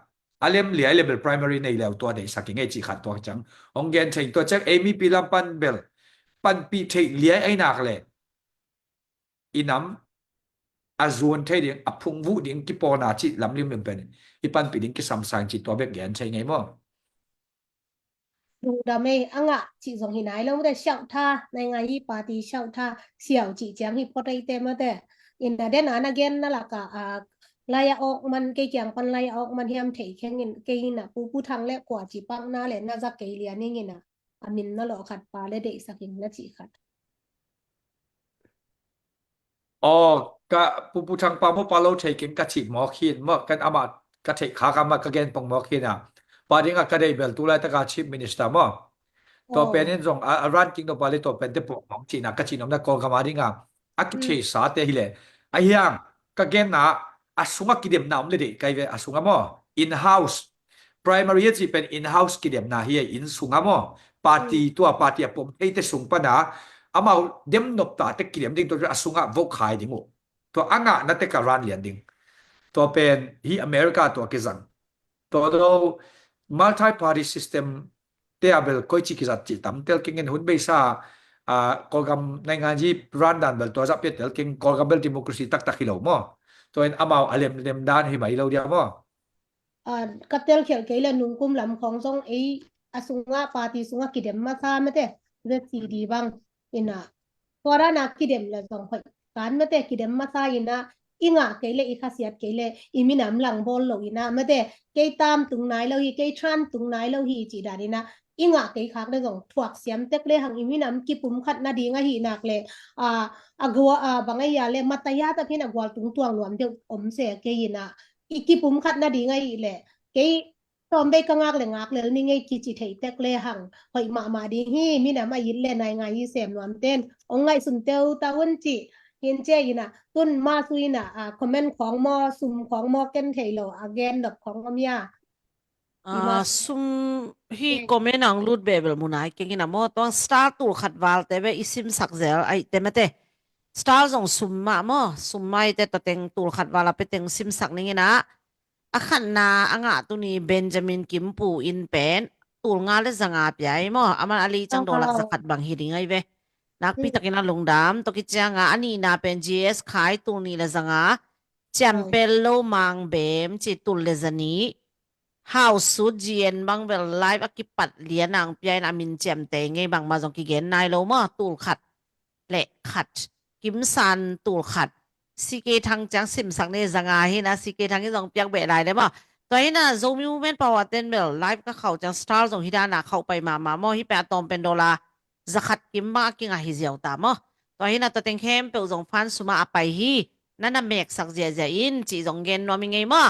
อาเลมเหลียเลเบล primary ในแล้วตัวเดียสักยังไงจีขัดตัวจังองเกนเทงตัวจักมีปีลำปันเบลปันปีเทเหลียไอ้นักเลยอินำอาจวนเทดิ้งอพุงวุดิ้งกิปอนาจิลำลิมเป็นอีปันปีดิ้งกิสัมสังจิตัวเบกเกนใช่ไงมั้งดูดาไม่อ่ะจีสงหินายแล้วแต่เช่าท่าในงานยี่ปาร์ตี้เช่าท่าเสี่ยวจีจังฮิปโปไตเตมแต่อินเดนนานาเกนนั่นแหละก็ laya ok man ke kyang pan laya ok man hiam thei khengin ke na pu thang le kwa chi pang na le na za ke lia ni ngina amin na lo khat pa le de sakin na chi khat อ๋อกะปุทางปาโมปาโลใช้เก่งกะฉิหมอคินเมื่อกันอามากะเทขากามากะเกนปงหมอคินอ่ะปาดิงะกะได้เบลตุลาตะกะชิฟมินิสเตอร์มอตัวเป็นนี่จงรันกิงตัวปาเลตัวเป็นเตปหมองจีนะกะฉินอมนะกอกามาดิงะอักเทสาเตหิเลไอยังกะเกนนะอสุงะกิเดมนะอมเลดิไกเวอสุงะมอ in house primary จีเป็น in house กิเดมนะเฮีย in สุงะมอปาร์ตี้ตัวปาร์ตี้ปมเฮเตสุงปะนะamau dem nop ta te kilem ding to asunga vo khai dingu to anga na te ka ran lian ding to pen hi America to kezan to do multi party system te abel koi chi kizat chi tam tel kingen hun be sa kolgam nai nga ji ran dan bel to za pe tel king kolgam bel democracy tak tak hilo mo to en amau alem dem dan hi mai lo dia mo katel khel ke le nung kum lam khong song e asunga party sunga kidem ma sa mate le cd bang ina tora na kidem la song phai kan mate kidem ma sa ina inga ke le i khasiat ke le iminam lang bol lo ina mate ke tam tung nai lo hi ke tran tung nai lo hi chi da ina inga ke khak le song thuak siam tek le hang iminam ki pum khat na dinga hi nak le agwa bangai ya le mataya ta phina gwal tung tuang nuam de om se ke ina iki pum khat na dinga hi le ke tom be kangak le ngak le ni ngai ki chi thei tek le hang hoi ma di hi mi na ma yin le nai ngai hi sem nuam ten ong ngai sun teu ta won chi yin che ina tun ma su ina comment ของมอซุมของมอเก้นไทโล again ดอกของอมยา sum hi comment ang lut bebel munai kengin amo tong star tu khatwal tebe isim sakzel ai temete star jong summa mo summai te to teng tu khatwala pe teng sim sak ningina akhan na anga tu ni Benjamin Kimpu in pen tul nga le zanga pyai mo aman ali chang dolak zakat bang hidingai ve nakpi takina lungdam to kichanga ani na pen GS khai tu ni le zanga champel lo mang bem chi tul le zani house su jien bang bel live akipat lian ang pyai na min chem te ngai bang ma jong ki gen nai lo mo tul khat le khat kim san tul khat si ke thang chang sim sak ne zanga hi na si ke thang ki jong pyak be lai de mo to hi na zomi movement power ten bel live ka khau chang star jong hi da na khau pai ma mo hi pa tom pen dola zakat kim ma ki nga hi ziaw ta mo to hi na to teng khem pe jong fan suma apai hi na na mek sak je je in chi jong gen no mi ngai mo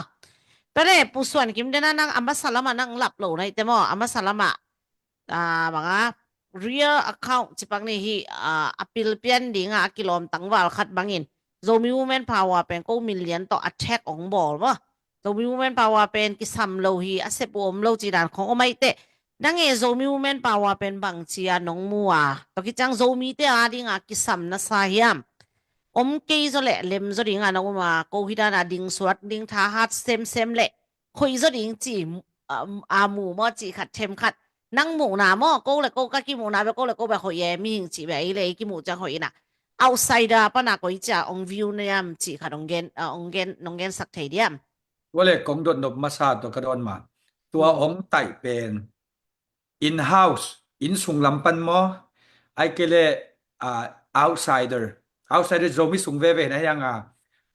Pare pusuan kim dena nang amasalama nang laplo na ite mo amasalama mga real account chipang ni hi apil pian di nga kilom tangwal khat bangin zomi women power pen ko million to attack ong bol mo zomi women power pen kisam lo hi asepom lo jidan khong omai te nang e zomi women power pen bang chia nong muwa to kichang zomi te adi nga kisam na sahiam ke zo le lem zo ding ana ma ko hida na ding swat ding tha hat sem le khoi zo ding chi mu mo chi khat them khat nang mu na mo ko le ko ka ki mu na be ko le ko ba khoi ye mi hing chi be le ki mu cha khoi na outsider pa na ko cha ong view ne am chi khat ong gen nong gen sak thei diam ตัวเลขของดนนบมาซาตัวกระดอนมาตัวองไต่เป็น in house in สุงลำปันมอไอเกเลoutsider zombie สุงเวนะยัง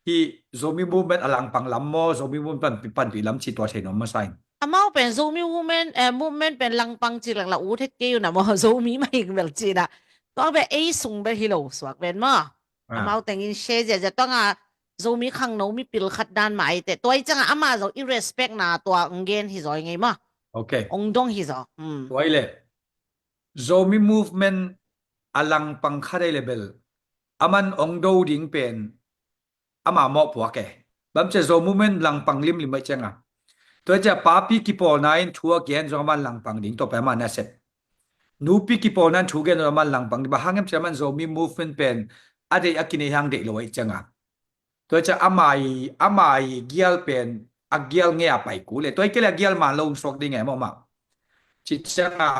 ที่ zombie movement อลังปังลำมอ zombie movement ปันปีลำชิตัวเชนอมมาใส่amau pen zomi movement pen lang pang chi lang la u thet ke na mo zomi mai bel chi na to be e sung be hilo swak ben mo amau tengin she je je to nga zomi khang no mi pil khat dan mai te toy changa ama zo irrespect na to ngen hi zoi ngai ma okay ong dong hi zo toy le zombie movement alang pang khadai level aman ong do ding pen ama mo pwa ke bam che zombie movement lang pang lim mai changaตัวจะป้าปีกิปอนันทัวเกียนจงมันหลังปังดิ่งตัวไปมาเนเซ็ตนูปีกิปอนันทัวเกียนจงมันหลังปังดิ่งบ้างเงี้ยมันจะมี movement เป็นอะไรกินในห้างเด็กเลยจังอ่ะตัวจะอามายเกียลเป็นเกียลเงี้ยไปกูเลยตัวเกียลเกียลมาลงสวกดิ่งไงมั่งมั่งจิตจังอ่ะ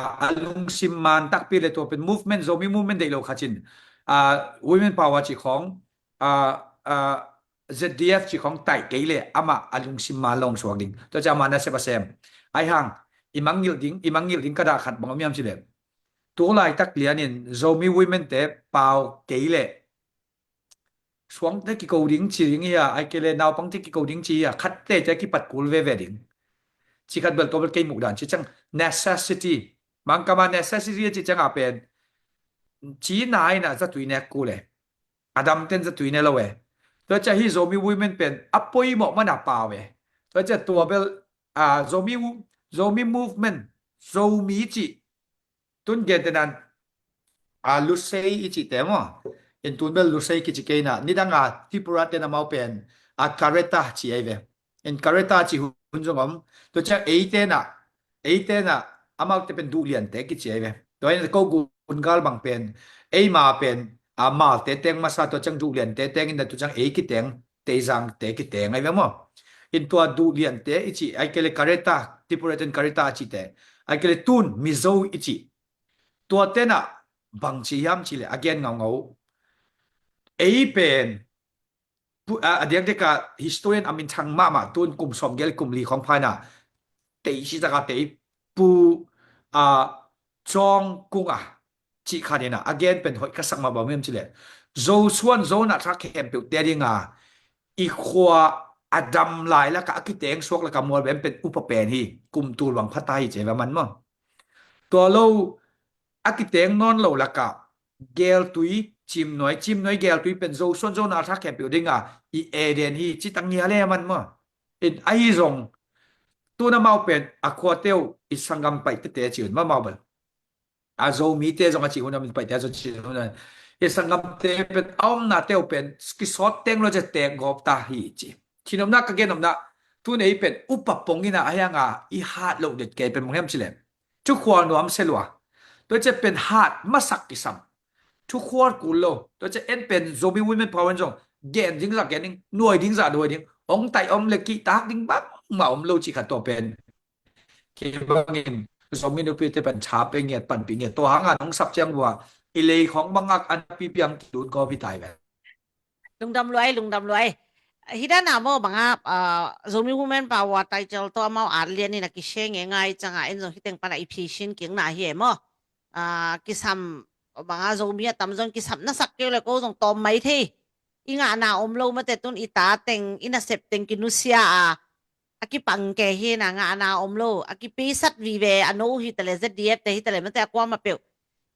ลุงซิมมันตักปีเลยตัวเป็น movement จะมี movement เด็กเลยขัดจินwomen power จิของZDF จิของไต่เกเลยอามาอลุงซิมมาลงสวกดิ่งตัวจะมานะเซบะเซมไอห่างอิมังยิลดิ่งกระดาขัดบังมีมสิเลตัวลายตักเลียนินโซมีวิเมนเตเปาเกเลย swang te ki ko ding chi ring ya ai ke le naw pang te ki ko ding chi ya khat te te ki pat kul ve ding chi khat bel to bel ke mu dan chi chang necessity mang ka ma necessity chi chang a pen chi nai na za tui ne ku le adam ten za tui ne lo we to cha hi zombie women pen apoi mo ma na pa we to cha to bel zombie movement zombie chi tun get nan lu sei ichi te mo in tun bel lu sei ki chi ke na ni danga tipura te na mau pen kareta chi ai ve in kareta chi hun jong om to cha eite na amau te pen du lian te ki chi ai ve to in ko gun gal bang pen ei ma pen ma te teng ma sa to chang du lian te teng in da tu chang ei ki teng te jang te ki teng ai ve mo in to du lian te ichi ai ke le kareta tipura ten kareta chi te ai ke le tun mi zo ichi to te na bang chi yam chi le again ngau ei pen adiak de ka historian amin chang ma tun kum som gel kum li khong phana te chi ta ka te pu chong kunga chi khanena again pen hoi ka sak ma ba mem chi le zo suan zo na thak hem pe te ringa i khwa adam lai la ka ki teng sok la ka mol bem pen upa pen hi kum tu wang phatai che ba man mo to lo akiteng non lo la ka gel tui chim noi gel tui pen zo son zo na tha ke building i eden hi chi tang nia le man mo in ai rong tu na mau pen akwateu i sangam pai te te chi ma mau bal zo mi te zong chi una min pai te zo chi una i sangam te pen om na teu pen ski sot teng lo je te gop ta hi chi chinom na ka genom na tu nei pen upapong ina ayanga i hat lo det ke pen mongem chi le chu khwa nuam selwa toจะเป็นหาดมาสักกิซัมทุกคนกูโลตัวจะเอ็นเป็นโซบีวิมเมนพาวเวอร์จงเกนดิ้งสักเกนดิ้งหน่วยดิ้งสักหน่วยดิ้งองไตอมเล็กกีตากดิ้งบักมาอมโลจิขัดตัวเป็นเคบังอินโซมีนุปีจะเป็นชาเปงเงียปั่นปีเงียตัวหางานของสับเจียงว่าอิเลของบังอักอันปีเปียงดูดก็พี่ตายแบบลุงดำรวยฮิดานาโมบังโซมีวูแมนปาวาไตเจลตัวมาอาเรียนนี่นะกิเชงง่ายจังเอ็นโซฮิตเต็งปานาอีพีชินเก่งหนาเหี้ยมั้งkisam mga zombie tamzon kisam na sakyo le ko jong tom mai the inga na omlo mate tun ita teng inasep teng kinusya aki pangke he na nga na omlo aki pisat vive ano hi tele zdf te hi tele mate akwa ma pe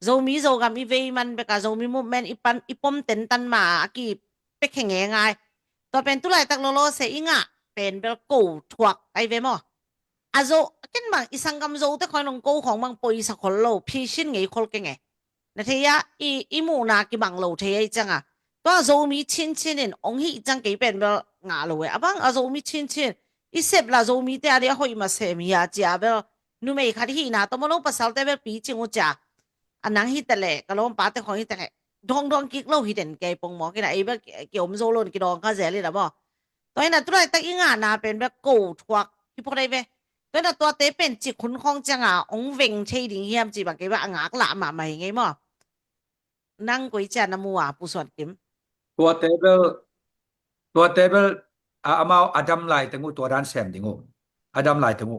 zombie zo gam i ve man be ka zombie movement ipan ipom ten tan ma aki pe khenge ngai to pen tu lai tak lo se inga pen bel ko thuak ai ve mo azo ken bang isang gam zo te khoi nong ko khong bang poi sa khol lo phi shin ngei khol ke nge na the ya i mu na ki bang lo the ai chang to zo mi chin chin in ong hi chang ke pen bel nga lo we abang azo mi chin chin i sep la zo mi te ari hoi ma se mi ya ja bel nu mei kha hi na to mo lo pasal te bel pi ching u ja anang hi te le ka lo pa te khoi te dong ki lo hi den ke pong mo ki na ai bel ki om zo lo ki dong ka ze le la bo to ina tu lai tak i nga na pen bel ko thuak ki po dai veตัวน่ะตัวเตเป็นจิคุณของจังองเวงใช่ดิเฮียมจิบักเกว่างากละมาใหม่ไงมั้งนั่งก๋วยจานะมัวผู้สอนกิมตัวเทเบิลอามาอดัมไลตังูตัวด้านแซมดิงูอดัมไลตังู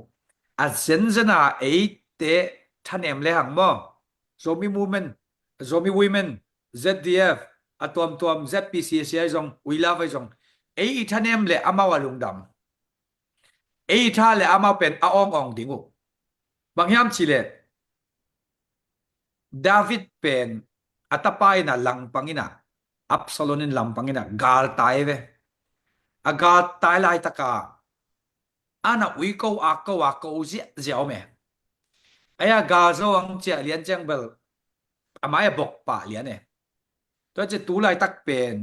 เซนซนาเอเตท่านเอ็มเลหังมั้งโซมีมูเมนZDF ตัวZPCCI จงวิลาไว้จงท่านเอ็มเลอามาวาลุงดำท่าle ama pen aong dingu bangyam chile David pen atapay na langpangina Absalonin langpangina gal taive agal tailai taka ana uiko ako ziao me aya gazo ang chia lian chang bel amaya bok pa lian e to che tu lai tak pen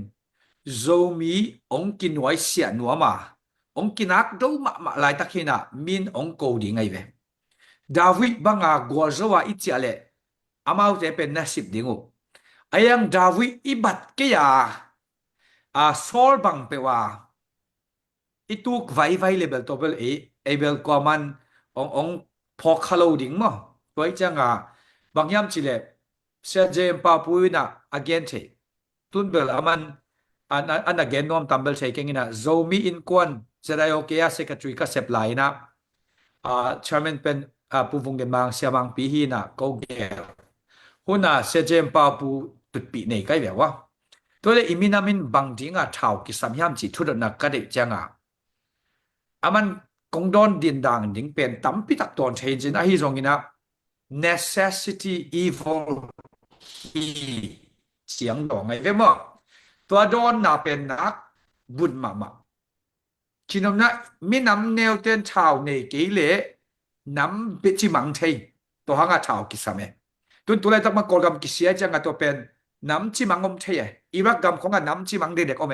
zomi ong kinwai sia nuama ong kinak do ma lai takhina min ong ko di ngai ve David banga gwazowa itiale amau te pen nasib dingu ayang David ibat ke ya sol bang pewa ituk vai level tobel able common ong phokalo ding mo toi changa bangyam chile se jem pa puina again the tunbel aman an again nom tambel sei kengina zomi in kwan Sedayokea secretary ka seplay na chairman pen puvung den mang siamang pihi na ko gel huna sejem pa pu tutpi nei kai bewa ตัวเลยอิมินามินบางดิงชาวกิสามยามจิทุดนักกะเดจังมันกงดอนดินดังดิงเป็นตัมปิตักตอนเชนจินฮิจงอินะ necessity evil ฮีเสียงดองไงเว้มตัวดอนน่ะเป็นนักบุญมาชินมนะมีน้ำแนวเต้นชาวในเกเลน้ำเปจิมังเทตัวหางชาวกิสามตัวเลยต้องมากอลกำกิเสียจังตัวเป็นน้ำจิมังอมเทอิรักกำของน้ำจิมังเด็กอเม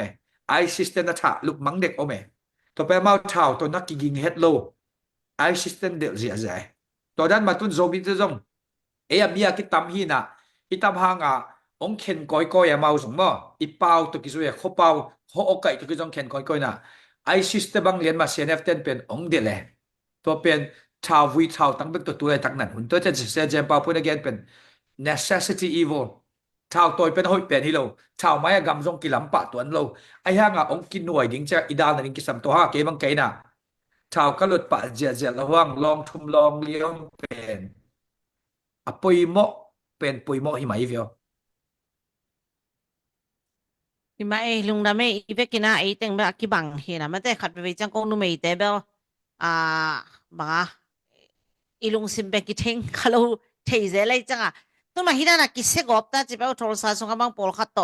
ไอซิสเตนนะชาลูกมังเด็กอเมตัวเป็นมาชาวตัวนักกิงเฮดโลไอซิสเตนเด็กเสียใจตัวนั้นมาตุนโซบิตซงมีอากิตามฮีนะอิตามหางองเข็นก้อยมาสงมอีเปาตัวกิจวัตรเขาเปาเขาโอกาสตัวกิจงเข็นก้อยนะไอซิสเตบังเรียนมาเซียนเอฟเทนเป็นองเดลตัวเป็นชาววิชาวตั้งเป็นตัวอะไรตั้งนั้นหุ่นตัวจะเสียใจเปล่าพูดagainเป็น necessity evil ชาวตัวเป็นหอยเป็นฮิโลชาวไม้กำจงกิลำปะตัวนั้นโลไอ้ห่างองกินหน่วยดิ้งจะอีดานดิ้งกิสัมตัวห้าเกบังเกน่ะชาวก็หลุดปะเจียระวังลองทุ่มลองเลี้ยงเป็นปุยโมเป็นปุยโมหิมะอีเวียวหิมะลุงดาเมอีเวกินะไอเต็งแบบกิบังเฮนะมันแต่ขัดไปจังกงนุเมยแต่เบลบะอีลุงซิมเบกิเทงคาโลเทเซเลยจังตัวมาฮิดานะกิเสกอบตาจิเบลโทรศัพท์ส่งกำลังโปลคัตโต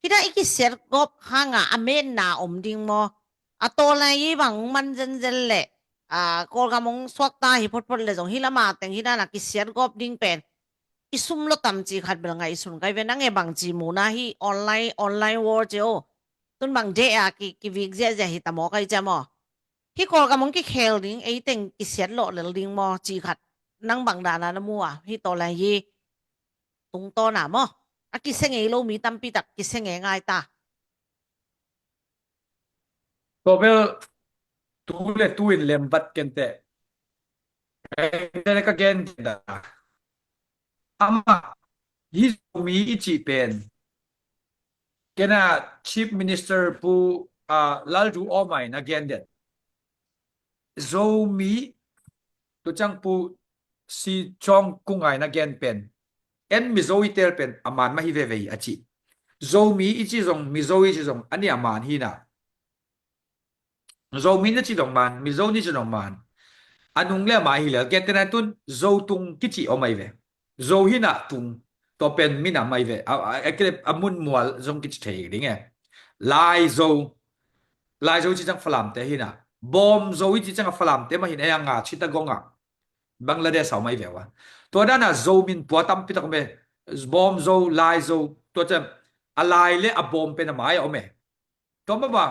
ฮิดาอีกิเสกอบหางอเมนนาอมดิงโมตัวอะไรบังมันเจนเละโกลกำมงสวักตาฮิพดเลยจงฮิลามาแต่งฮิดานะกิเสกอบดิ้งเป็นอิสุมโลตัมจีขัดเบลงไงอิสุนไกเวนังเอบางจีมูนะฮิออนไลน์วอร์เจโอตุนบางเจกิวิกเจฮิตามอไกเจมอฮิโกลกำมงกิเคลดิ้งไอเต็งกิเสกโลเลลดิ้งมอจีขัดนังบางดานานะมัวฮิตัวอะไรยีตรงตัวหนามอกิเสงเอโลมีตัมปีตักกิเสงเอง่ายตาตัวเบลตูอินเลมบัดกันเตะเด็กก็เกนดาฮิโซมีอิจิเป็นเกน่า Chief Minister ผู้ลาจูออใหม่นะเกนเด็ดโซมีตัวจังผู้ซีจองกุงไงนะเกนเป็นมิโซอิเตลเป็นอามันมาฮิเวเวอจิโซมีอิจิซงมิโซอิจิซงอันนี้อามันฮีนะโซมีนี่จิตองมันมิโซนี่จิตองมันอันนุ่งเล่มาฮิเลเกนเตนัตุนโซตุงกิจิอไม่เวโซฮีนะตุงตัวเป็นมินาไม่เวก็เลยอามุนมัวซงกิจเทดิไงลายโซจิจังฝรั่งเตฮินะบอมโซจิจังฝรั่งเตมาหินยังชิตากงบังลาเดชเอาไม่เววะตัวด้านน่ะโซมินปัวตัมปิตกเมบอมโซลายโซตัวจะอะไรเละบอมเป็นอะไรเอาไหมตัวมาว่า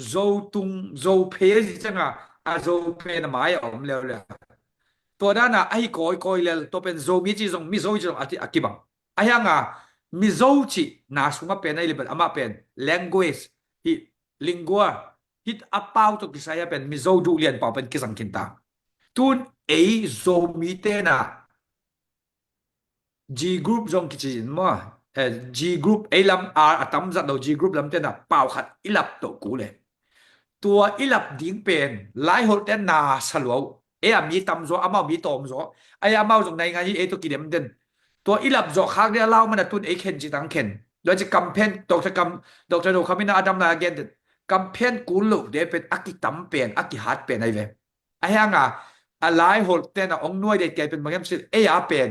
โซตุงโซเพจิจังโซเป็นอะไรเอาเร็วตัวด้านน่ะไอ้ก้อยเลตัวเป็นโซมิจิซงมิโซจิซงอากิบังไอ้ยังมิโซจิน่าสุงเป็นไอ้เลเบลอามาเป็น language ฮิ lingua ฮิตอัปเปาตัวกิสายเป็นมิโซดูเรียนเปล่าเป็นกิสังคินตาตุนโซมิเตนะ G group จงกิจินมาG group ลำตั้มจัดเรา G group ลำเตนะเปล่าขัดอิลับตัวกูเลยตัวอิลับดิ้งเป็นหลายหดเตนาสลวมีตำโซอามามีตอมโซอามาจงในงานที่ตัวกิเลมเดนตัวอิลับโซข้างเดียวเล่ามันตุนเข็นจิตังเข็นโดยจะกัมเพนดรโนคามินาอดัมนาเกนเดนกัมเพนกูลุเดเป็นอากิตัมเป็นอากิฮัดเป็นไอเวยังหลายหดเตนะองนวยเด็กเป็นบางอย่างสิเป็น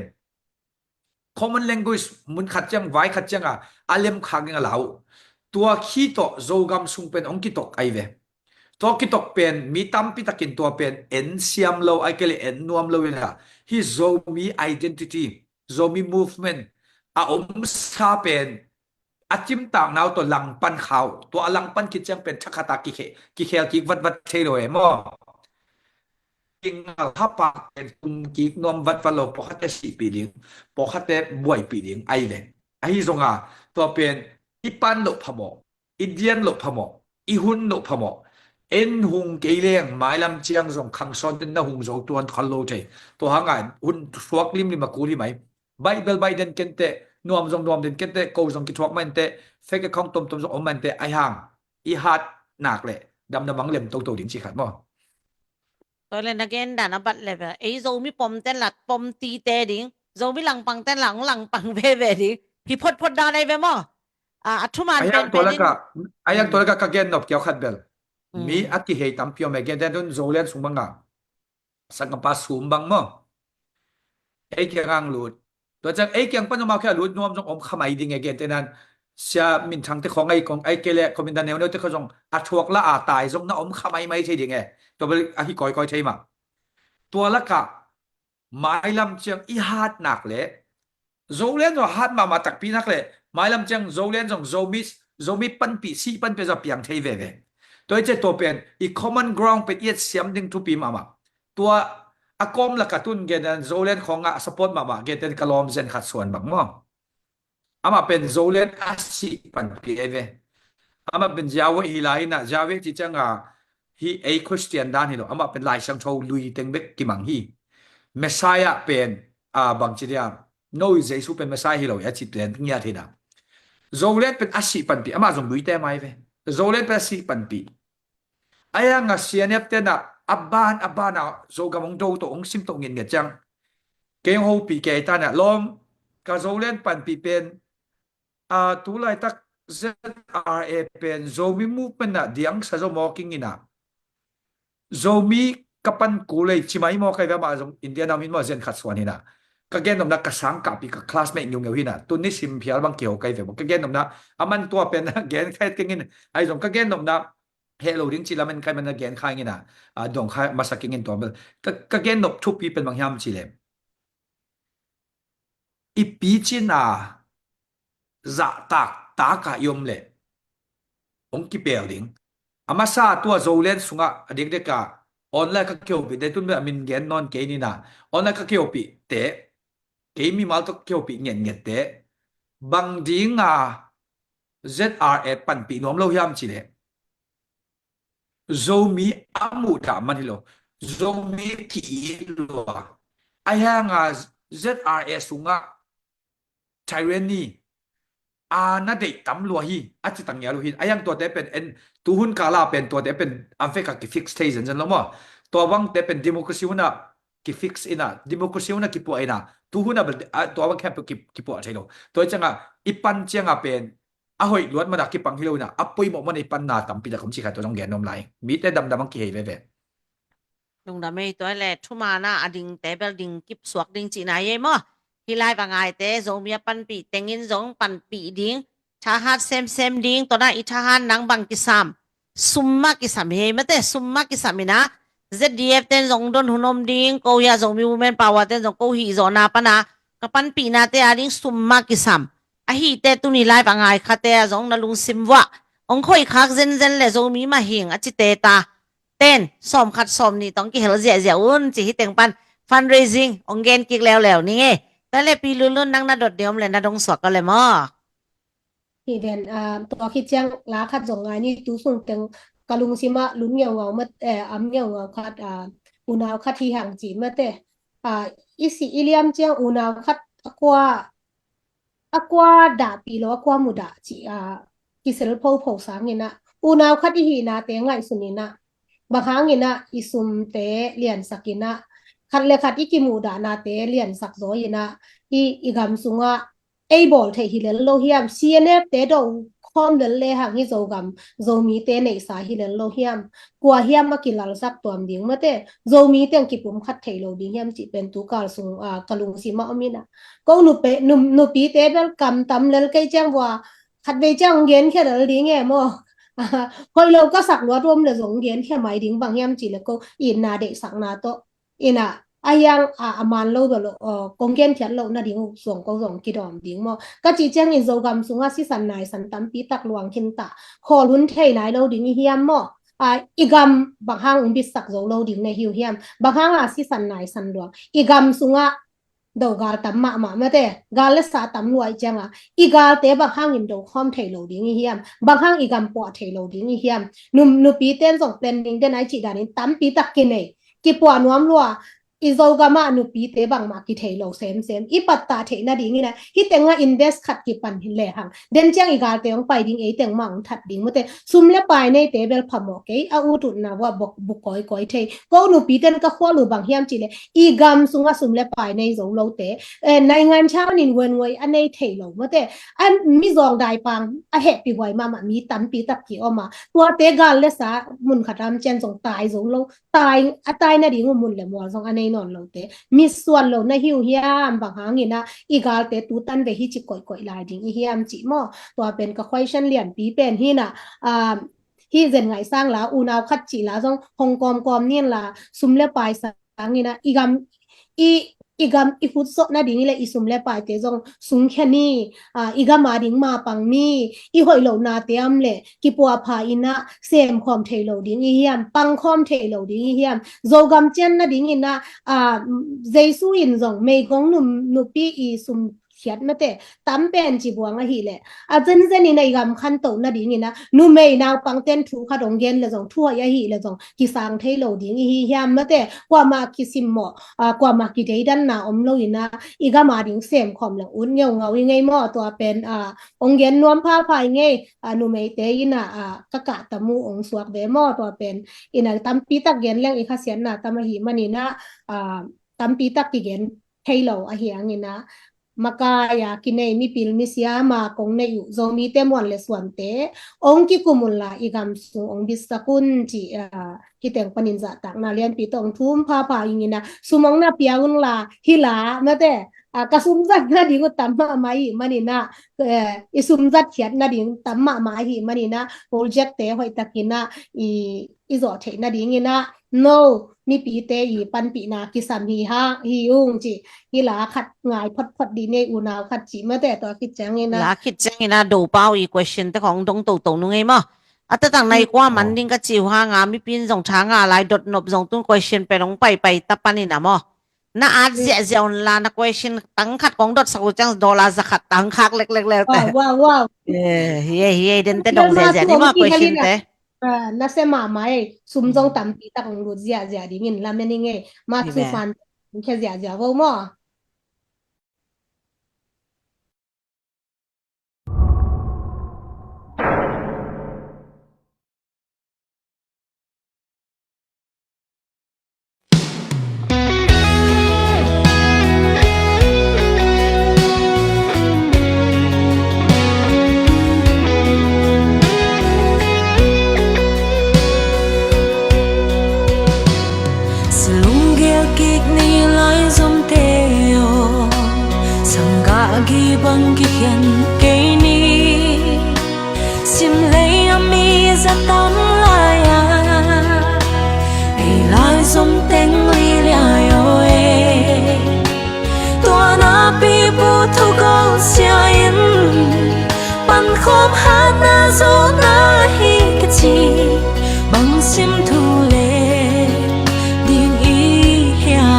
common language มุนขัดจังไว้ขัดจังอาเลมขังยังเหล่าตัวขี้ตกโจกำสุงเป็นองกิตกไอเวตัวกิตกเป็นมีตัมปิตะกินตัวเป็นเซียมโลไอเกลีนวมโลนะฮิโซมี identity โซมี movement ซาเป็นจิมต่างนาวตัวหลังปันเขาตัวหลังปันคิดจังเป็นชักตากิเคกิวัดเทโลเอมอกิงถ้าปากเป็นกุมกิกนวมวัดฟาโลปกติ4 ปีลิงปกติบวยปีลิงไอเลยไอซงตัวเป็นอีปันโลพมออินเดียนโลพมออีหุนโลพมอหุงเกลียงไม้ลำเจียงส่งคังซอนเป็นหุงส่งตัวคันโลเจตัวหางหุนสวกลิมมากูลิไหมไบเบิลไบเดนเกนเตนวมส่งนวมเดนเกนเตโกส่งกิทวกมันเตเฟกข้องตมส่งอมมันเตไอห่างอีฮัดหนักเลยดำบังเล่มตัวดิ้งสิขัดมั้งตัวเล่นนักเกนดานาบัดเลยแบบโซมีปมเต้นหลัดปมตีเตดิ้งโซมีหลังปังเต้นหลังปังเวดิ้งพี่พดดาได้ไหมมั้ง อัทุมันเป็น Ayang tolaka, ayang Mm. tolaka kagen nop kyaw khatbel. Mm. Mi aki hei tampio me gen den zolen sumbanga. Sangpa sumbang mo. Ei kyang lut. To chang ei kyang pan ma kha lut nom jong om khamai ding again tenan. Sia min thang te khong ai kong ai kele kominda neu ne te khong a thuak la a tai jong na om khamai mai chei ding e. To bel a hi koi koi chei ma. Tua laka mai lam chiang I hat nak le. Zolen jo hat ma tak pi nak le. Mai lam chiang zolen jong zomi pan pi si pan pe za piang thei ve ve. Toi che to pen I common ground pe yet siam ding tu pi ma. Tua akom la katun gedan zolen khonga support ma geten kalom zen khat suan bang mo. Ama pen zolen asi pan pi eve. Ama pen jawe hilai na jawe chi changa hi a Christian dan hi lo ama pen lai sang chou lui teng bek ki mang hi. Messiah pen bang chi dia no jesu pen Messiah hi lo ya chi pen nya thi na. Zolen pen asi pan pi ama zong lui te mai ve. Zolen pen asi pan pi. Aya nga sianep te na abana zo gamong do to ong sim to ngin nge chang ke ho pi ke ta na lom ka zo len pan pi pen tu lai tak ZRA pen zo mi mu pen na diang sa zo mocking ina zo mi kapan kulay chimai mo kay ma zo India na min mo zen khat swan ina ka gen nom na ka sang ka pi ka classmate nyung ngew hina tu ni sim phial bang keo kay ve ka gen nom na aman to pen gen khay kengin ai zo ka gen nom na hello ring chi lamen kai man again khai ngina dong khai masaking in tombel ka gen nop thu pi pen mangyam chi le I pi china za tak ta ka yom le ong ki pel ding amasa tua zolen sunga adik de ka online ka kyo bi de tun be amin gen non ke ni na online ka kyo pi te ke mi mal to kyo pi ngen nget te bang ding ZRA pan pi nom lo yam chi le zomi amuda manilo zomi ki lo aya nga ZRA sunga tyranny na de tam lo hi ati tang ya lo hi ayang to te pen en tuhun kala pen to te pen afeka ki fix station jan lo mo to bang te pen democracy una ki fix ina democracy una ki po ina tuhuna to bang camp ki po thai lo to changa ipan changa pen ahoi luat ma da ki pang hilo na apoi mo man ipan na tam pi da kom chi kha to jong gen nom lai mi te dam dam ki he ve ve lung da mei toy le thuma na ading table ding kip suak ding chi na ye mo hilai ba ngai te zo mi pan pi tengin zong pan pi ding tha hat sem ding to na I tha han nang bang ki sam summa ki sam he mate summa ki samina ZDF ten zong don hunom ding ko ya zong mi women power ten zong ko hi zo na pa na ka pan pi na te ading summa ki sam a hi te tu ni lai ba ngai kha te zong na lung simwa ong khoi khak zen le zo mi ma hing a chi te ta ten som khat som ni tong ki hel zia un chi hi teng pan fundraising ong gen kik lew ni nge ta le pi lun nang na dot diom le na dong swak ka le mo hi den to khi chang la khat jong ngai ni tu sung teng kalung sima lun ngew ngaw mat am ngew ngaw khat unaw khat hi hang chi mate isi iliam chang unaw khat akwa da pi lo akwa muda chi kisel pho sangina unaw khat hi na te ngai sunina bahangina isum te lian sakina khat le khat ikimu da na te lian sak zo ina igam sunga able the hi le lo hiam CNF te do khom le hang hi zogam zomi te nei sa hi le lo hiam kwa hiam ma kilal sak tom ding mate zomi teng ki pum khat thei lo ding hiam chi pen tu kal sung kalung si ma amina ko nu pi te bel kam tam lel kai chang wa khat ve chang gen khe dal ding e mo hoi lo ka sak lo rom le zong gen khe mai ding bang hiam chi le ko in na de sak na to ina ayang aman lo do konggen thiat lo na ding song ko zong ki dom ding mo ka chi chang in zogam sunga si san nai san tam pi tak luang kin ta khol hun thei nai lo ding hiam mo igam bang hang bi sak zo lo ding ne hiu hiam bang hang si san nai san luang igam sunga do gal tam ma te gal le sa tam luai changa igal te bang hang in do khom thei lo ding hiam bang hang igam po thei lo ding hiam nu pi ten zong plan ding den ai chi dan in tam pi tak ki nei ki po nuam lua izogama anu pi te bang ma ki thei lo sem i patta thei na ding ina hi tenga invest khat ki pan hin le hang den chang i gal te ong pai ding e teng mang that ding mate sum le pai nei te bel phamo ke a u tu na wa bok koi thei ko nu pi ten ka khwa lu bang hiam chi le i gam sunga sum le pai nei zo lo te nai ngan cha nin wen ngoi anei thei lo mate an mi zong dai pang a he pi hoi ma mi tam pi tak ki oma tua te gal le sa mun khatam chen song tai zo lo tai a tai na ding mun le mo song anei non lo te mi suan lo na hiu hiam bang hangina i gal te tu tan ve hi chi koi lai ding i hiam chi mo tua pen ka question lian pi pen hi na hi zen ngai sang la u naw khat chi la song hong kom nien la sum le pai sang ina igam i fut so na ding le isum le pai te jong sung khani igama ding ma pang mi i hoi lo na te am le ki pua pha ina sem khom thei lo ding i hiam pang khom thei lo ding i hiam zogam chen na ding ina jesu in jong mei gong nu pi i sum khiat mate tam pen chi buang a hi le a zen zen ina igam khan to na ding ina nu mei naw pang ten thu kha dong gen le jong thua ya hi le jong ki sang thei lo ding i hiam mate kwa ma ki sim mo kwa ma ki dei dan na om lo ina igama ding sem khom le un nyau ngau ngai mo to pen ong gen nuam pha phai nge nu mei te ina ka tamu ong suak be mo to pen ina tam pi tak gen leng i kha sian na tam hi manina tam pi tak ki gen thei lo a hiang ina makaya kinai mi pil mi siama kong ne yu zomi te mon le swan te ong ki kumulla igam su ong bisakun ji ki teng panin za tak na lian pi tong thum pha ingina sumong na piaun la hila mate kasum zat na ding tamma mai manina isum zat khiat na ding tamma mai hi manina project te hoi takina i zo the na ding ina no mi pi te i pan pi na ki sam hi ha hi ung ji hi la khat ngai phot di ne u naw khat chi ma te to ki chang ina la khit chang ina do pau i question te khong dong to nu ngai ma ata tang nai kwa man ding ka chiu ha nga mi pin jong cha nga lai dot nop jong tun question pe rong pai ta pani na mo na at zia on la na question tang khat kong dot sa chang dollar za khat tang khak lek le te wow he den te dong zia ni ma question te na se ma mai sum jong tam pi tak ong lu zia di min la men nge ma chu fan ke zia wo mo bang ki khen ke ni sim le ami za tam la ya ei lai som teng li ya yo e to na pi bu thu go sia in pan khom ha na zo na hi ka chi bang sim thu le ding i ya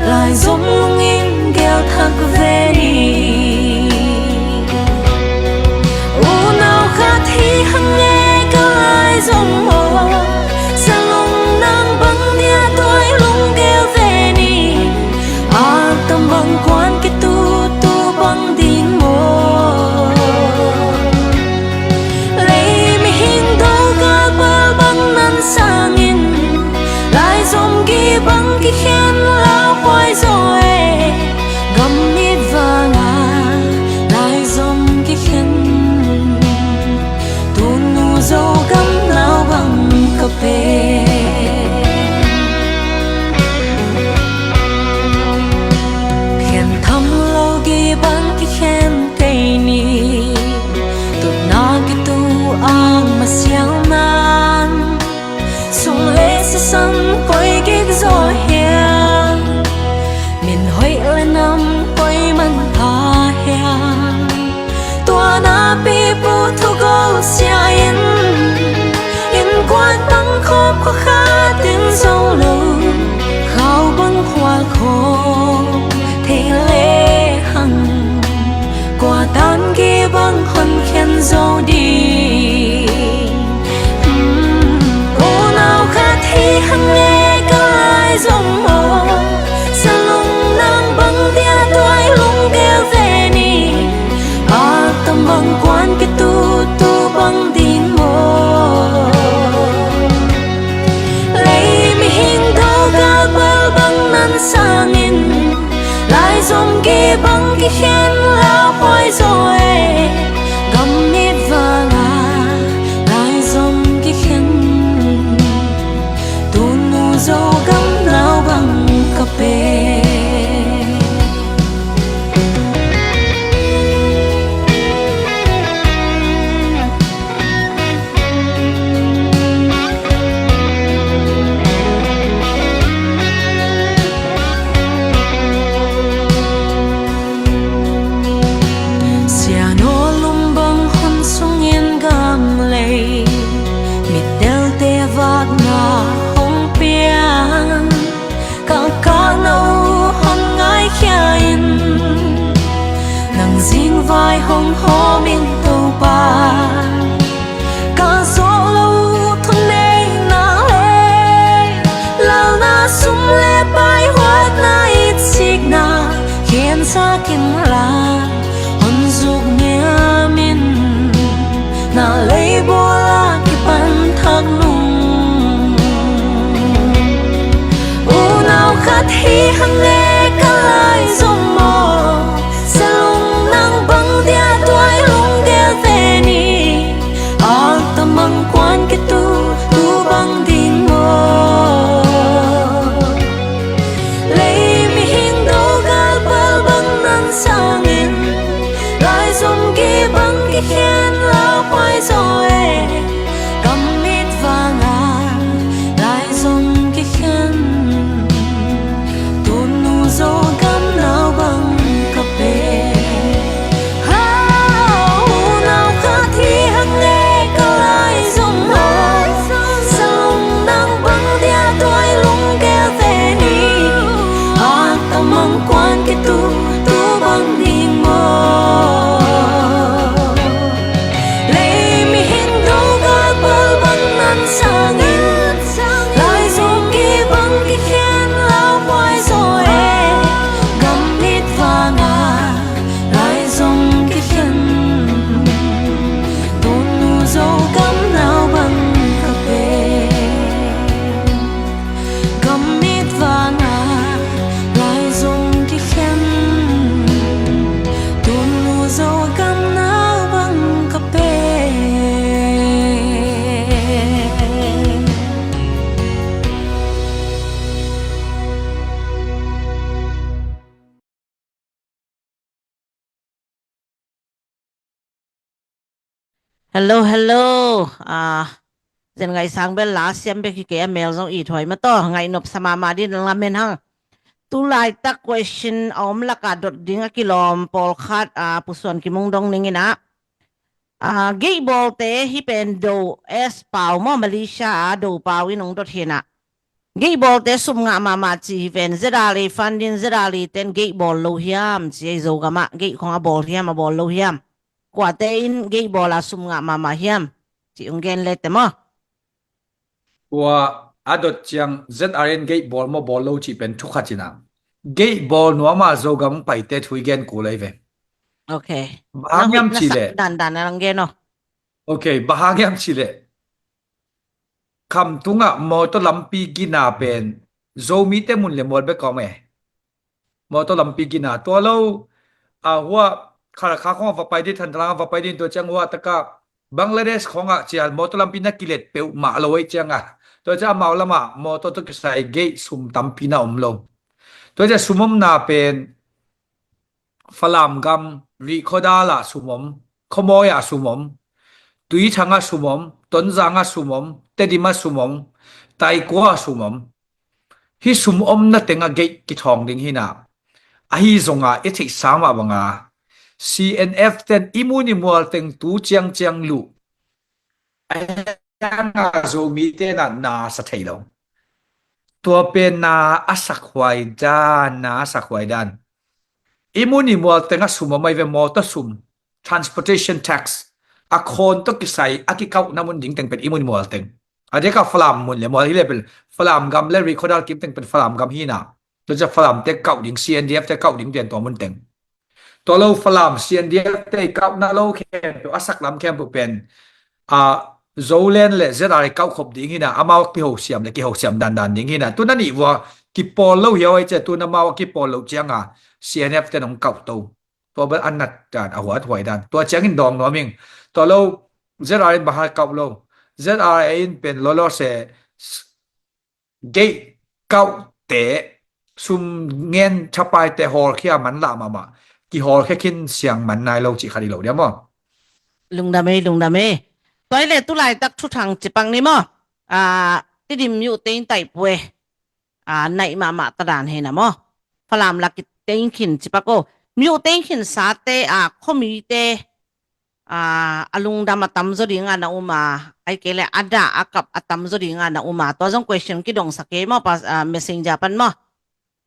lai som in gel thak ve ni thi hằng nghe câu ai dòng mồ sa lung nang băng nia tôi lung kêu về ni tâm băng quan cái tu băng din mồ lấy mi hình đâu cả ba băng nan sang in lại dòng ghi băng cái khen lao khoai rồi gầm nít vàng lại dòng cái khen dâu gấm lao bằng cà phê khen thăm lâu ghi bán cái khen cây ni tụt na cái tu ang mà xiang nan sung lê sẽ sân coi cái gió hiền băng cái khen lao hoài rồi gầm mít và ngà lại dòng cái khen tu nu dâu gấm lao bằng cà phê vai hồng hô miền tàu ba cả gió lâu thôn nê na lê lao na sum lê bay hoa na ít xịt na khiến xa kinh la hôn dục nghe miền na lấy bố la cái bàn thác nung u nào khát hi hằng lê cả lại dòng mò mang quan cái tu băng din mo lấy mi hình đâu gal bal băng nan sangin lại dòng kia băng cái khen lao quay rồi cầm mít vàng lại dòng cái khen tu nu dâu gấm nào băng cà phê quan cái tu băng din mo lấy mi hình đâu gal bal băng nan sangin lại dòng kia băng cái khen lao quay rồi gầm mít vàng lại dòng cái khen tu nu dâu gấm nào băng cà phê gầm mít vàng dâu gấm nào bằng cà phê hello dân ngày sáng bên lá xem bên cái email trong ý thoại mà to ngày nộp sama mà đi làm men hăng tu lai ta question om la ka dot dinga kilom pol khat puson ki mung dong ning ina gay ball te hi pen do es pau mo Malaysia do pau inong dot hina gay ball te sum nga mama chi ven zerali funding zerali ten gay ball lo hiam chi zo gama gay khong a ball hiam a ball lo hiam kwa te in gay ball a sum nga mama hiam chi ungen le te mo wa adot chiang ZRN gate ball mo ball lo chi pen thukha china gate ball no ma zo gam pai te thui gen ku lai ve okay bahagyam chi le dan lang gen no okay bahagyam chi le kham tunga mo to lampi gina pen zo mi te mun le mol be ko me mo to lampi gina to lo wa khara kha khong va pai di than tlang va pai din to chang wa taka Bangladesh khonga chial mo to lampi na kilet pe ma loi changa to cha mau lama mo to to sai gate sum tampi na omlo to cha sumom na pen falam gam ri khodala sumom khomoya sumom tui thanga sumom tonjanga sumom tedima sumom taikwa sumom hi sumom na tenga gate ki thong ding hina ahi zonga ethik sama banga CNF ten imuni mual teng tu chiang lu nga zo mi te na sa thailo to pen na asakhwai na asakhwai dan imuni mual tenga suma mai ve mo ta sum transportation tax akhon to kisai akikau namun ding teng pen imuni mual teng adeka flam mun le mual hi level flam gam le recordal kim teng pen flam gam hi na to ja flam te kau ding CNDF te kau ding den to mun teng to lo flam CNDF te kau na lo khem to asak lam khem pu pen Zolen le zera kau khop ding hina amao ki ho siam le ki ho siam dan ding hina tu nani wa ki pol lo hiao ai che tu na ma ki pol lo chianga CNF te nong kau to to ba anat dan a huat huai dan to chiang in dong no ming to lo ZRA in bahal kau lo ZRA in pen lo se gate kau te sum ngen chapai te hol khia man la ma ki hol khe kin siang man nai lo chi khari lo dia mo lung da me toi le tu lai tak thu thang chi pang ni mo ti dim yu tein tai pue nai ma ta dan he na mo phalam la ki tein khin chi pa ko myu tein khin sa te khomi te alung da matam zo ding na uma ai ke le ada akap atam zo ding na uma to jong question ki dong sake mo pa messenger pan mo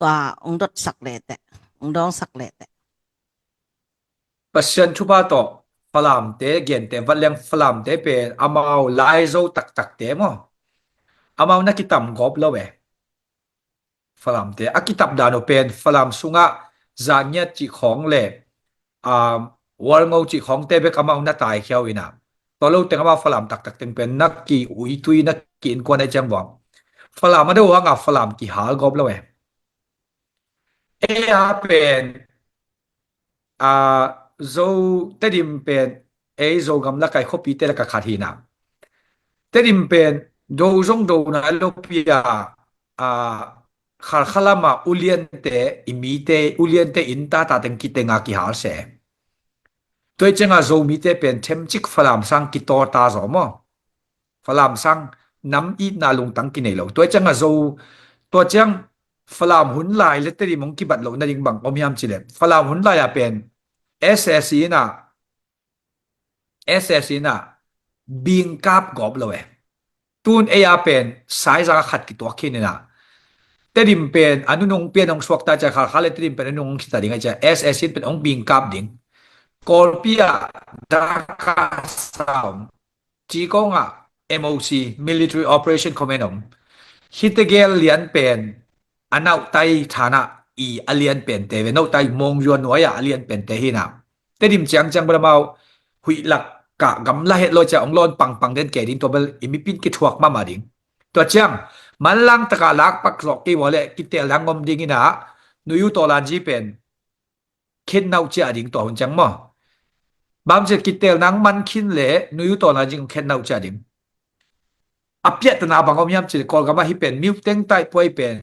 to ong dot sak le te ong dong sak le te pasyan chu ba to phalam te gen te valeng phalam te pe amao lai zo tak te mo amao na kitam gop lo we phalam te akitab dano pen phalam sunga zanya chi khong le wal ngau chi khong te be amao na tai khiao ina to lo te amao phalam tak teng pen nak ki ui tui nak ki in kon ai chang wang phalam ma do nga phalam ki hal gop lo we pen zo tedim pen zo gam la kai khopi te la ka khathi na tedim pen do jong do na lo pia khalama uliente imite uliente inta ta teng ki tenga ki hal se toi chenga zo mi te pen chemchik phalam sang ki tor ta zo mo phalam sang nam i na lung tang ki nei lo toi chenga zo to chang phalam hun lai le te ri mong ki bat lo na ding bang om yam chile phalam hun lai a pen SSC na bing kap gop lo tun a pen sai za khat ki to khin na tedim pen anunong pen ong swak ta cha khale tedim pen anung khita ding cha SSC pen ong bing kap ding kolpia daka sam chi ko nga MOC military operation command hitegel lian pen anau tai thana alien pen te ve no tai mong yuan noya alien pen te hina tedim chang bramau hui lak ka gam la het lo cha ong lon pang den ke ding to bel imipin ki thuak ma ding to chang man lang taka lak pak lok ki wale ki tel lang ngom ding ina nuyu to lan ji pen khin nau cha ding to hon chang mo bam je ki tel nang man khin le nuyu to lan jing khin nau cha ding apyat na bangom yam chi kol gama hi pen miu teng tai poi pen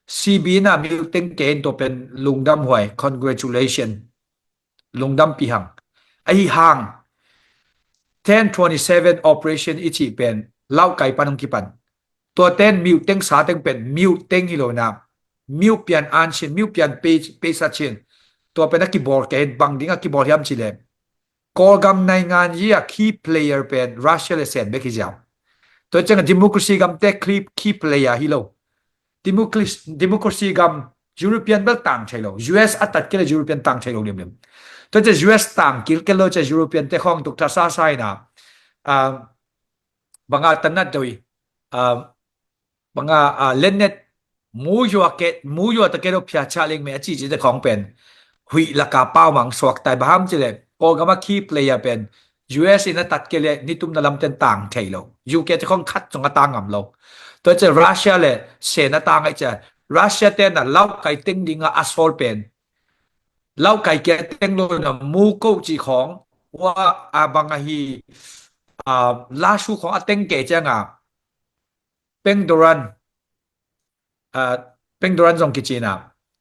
CB na miu teng ken to pen lungdam hoi congratulation lungdam pi hang ai hang 1027 operation ichi pen lau kai panong kipan to ten miu teng sa teng pen miu teng hilona miu pian an chin miu pian pe sa chin to pen ki bor ke bang dinga ki bor yam chile kol gam nai ngan ya key player pen Russia le sen be ki jaw to chang democracy gam te key player hilo democracy gam European bel tang chailo US atat ke European tang chailo lim to je US tang kil ke lo che European te khong tuk tha sa sai na banga tanat doi banga lennet mu yo ta ke ro phya cha leng me chi je khong pen hui la ka paw mang swak tai baham chile ko gama key player pen US in atat ke le nitum na lam ten tang thailo UK te khong khat chong atang am lo to che Russia le se na tang ai cha Russia te na lau kai ting dinga asol pen lau kai ke teng lo na mu ko chi khong wa abanga hi la shu khong ateng ke changa pengdoran zong ki china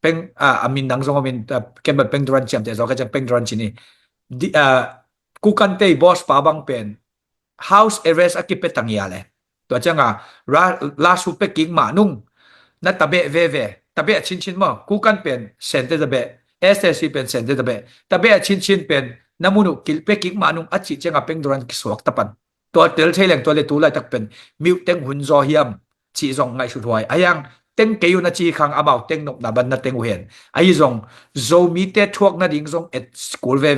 peng amin nang zong amin ken ba pengdoran cham te zo ka chang pengdoran chini ku kan te boss pa bang pen house arrest akipetang yale to changa la shu peking ma nung na tabe ve tabe chin mo ku kan pen sente tabe SSC pen sente tabe chin pen namunu kil peking ma nung achi chenga pengdoran ki swak tapan to tel theleng to le tu lai tak pen miu teng hun zo hiam chi zong ngai su thoi ayang teng ke yu na chi khang about teng nok na ban na teng hen ai zong zo mi te thuak na ding zong at school ve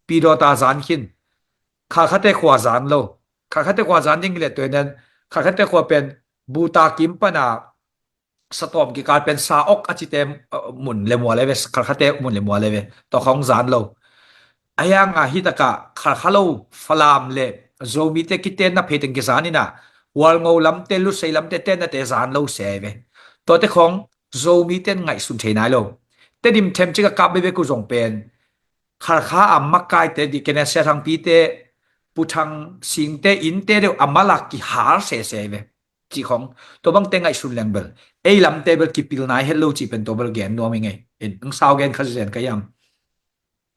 pi do ta zan khin kha khate khwa zan lo kha khate khwa zan ding le to nen kha khate khwa pen buta kim pana satom ki kar pen sa ok achitem mun le mo le ve kha khate mun le mo le ve to khong zan lo ayang hitaka khalo falam le zomi te kiten na pheten ki zanina wal ngo lam te lu sei lam te ten na te zan lo se ve ตัวแต่ของโซมีเต้นไงสุนเทนายโลแต่ดิมเทมจิกะกลับไปกูจงเป็นคาคาอัมมักกายเตดิเกเนเซทังปีเตปุทังสิงเตอินเตเดอัมมาลักกิหาร์เซเซเวจีของตัวบังเตงไงสุนแรงเบลเอลำเตเบลกิปิลนายเฮลโลจีเป็นตัวเบลแกนนัวมิงไงเอ็นสาวแกนคาเซนก็ยัง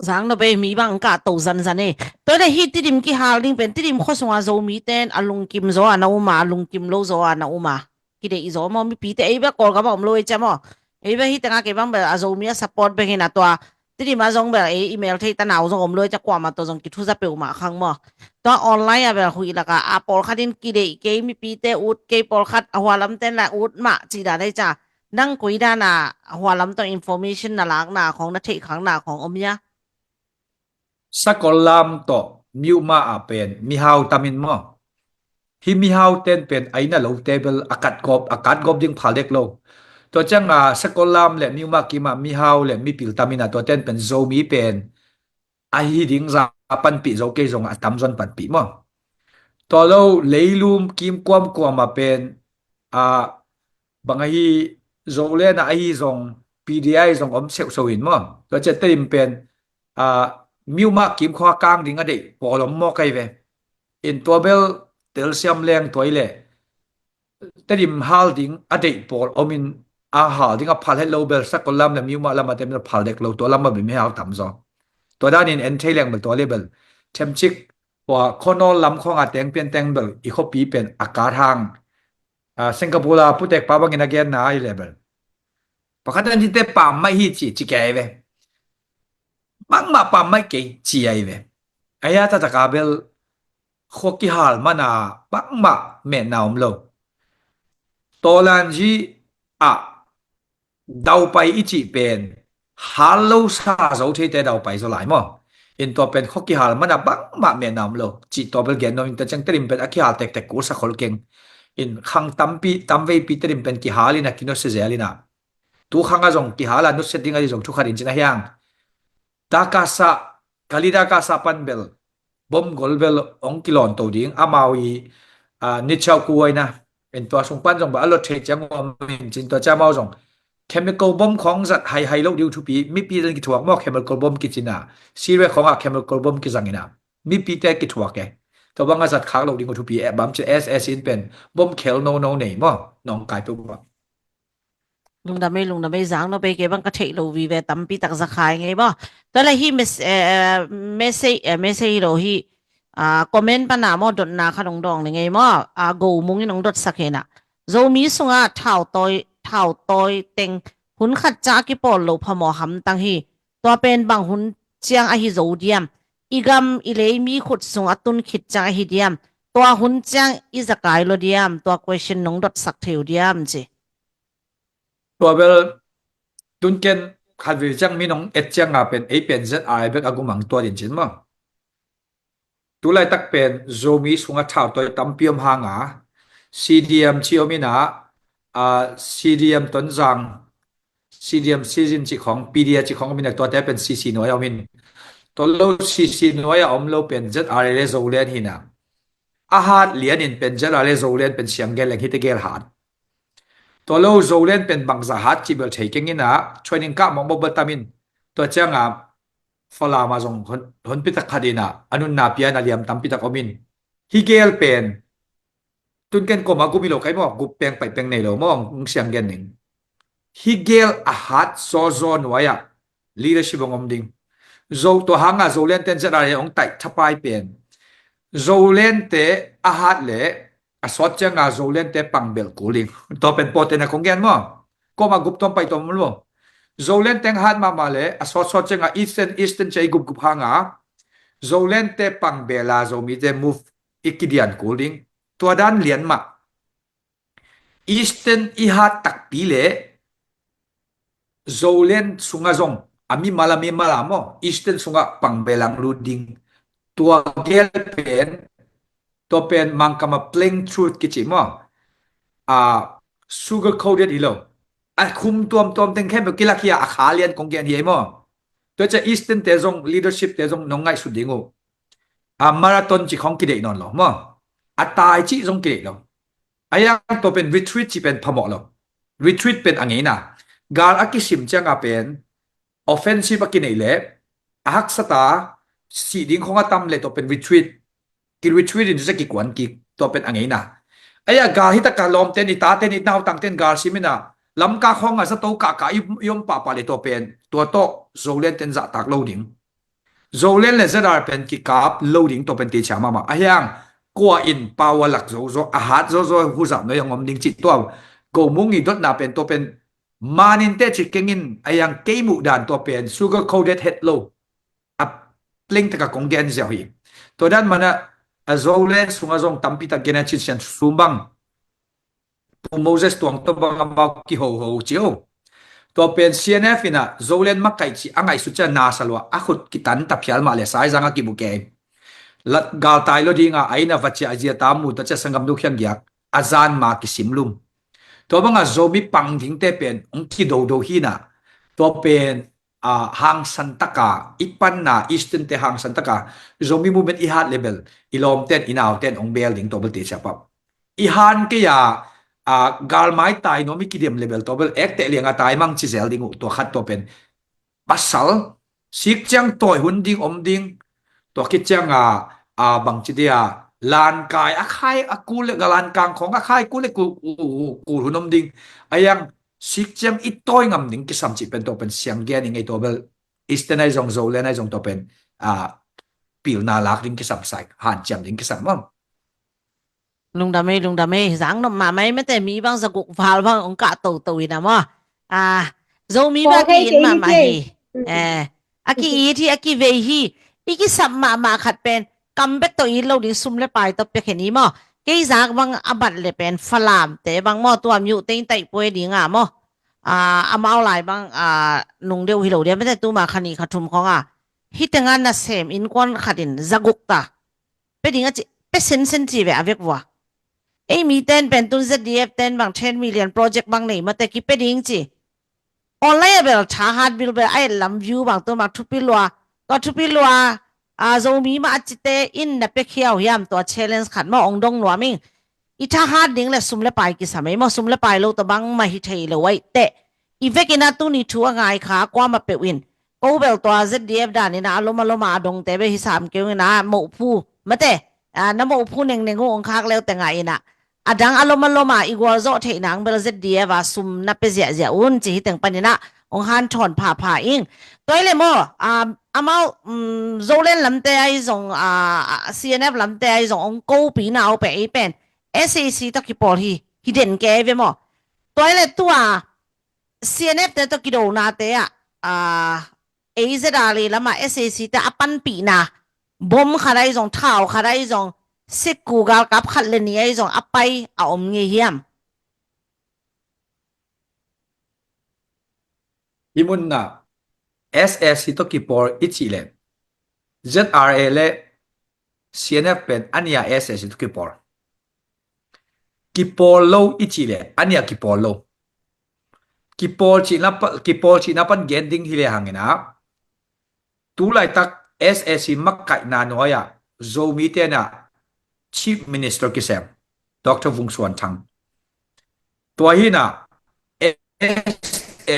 Sang no be mi bang ka to zan zan e to le hi tidim ki haling pen tidim khoswa zo mi ten alung kim zo ana uma alung kim lo zo ana uma ki de zo mo mi pi te e ba kol ka bom lo e chamo e ba hi tanga ke bang ba zo mi support be hina to tidim ma zong ba e email thei ta naw zo om lo cha kwa ma to zong ki thu za pe uma khang mo to online a ba hui la ka a pol khatin ki de ke mi pi te ut ke pol khat a hwa lam ten la ut ma chi da dai cha nang koi da na hwa lam to information na lak na khong na thei khang na khong om yaสักลามต่อมิวมาเป็นมิฮาวตามินมอฮิมิฮาวเต้นเป็นไอ้น่ะโลเทเบิลอากาศกบยิ่งพาเล็กโลตัวจังสักลามและมิวมากิมามิฮาวและมิปิลตามินตัวเต้นเป็นโซมีเป็นไอ้ดิ่งราปันปีโซเกจงอัตมจนปันปีมอตัวเราเลยลุมกิมความมาเป็นบางทีโซเลนะไอ้จง PDI จงอมเซลโซอินมอตัวจะเต็มเป็นมิวมากิมข้อกลางดิ่งอดีปอลมมอไกเวอินตัวเบลเตลเซียมแรงตัวเล่แต่ดิมฮาลดิ่งอดีปอลอมินอาหาดิ่งอพัลเฮลโลเบลสักคนลำเนี่ยมิวมาลำมาเต็มเลยพัลเด็กโลตัวลำมาบิไม่เอาต่ำซอตัวด้านนี้เอ็นเทแรงเบลตัวเลเบลเทมชิกว่าคนนอลำของอาเตงเปลี่ยนแตงเบลอีกปีเป็นอากาศทางสิงคโปร์ผู้เด็กป้าบังเงินเกียนนาอีเลเบลปกติที่เตปามไม่ฮิจิแกเวบางมาปามไม่เก่งจีไอเวไอ้ยาตาตะกาเบลขวกิฮาลมานาบางมาเมนาวมโลตอลันจีดาวไปอีจีเป็นฮัลโลซาโซเทเตดาวไปสลายมั้งอินตัวเป็นขวกิฮาลมานาบางมาเมนาวมโลจีตัวเบลเกนโนอินแต่จังเตริมเป็นอคิฮาลเตกกูสักคนเก่งอินขังตัมเวปีเตริมเป็นกิฮาลินะกินโนเซเซลินะตัวขังอาจงกิฮาลานุสเซติงอาจงทุกขัดินจินะยังDakasa kalidakasa panbel bom golbel ong kilon to ding amawi nichau kuai na en to sung pan jong ba lo the chang om jin to cha mau jong chemical bomb ของสัตว์ไฮโลดิวทูปีมีปีเรื่องกิถวกมอ chemical bomb กิจินะซีเรียของchemical bomb กิจังนะมีปีแต่กิถวกแกตัวว่าสัตว์ค้างโลดิวทูปีบัมจะ SS อินเป็นบอมเคลโนไหนมั้งน้องกายไปบ่ลุงดำไม่จางเราไปเก็บบังกะเทโลวีเวตัมปีตักจะขายไงบ่ตอนแรกฮีเมสเซโลฮีคอมเมนต์ปนามอดดนาขนมดองไงมั้งกูมุงนี่น้องดดสักเห็นโจมีสุงเท่าตอยเต็งหุ่นขัดจากิปอลโลพมอหำตังฮีตัวเป็นบางหุ่นเจียงอหิโจเดียมอีกำอีเลยมีขุดสุงตุนขิดจากอหิเดียมตัวหุ่นเจียงอีสกายโลเดียมตัว question น้องดดสักเทียวเดียมจีตัวเบลตุนเกนขัดวิจังมีน้องเอจังเป็นเป็นเซตไอเบกอากุมังตัวดินจินมั้งตัวไล่ตักเป็นโจมีสุงเท่าตัวตั้มเปียมหางCDM ชิโอมินาCDM ต้นจัง CDM ซีซินจิของ PDA จิของมินาตัวแต่เป็น CC น้อยเอามินตัวโล CC น้อยเอาโลเป็น ZR เลโซเลนหินะอาหารเลียนินเป็น ZR เลโซเลนเป็นเสียงเกลแหลงฮิตเกลหาดตัวโลโซเลนเป็นบางสหัสที่เบลใช้กันนี่นะช่วยนิ่งกับมองบบตามินตัวเจ้างฟลามาจงหนพิทักคดีนะอนุนาเปียนาเลียมตัมพิทักอมินฮิเกลเป็นตุนเกนก็มากุมิโลใครมองกุเปียงไปเปียงในโลมองเสียงเกนหนึ่งฮิเกลอาหัสโซโซนไว้อะลีดเดอร์ชิปของอมดิงโซตัวหางโซเลนเต็นจะอะไรองไต่ทับไปเป็นโซเลนเตอาหัสเล่สอดจังโซเลนเตปังเบลกูลิงตัวเป็นโปรตีนของแกนมั้งก็มากุบต้มไปต้มมั้งโซเลนเตงหัดมาเล่สอดจังอีสเทนใจกุบหางโซเลนเตปังเบลาโซมีเตมูฟอีกิเดียนกูลิงตัวด้านเหรียญมาอีสเทนอีหัดตักปีเล่โซเลนสุงาจงอามีมาลามอีสเทนสุงาปังเบลังรูดิงตัวเกลเป็นตัวเป็นมังกามา plain truth กิจิมั้งsugar coated อีโลคุมตัวเต็งแค่แบบกิลักเฮียอาขาเลียนของแกนเฮียมั้งตัวจะ Eastern เตจง leadership เตจงน้องไงสุดดิ่งมาราธอนจิของกิเลนนหรอมั้งตายจิจงกิเลนหรอยังตัวเป็น retreat จิเป็นพมอหรอ retreat เป็นอังไงนะกาลอากิสิมจังเป็น offensive อากินไอเล่ฮักสตาสีดิ้งของอาตำเลยตัวเป็น retreat กิ retreat นี่จะกี่กวนกี่ตัวเป็นอังไงนะไอ้กาลฮิตกาลอมเต้นอิตาเต้นอิตนาตังเต้นกาลสิมินะลำกาของอาสตอกากายมป่าเลยตัวเป็นตัวโตโซเลนเต้นจะตักโลดิ้งโซเลนเลยจะได้เป็นกี่กาบโลดิ้งตัวเป็นตีชามาไอ้ยังกัวอินปาวลักโซอาหารโซหูสับน้อยงอมดิ้งจิตตัวกูมุ่งอีดดนาเป็นตัวเป็นมานินเตจิเกงินไอ้ยังเกมุดานตัวเป็น sugar coated head low อัพเล่งตะกะกงเกนเสียหีตัวด้านมันอะโซเลนสุงazong tampi ta gena chi chen sumbang pu Moses tuang to bang ma ki ho chiu to pen CNF ina zolen makai chi angai su cha na salwa akhut kitan ta phial ma le sai zanga ki buke lat gal tai lo dinga aina vachi ajia tamu ta cha sangam du khyang gyak azan ma ki simlum to banga zobi pang ding te pen ong ki do hi na to pen hang santaka ipan na eastern te hang santaka zombie movement i hard level ilom ten inaw ten ong building to bel te chapap i han ke ya gal mai tai no mi kidem level to bel ek te lenga tai mang chi zel ding to khat to pen basal sik chang toy hun ding om ding to ki chang bang chi dia lan kai akhai akul galan kang khong akhai kul ku hunom ding ayang sik cham itoy ngam ding ki sam chi pen to pen siang ge ning ai to bel istanai jong zo le nai jong to pen pil na lak ding ki sam sai han cham ding ki sam mom ลุงดาเมสังนมมาไม่แต่มีบางสกุกฟาลบางองกะโตๆนะมอโซมีบากินมาฮีอากิอีที่อากิเวฮีอีกิสัมมาขัดเป็นกัมเบตโตอีโลดิซุมเลไปตบเปแค่นี้มอเกยจากบางอบัดเลยเป็นฝรั่งแต่บางมอตัวมีอยู่เต็งไตป่วยดีงามออามาเอาหลายบางนุงเดียวฮิโลเดียวไม่ได้ตู้มาคันนี้ขัดทุมของฮิตงานน่ะเซมอินควันขัดินซากุกตาเป็นดิงะจิเป็นเซนจีเวอเวกว่าไอ้มีเต้นเป็นตุน ZDF เต้นบาง10 million project บางนี่มาแต่กิเป็นดิงจิออนไลน์เบลชาฮัดบิลเบลไอ้ลำวิวบางตัวมาทุปิลัวก็ทุปิลัวโซมีมาจิเตอินนับเป็กเขียวยามตัว challenge ขัดมาองดงหนัวมิงอีท่าฮัดดิงและซุมและไปกิสามัยมาซุมและไปโลตบังมาฮิตเฮลไว้แต่อีเวกินาตุนี่ทัวง่ายขากว่ามาเปวินโอเบลตัว ZDF ด้านนี่นะลมมาดงแต่ไปฮิสามเกี่ยวนะหมู่ผู้มาแต่น้ำหมู่ผู้เน่งองคักแล้วแต่ไงนะดังอารมณ์อีกว่าโซเทนังเบล ZDF ว่าซุมนับไปเสียอุ่นจิแต่งปันนะองฮันถอนผ่าอิงตัวเลยมั้อามาโซเลนลำแต่ไอ้ส่งCNF ลำแต่ไอ้ส่งองกูปีน่าเอาไปไอ้เป็น SAC ตะกี้ปอที่ฮิเด่นแกเว้ยมั้ตัวเลยตัว CNF แต่ตะกี้โดนาแต่AZR เลยแล้วมา SAC แต่อปันปีน่ะบอมขาได้ส่งเท้าขาได้ส่งสิกูกากับขัดเลนี่ไอ้ส่งอัปไปเอาอมเงียมอิมุนนะ SSC ตกิปอร์อิจิเล ZRA เล CNF เป็นอันนี้ SSC ตกิปอร์กิปอร์โลอิจิเลอันนี้กิปอร์โลกิปอร์ชีนับปันเกนดิ้งฮิเลหังนะตูไลตัก SSC มักไก่นานอยโซมีเตนะChief Minister กิเซม Dr. Vung Suan Chang ตัวฮีนะ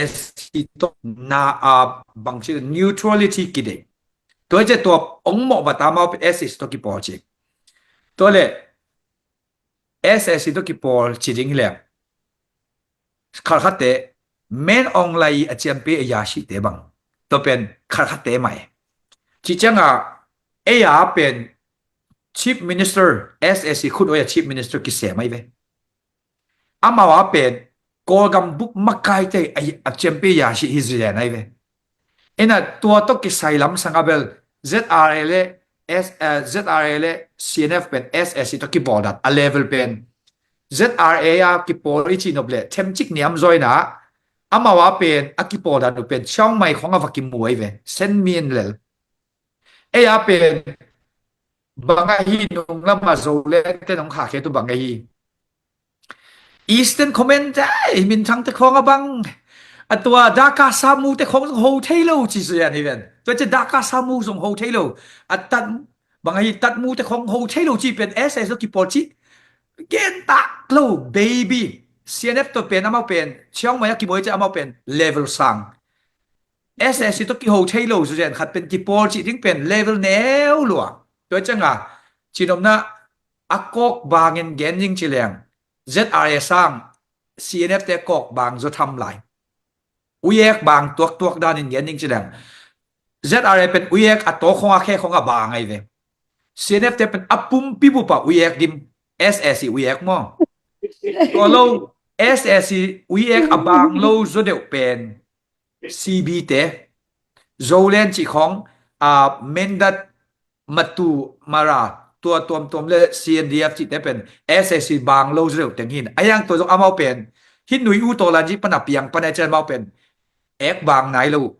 SSC ตัวนาบางชื่อ neutrality กิเดตัวจะตัวองค์หมอบัตามาเป็น SSC ตัวกี่ปอจิตัวเลย SSC ตัวกี่ปอจิริงเลยขาดเตะแม่นองไลอาเจียมเปียยาชิเตบังตัวเป็นขาดเตะใหม่จิจังเอียเป็น Chief Minister SSC คุณว่า Chief Minister กิเสียไหมเว้อามาว่าเป็นกอกัมบุกมักไกเตไอเจมเปียาชิฮิซเรียนไอเว้เอ็น่ะตัวตกิไซลัมสังเบล ZRA เล ZRA เล CNF เป็น SSC ตกิบอดัด a level เป็น ZRA กิปอริจินอบเลเทมจิกเนียมจอยนะอามาว่าเป็นกิปอดัดเป็นช่องใหม่ของวักิมวยเว้เซนมีนเลเอียเป็นบางไอ้นงละมาโซเลแต่นงขาแค่ตัวบางไอ้Eastern Command ได้มินทั้งแต่ของบางตัวดากาซามูแต่ของโฮเทลจีเสียนี่เป็นตัวจะดากาซามูส่งโฮเทลตัดบางไอ้ตัดมูแต่ของโฮเทลจีเป็น SS กิปอจิเกนตักโลเบบี้ CNF ตัวเป็นอามาเป็นเชียงใหม่กี่บ่จะอามาเป็น level สัง SSC ตัวกี่โหใช้โลสุเจนขัดเป็นกี่ปอลจิถึงเป็น level แนวหลวงตัวจังอ่ะจีนอมนะอากอกบางเงินเกนยิงจิเลง ZRA สัง CNF แต่กอกบางจะทำลายอุยเอกบางตัวด้านเงินเกนยิงจิเลง ZRA เป็นอุยเอกอัตโตของอาแค่ของอาบางไงเว้ CNF แต่เป็นอัปุ่มปิบุปะอุยเอกดิม SSC อุยเอกมั้งตัวโล SSC อุยเอกอบางโลจะเดียวเป็น CB เตโจเลนจิของเมนดัตมาตูมาราตัวเลย CNDF จิแต่เป็น SSC บางโลจะเดียวแต่งหินไอ้ยังตัวจงเอามาเป็นหินหนุ่ยอูตัวลันจิปนับเปียงปนัยเจนมาเป็นเอกบางไหนลูก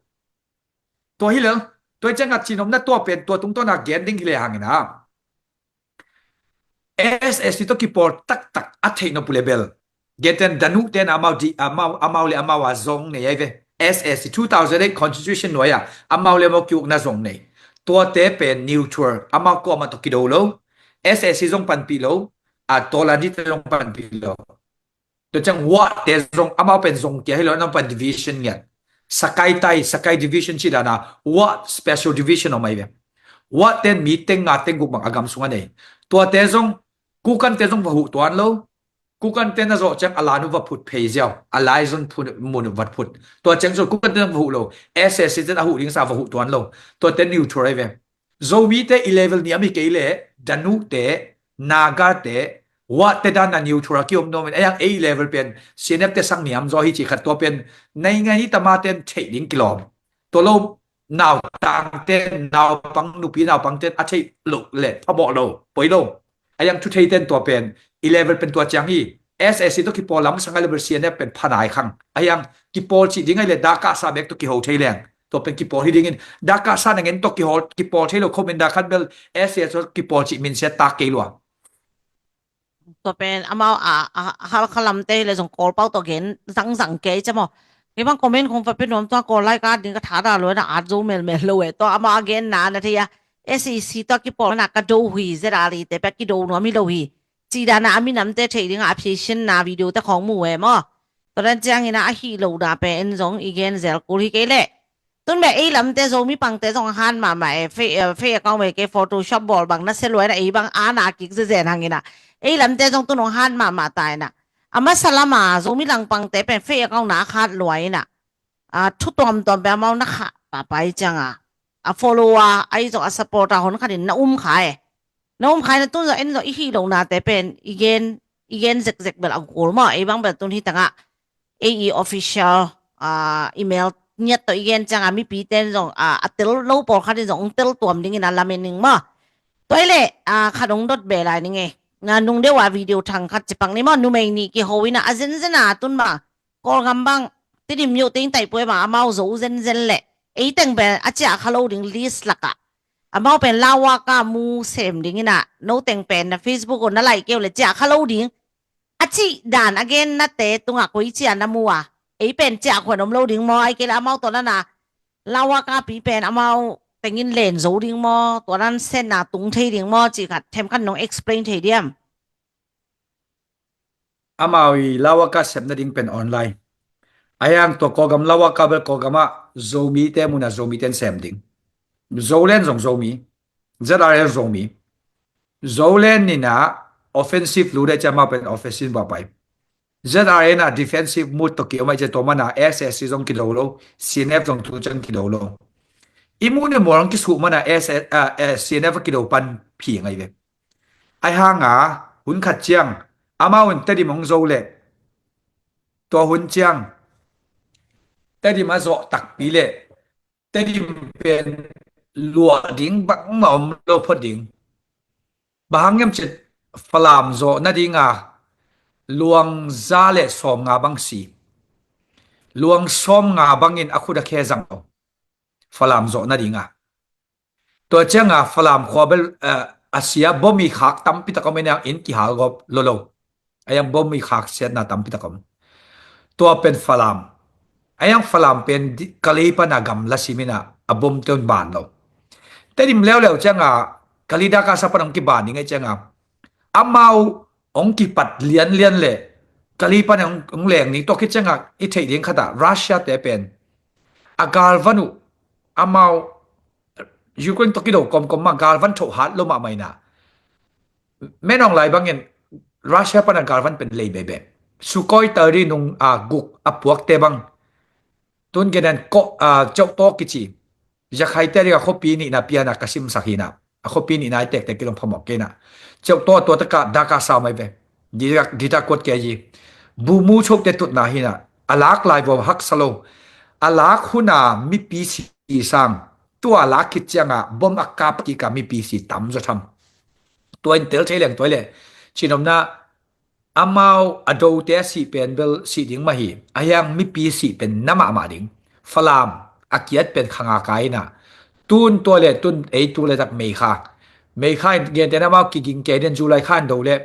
ตัวหิเหลืองตัวจังกัดจีนอมนั่นตัวเป็นตัวตรงตัวนักเก็นดิ้งที่เลยหางนะ SSC ตัวกี่ปอตักอัดเทนอปุเลเบลเกตันดันุเตนอามาเลอามาว่าซงเนี่ยไอ้เว้ SSC 2008 Constitution หน่วยอ่ะอามาเลมาคิวน่าซงเนี่ยตัวเตเป็น neutral อามาก็มาตกิโดโล SSC ซงปันปีโลตัวลันจิซงปันปีโลตัวจังว่าเตซงอามาเป็นซงเกี่ยให้เรานั่งปัน division เนี่ยSakai division sila na what special division o may what then meeting natin kung agam sungan eh tua tezong kukan tezong bahu tuan lo kukan ten na zo chang alanu va put pay jiao alai zon put mun va put tua chang zo kukan ten bahu lo SSC ten ahu ring sa bahu tuan lo tua ten neutral ve zo mi te 11 ni ami ke le danu te naga te what แต่ด้านนั้น neutral กี่อมโนมันไอ้ยัง A level เป็น CNF แต่สังเนียมจอฮิจิขัดตัวเป็นในไงนี่ตามาเต้นเทดิ้งกิโลตัวโลนาวต่างเต้นนาวปังนุปีนาวปังเต้นอาใช่ลุกเละพอบอกโลปอยโลไอ้ยังชุดเทเต้นตัวเป็น E level เป็นตัวจังฮี SSC ตัวกี่ปอลำสังเกต level CNF เป็นผนายขังไอ้ยังกี่ปอลจิดิ้งไงเลยดากาซาเบกตัวกี่โหใช่แรงตัวเป็นกี่ปอลที่ดิ้งดากาซาอย่างเงี้ยตัวกี่ปอลใช่เราคอมเมนต์ดาคันเบล SSC ตัวกี่ปอลจิมินเซตตาเกลัวตัวเป็นอามาขลัมเตเลยส่งกอลเป้าตัวเห็นสังเกตจะมั้งไอ้บางคอมเมนต์คงเป็นน้องตัวกอลไลค์การดิ้งก็ถาดาเลยนะอาจจะเมลเลยตัวอามาเกนนานนะที่SEC ตัวกี่ปอลนักกระโดดหีเจราลีแต่เป็กกี่โดนว่าไม่โดดหีจีดานะมีน้ำเตะเทดิ้งอาพิชินนาวิดีโอแต่ของหมู่เอ๋มั้งตอนนั้นจังเห็นนะฮีโร่ดาเป็นส่งอีเกนเซลกูที่เกล่ต้นแบบไอ้ลำเตะส่งมีปังเตะส่งหันมาใหม่เฟย์ก็ไม่เก็บ Photoshop บอลบางนั่นเซลล์นะไอ้บางอานากิกเซนหางเงี้ยนะไอ้ลำเตะส่งตัวน้องหันมาตายนะอามาสลามาส่งมีหลังปังเตะเป็นเฟย์ก็หนาขาดรวยนะทุกตัวแบบมานักข่าไปจังfollower ไอ้ส่งsupport คนขัดน่ะขายนะตัวจะไอ้ตัวอีฮีโร่นะแต่เป็นอีเกนเซ็กแบบเอาโกลมาไอ้บางแบบตัวที่ตั้งAE officialอีเมลเนี่ยตัวอีเกนจังมีปีเต้นส่งเตลโลปอลขัดส่งเตลตัวมันนี่นะลาเมนึงมาตัวเล่ขัดงดดเบลายนี่ไงนุ่งเดียวว่าวิดีโอทางขัดจะปังนี่มั้งนุ่มเองนี่กี่หัวนะเซนตุนมากอลกำบังที่ดิมอยู่ติ้งไต่ป่วยมาเมาโซ่เซนเละไอ้ตั้งเป็นอาจจะเขาดิ้งลิสต์ละกะเมาเป็นลาวากามูเซมดิ้งนะโน้ตตั้งเป็นนะ Facebook คนนั่นไหลเกี่ยวเลยจะเขาดิ้งอาชีด่าน again นั่นเตะตรงกุยเจียนน้ำมัวไอ้เป็นจะขวดนมโลดิ้งมอไอ้เกล้าเมาตัวนั้นนะลาวากาปีเป็นเมาแต่งินเลนโซ่ดิ้งมอตัวนั้นเส้นน่ะตุงเทดิ้งมอจีกัดเทมกันน้อง explain เทเดียมมาวิลาวากาเซมนั่นดิ้งเป็นออนไลน์ไอ้ยังตัวกอกำลาวากาเบลกอกำมาโซมีเตมุนะโซมีเตนเซมดิ้งโซเลนส่งโซมีจะได้โซมีโซเลนนี่นะ offensive รู้ได้จะมาเป็น offensive บ่ไปจะได้นะ defensive mood ตัวเกี่ยวไม่จะตัวมันนะ SSC ส่งกิโลโล CNF ส่งตัวจังกิโลโลอีมูเนี่ยมองคิดสูงมันนะ CNF กิโลปันผีไงเว้ยไอ้ห่างหุ่นขัดเจียงมาหุ่นแต่ดิมองโซเลตัวหุ่นเจียงแต่ดิมาโซตักปีเล่แต่ดิเป็นลัวดิ้งบังหมอมโลพอดิ้งบางยังจะฝรั่งโซนั่นดิ้งลวงซาเลสอมงาบังสีลวงสอมงาบังอินอคุดะแค่จังฝรั่งโซนั่นดิ้งตัวเจ้าฝรั่งขวบอาเซียบ่มีขักตั้มพิตกรรมเนี่ยอินกี่หากบโลโลไอ้ยังบ่มีขักเสียนะตั้มพิตกรรมตัวเป็นฝรั่งไอ้ยังฝรั่งเป็นกะลีปนากรรมละสิมินะบ่มเตินบานเราแต่ดิมแล้วเจ้ากะลีดากาสะปนองกิบานนี่ไงเจ้ามาองกิปัดเลียนเลย กะลีปันของแหลงนี้ตัวคิดจังอ่ะอีเทดิงขดารัสเซียแต่เป็นอากาลวันุอามายูเครนตกิโดกอมมากาลวันโถฮัดลมาไม่นะแม่น้องไหลบางเงินรัสเซียปันอากาลวันเป็นเลยแบบสุโขยตอรีนุงกุกอพวกเตบังตุนเกนันก็เจ้าโตกิจิจะใครแต่เรียกเขาปีนี่นะปีนักกสิมสักหินะเขาปีนี่นายเตกแต่กิลงพมอกเกนะเจ้าตัวตะกะดากาสาวไม่เป็นดีตากดเกยีบูมูชกเตตุดนาหินะอลักไลบฮักสโลอลักหุนามีปีสีสังตัวอลักคิดจังบอมอักกาปกิกามีปีสีตั้มจะทำตัวอินเตอร์ใช้แหล่งตัวเลยชินอมนาอามาอดูเตสีเป็นเบลสีดิ่งมาหีอายังมีปีสีเป็นน้ำมาดิ่งฟลามอาเกียดเป็นขางากายนะตุนตัวเลยตุนตัวเลยจากเมฆาเเงี้ยแต่น้ำมากิงเกเดนจูไลขันดูเลย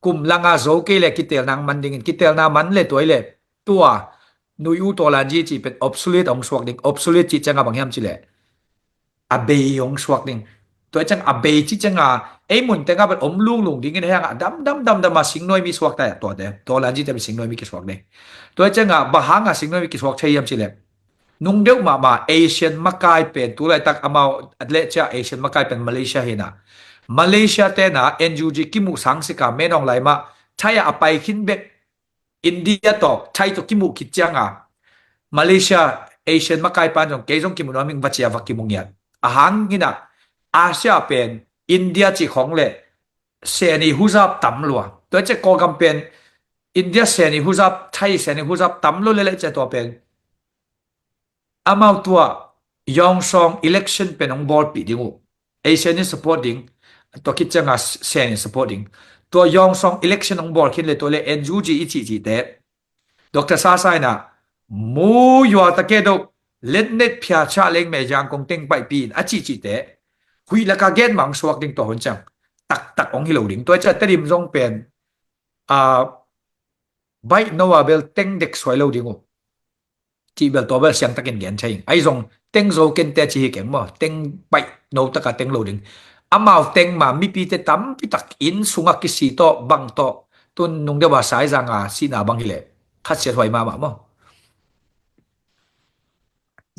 กุมลังอาโซเกเลกิเตลนางมันดิ่งกิเตลนามันเลยตัวเลยตัวนุยูตัวลันจีเป็น obsolete องสวกดิ่ง obsolete จีจังกับบางแห่งจีเลยอเบยองสวกดิ่งตัวจังอเบยจีจังมุนแต่งาเป็นลุงดิ่งกันแห่งดำมาสิงน้อยมีสวกแต่ตัวลันจีแต่เป็นสิงน้อยมีกี่สวกดิ่งตัวจังบะฮังสิงน้อยมีกี่สวกใช้ยามจีเลยนุ่งเดียวมาเอเชียนมากายเป็นตัวไรตักอามาอัดเล่จ้าเอเชียนมากายเป็นมาเลเซียเห็นนะมาเลเซียแต่นะ NUG กิมุสังสิกาแม่น้องไหลมาใช่อะไปขึ้นเบกอินเดียต่อใช่ตัวกิมุคิดจังมาเลเซียเอเชียนมากายปานจงเกยจงกิมุน้อมิงบัจเจียวักกิมุงยันอาหารกินะอาเซียเป็นอินเดียจีของเล่เซนีฮุซับตำลัวตัวจะก่อกำเป็นอินเดียเซนีฮุซับไทยเซนีฮุซับตำลัวเลยจะตัวเป็นอามาตัวยองซอง election เป็นองบอลปีดิงูเอเชียนี่ supporting ตัวคิดจังเซนี supporting ตัวยองซอง election องบอลคิดเลยตัวเลย NUG อีจีเตดร.ซาไซนะมูยัวตะเกดกเล่นเน็ตพิอาชาเล็งเมจังคงเต็งไปปีนอาจีเตหุยละกาเกนมังสวกดิ่งตัวหนจังตักองฮิโลดิ่งตัวจะตริมซงเป็นใบโนวาเบลเต็งเด็กสวยโลดิ่งจีเบลตัวเบลเสียงตะเกนเกียนใช่ไอ้ซงเต็งโซเกนเตจีเก่งมั้งเต็งใบโนตะกาเต็งโลดิ่งอามาเต็งมามีปีเตตั้มปีตักอินสุงักกิสีโตบังโตตุนนุ่งเดว่าสายจังสีนาบังฮิเลคัดเสียถอยมามั้ง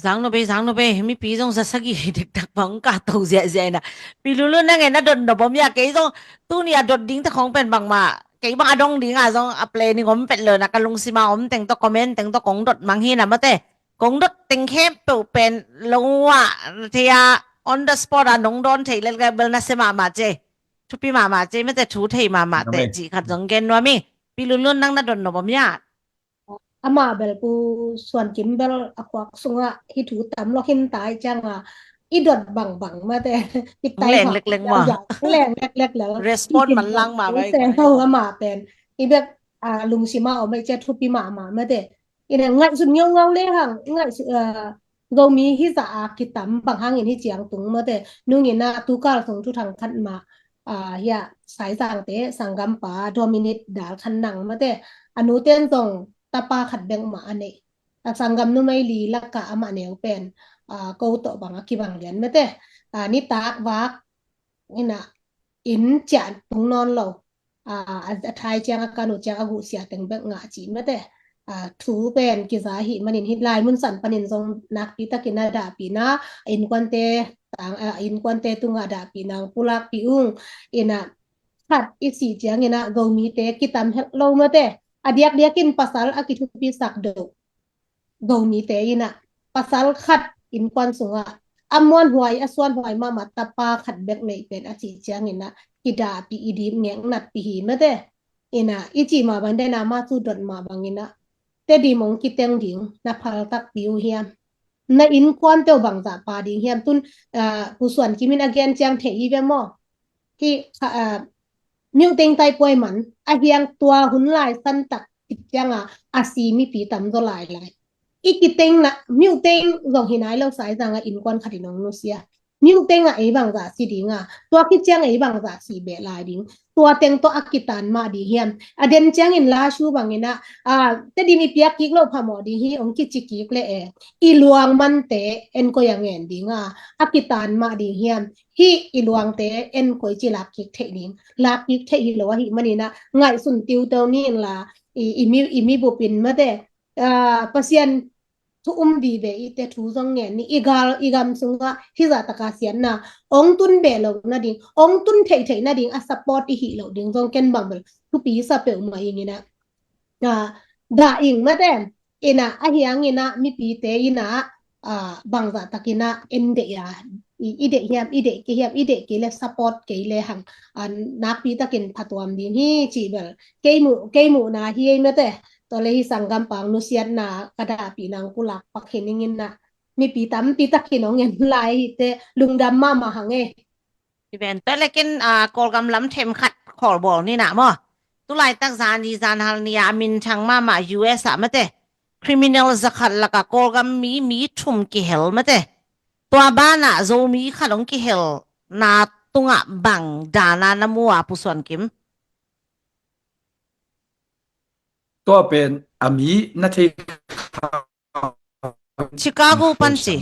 sang no be mi pi jong sa sagi dik tak bang ka to je na pi lu lu na nge na don do bom ya ke jong tu ni a dot ding ta khong pen bang ma ke bang adong ding a jong a play ni gom pet le na ka lung sima om teng to comment teng to kong dot mang hi na ma te kong dot teng khep to pen longwa thia on the spot a nong don thei le ga bel na se ma je tu pi ma je me te thu thei ma te ji khat jong gen wa mi pi lu lu nang na don no bom yaอามาเบลปูส่วนจิมเบลอควกสุงะฮิถูตำลอกหินตายจังอีดดบังมาแต่ปิดไตแรงเล็กๆว่าแรงเล็กๆแล้ว response มันลังมาไว้แซงเฮาอามาเป็นอีแบบลุงสิมาเอาไม่เจ็ดทุปีมาแต่อีเนี่ยง่ายสุดเงาเลยค่ะง่ายเรามีฮิสากิตำบางครั้งเห็นที่เจียงตุงมาแต่นุ่งเห็นนะตุกาส่งทุกทางคันมาเฮียสายสังเตสังกัมปาโดมินิตดาลคันหนังมาแต่อนุเต้นส่งตาปาขัดแบงมาอันนี้สังกัมนุไม่ลีลักกะอามาเนี่ยเป็นกูโตบางกิบังเรียนไม่แต่นิตากวักนี่นะอินจันตรงนอนเราไทยเจียงอาการอุจจาระกุเสียแต่งแบงงาจีนไม่แต่ถูเป็นกิจาหิมันินฮิตไลมุนสันปนินทรงนักปีตะกินาดาปีนะอินควันเตต่างอินควันเตตุงาดาปีนางปุลักปีอุงอินะขัดอีสีเจียงอินะกงมีเตกิตามเราไม่แต่adiak-diakin pasal akitupi sakdo gawni te ina pasal khat in kwan sunga amwan huai aswan huai mama tapa khat bek nei pen achi chiang ina kida pi idim ngeng nat pi hi mate ina ichi ma bande na ma chu dot ma bangina te di mong kiteng ding na phal tak piu hiam na in kwan te bang za pa ding hiam tun pu swan kimin again chiang the i ve mo kiนิวเต็งไตป่วยมันอาเฮียงตัวหุ่นลายสันตักติดจังอาซีมีปีตำตัวลายอีกเต็งนะนิวเต็งลองหินายเราสายจังอินควันขัดนองนุเซียนิวเต็งไอ้บางจากสีดิงตัวคิดจังไอ้บางจากสีเบลายดิงตัวเต็งตัวอักิตันมาดีเฮียมเดนจังอินลาชูบางนะแต่ดีมีเปียกกิกโลพามอดีฮีองกิจิกิกเลยอีลวงมันเตเอ็นก็ยังเงินดิงอักิตันมาดีเฮียมฮีอีลวงเตเอ็นก็จิลักกิกเทดิงลักกิกเทฮิโลว่าฮิมันนี่นะง่ายสุนติวเตานี่ล่ะ imi bopin mate pasien thu di be ite thu zong nge ni igam sunga hiza takasian na ong tun be lo na ding ong tun thei na ding a support hi lo ding zong ken bang bel thu pi sa pe ma ingina da ing mate ina a hiang ina mi pi te ina bangza takina ende ya ide ke le support ke le hang nak pi takin phatwam din hi chi bel keimu na hi mate to le hi sanggam pang nu siat na kada pi nang kulak pakheningin na mi pi takin ong en lai te lungdam ma hange event แต่ lekin กอลกำลำเทมขัดขอบอกนี่นะบ่ตุลายตักซานดีซานฮัลนียามินชังมา US มะเต criminal ซักขัดละกะกอลกำมีทุมกิเฮลมะเตตัวบ้านน่ะโซมีขนมกิเฮลนาตุงะบังดานานะมัวปุส่วนกิม ตัวเป็นอามีนาที ชิคาโกปันจิ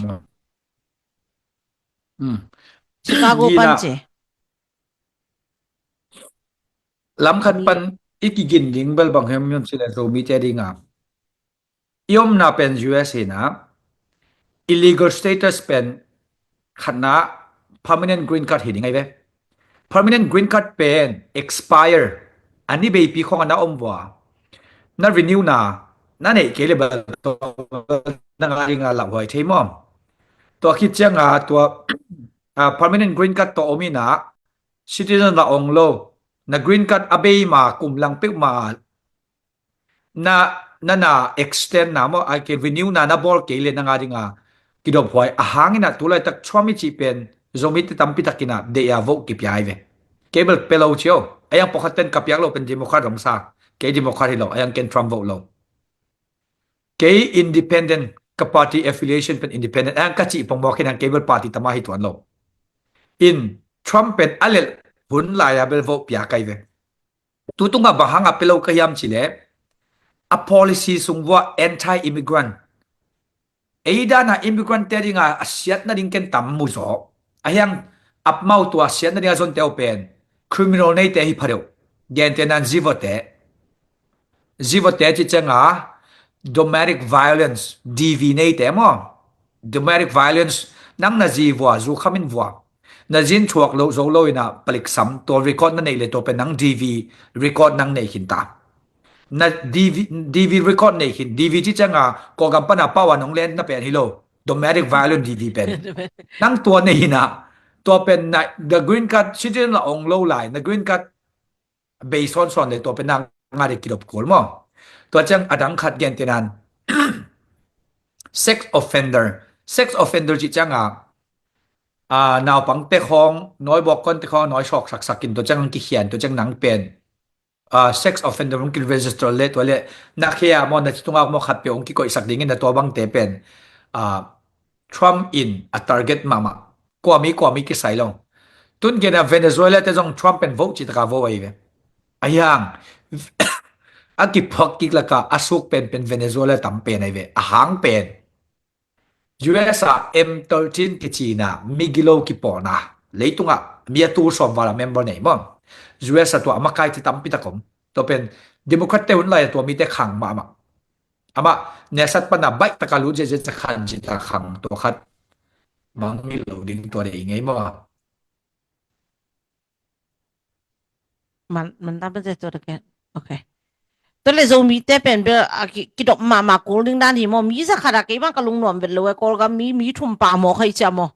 ชิคาโกปันจิลำคันปันอีกกินดิงเบลบังเฮมยมสิเลโซมีเจดิงยมนาเป็น US นะ illegal status เป็นขณะ permanent green card เห็นยังไงเว้ permanent green card เป็น expire อันนี้เบปีของอันนั้นว่านั่น renew นั่นเองเกลียบตัวนั่นอะไรงานหลักหอยเทมอมตัวคิดจังตัว permanent green card ตัวอมีนะ citizen ละองโลna green card abay ma kumlang pek ma na extend na mo I can renew na ball kele na nga dinga kidop hoy ahangin na tulay tak chwami chi pen zomit tampi takina de ya vote ki pyai ve cable pelo chio ayang pokaten kapyak lo pen democrat rong sa ke democrat lo ayang ken Trump vote lo ke independent ka party affiliation pen independent ayang kachi pong mo ken cable party tamahi tuan lo in Trump pen alel hun liable vote pya kai ve tutunga bahanga pelo kayam chile a policy sungwa anti immigrant eida na immigrant teringa asiat na ding ken tammu zo ayang apmau to asiat na ding zon te open criminal nei te hi phareu gente nan zivote chi changa domestic violence DV nei te mo domestic violence nang na jiwa zu khamin wa na jin chuak lo zo lo ina palik sam to record na nei le to pe nang DV record nang nei hinta na DV record nei hin DV chi changa ko gam pa na pawa nong len na pen hilo domestic violence DV pen nang to nei na to pen na the green card citizen la ong lo lai na green card based on son le to pen nang ngari kidop kol mo to chang adang khat gen tenan sex offender chi changaนาวปังเตคองน้อยบอกคนเตคองน้อยชอกสักกินตัวจังกิเขียนตัวจังหนังเป็นsex offender มันกิน register เลยตัวเลยนักเขียมอนนะตุงออกมอขัดเปียงกิโกอีสักดิ่งนะตัวบังเตเป็นTrump in a target mama กว่ามีกิใส่ลงตุนเกนะเวเนซุเอลาแต่จง Trump เป็น vote จิตกา vote ไว้เว้อายังอากิพอกกิกละกะอาสุกเป็นเวเนซุเอลาตั้มเป็นไอ้เว้อาหางเป็นUS M13 kichina migilo kipona leitunga mia tu som wala member nei mom US to amakai ti tampi takom to pen democrat te unlai to mi te khang ma ama nesat pa na bai takalu je khan ji ta khang to khat mang mi lo ding to de ngai mo มันตามเป็นตัวเด็กโอเคตัวเลยโซมีแต่เป็นเบลกิดอกมาโกลดึงด้านที่มอมีสักขนาดกี่บ้างก็ลุงหนวมเป็นเลยกอลก็มีทุ่มป่าหมอใครจะมอ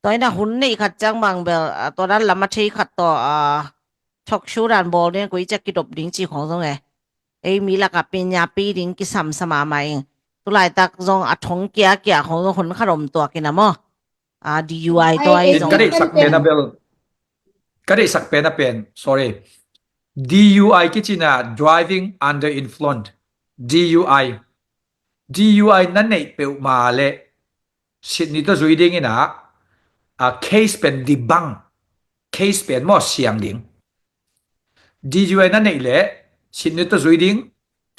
ตอนนั้นหุ่นนี่ขัดจังบางเบลตอนนั้นละมาใช้ขัดต่อช็อกชูรันบอลเนี่ยกูจะกิดอกดิ้งจีของตรงไงมีละกับเป็นยาปีดิ้งกิสัมสมาใหม่ตัวไหลตักจงอัดทงเกียของคนขนมตัวกินนะมอDUI ตัวไอ้จงก็ได้สักเป็นนะเบลก็ได้สักเป็นนะเป็น sorry DUI kichina driving under influence DUI นั่นnei pe ma le sit ni to zui ding ina case pen dibang case pen mo siang ding DUIนั่นnei le sit ni to zui ding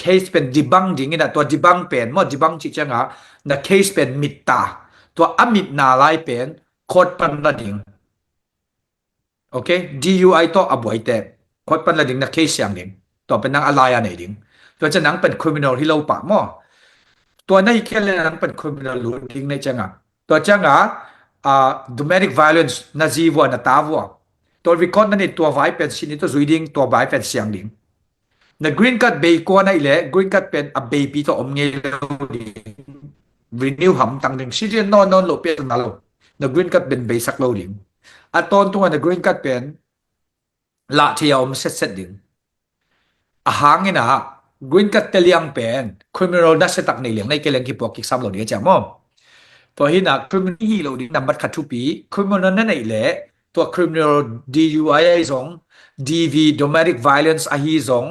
case pen dibang ding ina to dibang pen mo dibang chi changa na case pen mitta to amit na lai pen khot pan la ding okay DUI to abuai te คนปันละดิ่งนะเคสอย่างดิ่งต่อเป็นนางอะไรอันไหนดิ่ง ตัวจะหนังเป็น criminal ที่เราปะหม้อตัวนั้นแค่เลยหนังเป็น criminal รู้ดิ้งในจังตัวจังdomestic violence นาจีวัวนาตาวัวตัว record นั่นตัวไว้เป็นสิ่งที่ตัวจุยดิ้งตัวไว้เป็นเสียงดิ้งใน green card เบย์กว่านั่นแหละ green card เป็นa baby ตัวอมเงี้ยrenew หำตั้งดิ้งสิ่งที่นอนโลเปียตนั่นโลใน green card เป็นเบย์สักโลดิ้งตอนตัวใน green card เป็นละที่ยอมเสร็จดิ้งหางนี่นะ green card เตลียงเป็น criminal นักเสตักในเลี้ยงในเกลียงกี่ปอกกี่ซ้ำโลดิ้งจ้ะมั้งตัวหินะ criminal ที่เราดิ้งนำบัตรขัดทุปี criminal นั่นแหละตัว criminal DUI สอง DV domestic violence สอง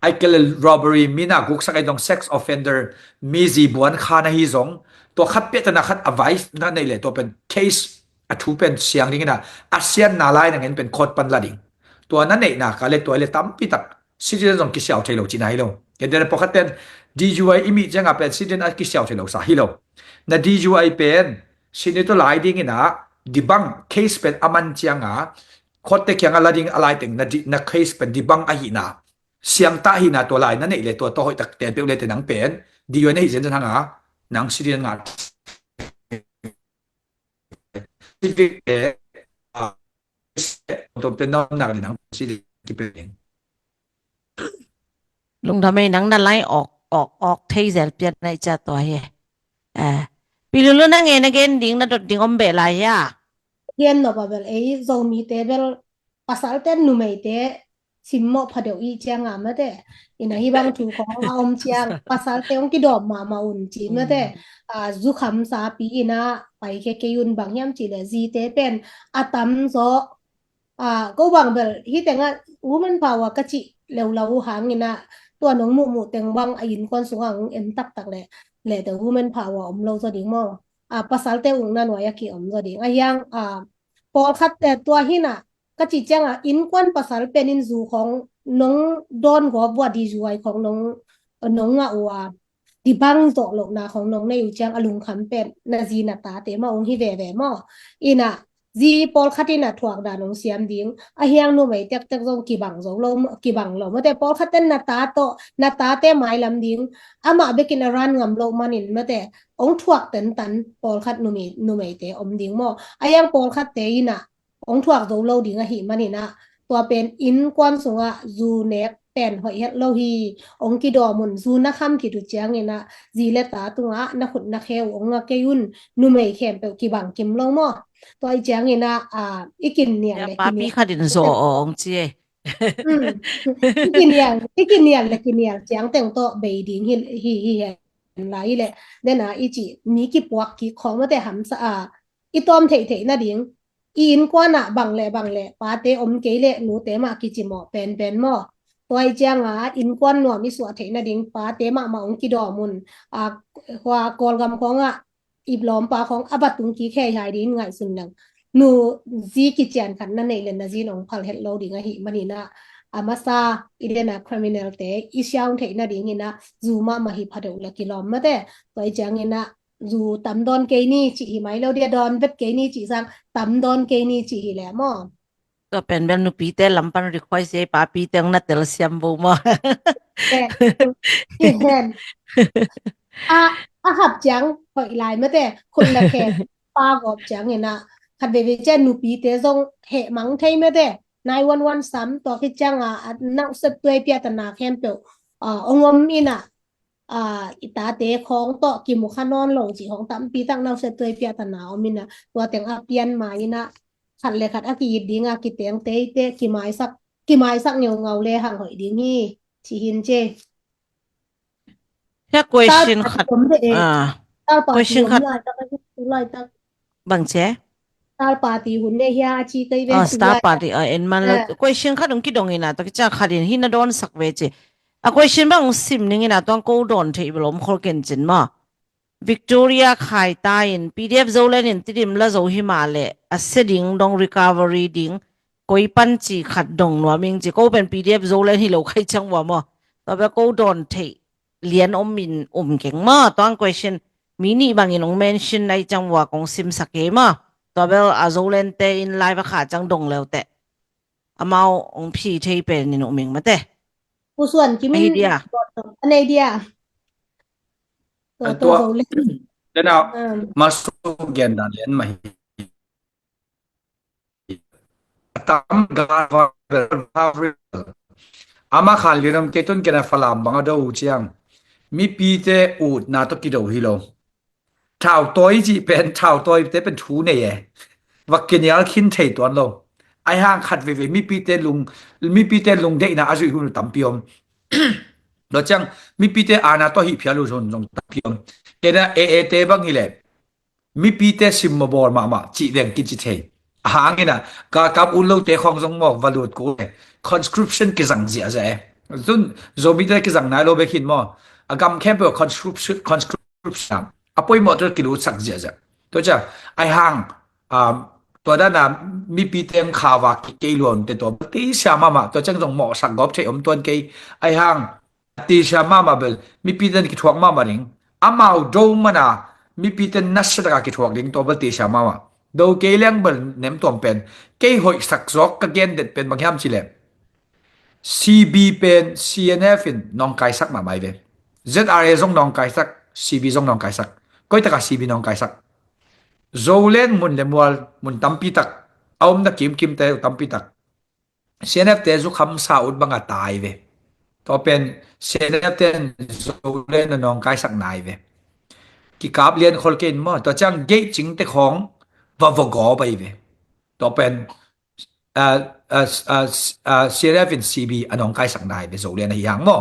ไอ้เกล robbery มีนะกุกสักไอ้ตรง sex offender มีจีบวนขานะสองตัวขัดเปียตนะขัด advice นั่นแหละตัวเป็น case ถูเป็นเสียงดิ้งนะอาเซียนนาไลนั่นเองเป็นโคดปันละดิ้งตัวนั้นเองนะก็เลยตัวเลยตั้มปิดตักซิติเซนของกิเซียวเทโลจีน่าฮิโลเห็นเดี๋ยวพอขัดเป็น DUI อิมิจังเป็นซิติเซนกิเซียวเทโลสาฮิโลนะ DUI เป็นสิ่งที่ตัวหลายดิ้งนะดิบัง case เป็นอามันจังโคตรเทียงอะไรดิ้งอะไรถึงนะ case เป็นดิบังอาหินะเสียงตาหินะตัวหลายนั่นเองเลยตัวโตให้ตักเตียนเป็นเลยแต่หนังเป็น DUI นี่เห็นจะทางหนังซิติเซนงาที่ตัวเป็นน้องหนักในหนังซิติที่เป็นลุงทำไมหนังนั่นไล่ออกเทเซลเปลี่ยนในจัตัวเฮปีลุนั่งเองนะเกนดิ้งนะดิ้งอมเบลายะเรียนno babel ei zomi te bel pasal ten numei te simmo phadeu I chiang amate ina hi bang thu khong aom chiang pasal te ong ki dom ma un chi mate zu kham sa pi ina pai ke yun bang yam chi le ji te pen atam zo go bang bel hi tenga woman power ka chi leu hang ina ตัวน้องหมู่เต็งวังอินคอนสุงเอ็มตักเลยแต่ woman power อมเราจะดิ้งมอภาษาเตอุงนั่นว่ากี่อมจะดิ้งยังพอคัดแต่ตัวหินะก็จิจังอินควันภาษาเป็นอินซูของน้องดอนหัวบัวดีจวยของน้องว่าดิบังโตหลกนาของน้องในอยู่จังอลุงคำเป็นนาจีนาตาเตมาองค์ฮิเวมออินะจีพอคัดที่น่ะถวกดานองเสียมดิ้งยังนู่ไม่ตักจงกี่บังจงลมกี่บังลมแต่พอคัดเต้นนาตาเตไม้ลำดิ้งมาเบกินรันงำลงมานินมาแต่องถวกเต็นตันพอคัดนู่ไม่เตอมดิ้งมอยังพอคัดเตยน่ะองถวกจงโลดิ้งหิมานินะตัวเป็นอินกวนสุงจูเน็กเป็นหอยเฮ็ดโลฮีองกิดอมุนซูนักคำที่ดูเจียงนี่นะจีเลตาตุงนักขุดนักเขวองเกยุนนู่ไม่เข้มเปกี่บังกิมลงมอตัวไอ้เจียงนี่นะอีกินเนี่ยเลยป้าพี่ขัดดินโซองเจีอีกินเนี่ยเลยกินเนี่ยเจียงแต่งโตเบดิ้งฮีหลายแหละเนี่ยนะอีจีมีกี่ปวกกี่ของมาแต่หำสะอีตอมเถๆนะดิ้งอินกว่าน่ะบังแลปาเตอมเกเลหนูเตมากิจิหมอเป็นหมอตัวไอ้เจียงอินกวนหนัวมีสัวเถนะดิ้งปาเตมาองกิดอมุนว่ากอลกำของอีบล้อมปาของอบัตุงกีแค่ยายดิ้งไงสุนนังหนูจีกิจานขันนั่นเองเลยนะจีน้องพัลเฮดโลดิ้งหิมันนี่นะมาซาอีเดนะคริมินัลเตอีเชียงเถนะดิ้งนะจูมาหิพัดอุลกิลอมมาเตตัวไอ้เจียงนะจูตำดอนเกนี่จีหิไมเราเดียดอนเวทเกนี่จีซังตำดอนเกนี่จีหิแหละมอก็เป็นแบบนูปีเตลำปันรีควายเสียป้าปีเตงนัดเตลเซียมบูมอเห็นหับจังหอยลายมาแต่คนละแค่ปากอบจังเนี่ยนะคันเบเบเจนูปีเตซงเหมังไทยมาแต่นายวันซ้ำตัวคิดจังนักสตวยเปียตนาแคมเปลองมอินะอิตาเตของโตกิมุขานอนลงจีของตั้มปีตั้งนักสตวยเปียตนาอมินะตัวแต่งเปลี่ยนมาอินะขัดเลยขัดกีดดิ้งกิเตียงเตกี่ไม้สักเงาเลยห่างหอยดิ้งนี่ชีหินเจแค่ question ขัดquestion ขัดบังเจStar party hunde hiya chi kai ve Star party en man la questionขัดองคิดองina tak cha khadin hin don sak ve che a question bang sim ning ina tong ko don thei blom khol ken chin ma Victoria khai ta in PDF zolen in tidim la zo hi ma le a setting dong recovery ding koi pan chi khat dong no ming chi ko pen PDF zolen hi lo khai chang wa mo ta ba ko don thei lian min keng ma tong question mini bang in ong mention nai chang wa kong sim sake ma ta bel a zolen te in live kha chang dong leu te amao ong phi thei pen ni no ming ma te ผู้ส่วนจิมิน idea อันไอเดียตัว ตัว โซเล then now อ่า masuk gen dan len mai tam ga ama khan liram ketun kena falam banga do chiang mi pi te ut na to ki do hi lo thao toi ji pen thao toi te pen thu ne ye wakenyal khin thei ton lo ai hang khat ve mi pi te lung de na azui hu tam piom lo chang mi pi te ana to hi phya lu zon jong tam piom kena e te bang hi le mi pi te sim mo bor ma chi deng ki chi thei hangina ka kap un lo te khong jong mo valut ko conscription ki jang ji aza zun zomi te ki jang na lo be khin mo agam khem pe conscription apoi mo ter ki lu sak ji aza to cha ai hangตัวด้านน่ะมีปีเต็มข่าวว่ากี่ล้วนแต่ตัวตีชามาตัวจังจงเหมาะสักกอบใช้อมตัวกี่ไอ้ห่างตีชามาเบลมีปีเต็มกี่ทวกมาริงอามาโดมันน่ะมีปีเต็มนัสตะกี่ทวกริงตัวเบลตีชามาดูกี่เลี้ยงเบลเนมตัวเป็นกี่หอยสักซอกกะเกนเด็ดเป็นบางอย่างสิเล CB เป็น CNF น้องไก่สักมาไม่เว้ ZRA จงน้องไก่สัก CB จงน้องไก่สักก็ตะกะ CB น้องไก่สักZolen mun le mual mun tampi tak aum na kim te tampi tak CNF te zu kham sa ut banga tai ve to pen CNF ten Zolen na nong kai sak nai ve ki kap lien khol ken mo to chang ge ching te khong wa go bai ve to pen CNF in CB anong kai sak nai ve Zolen hi yang mo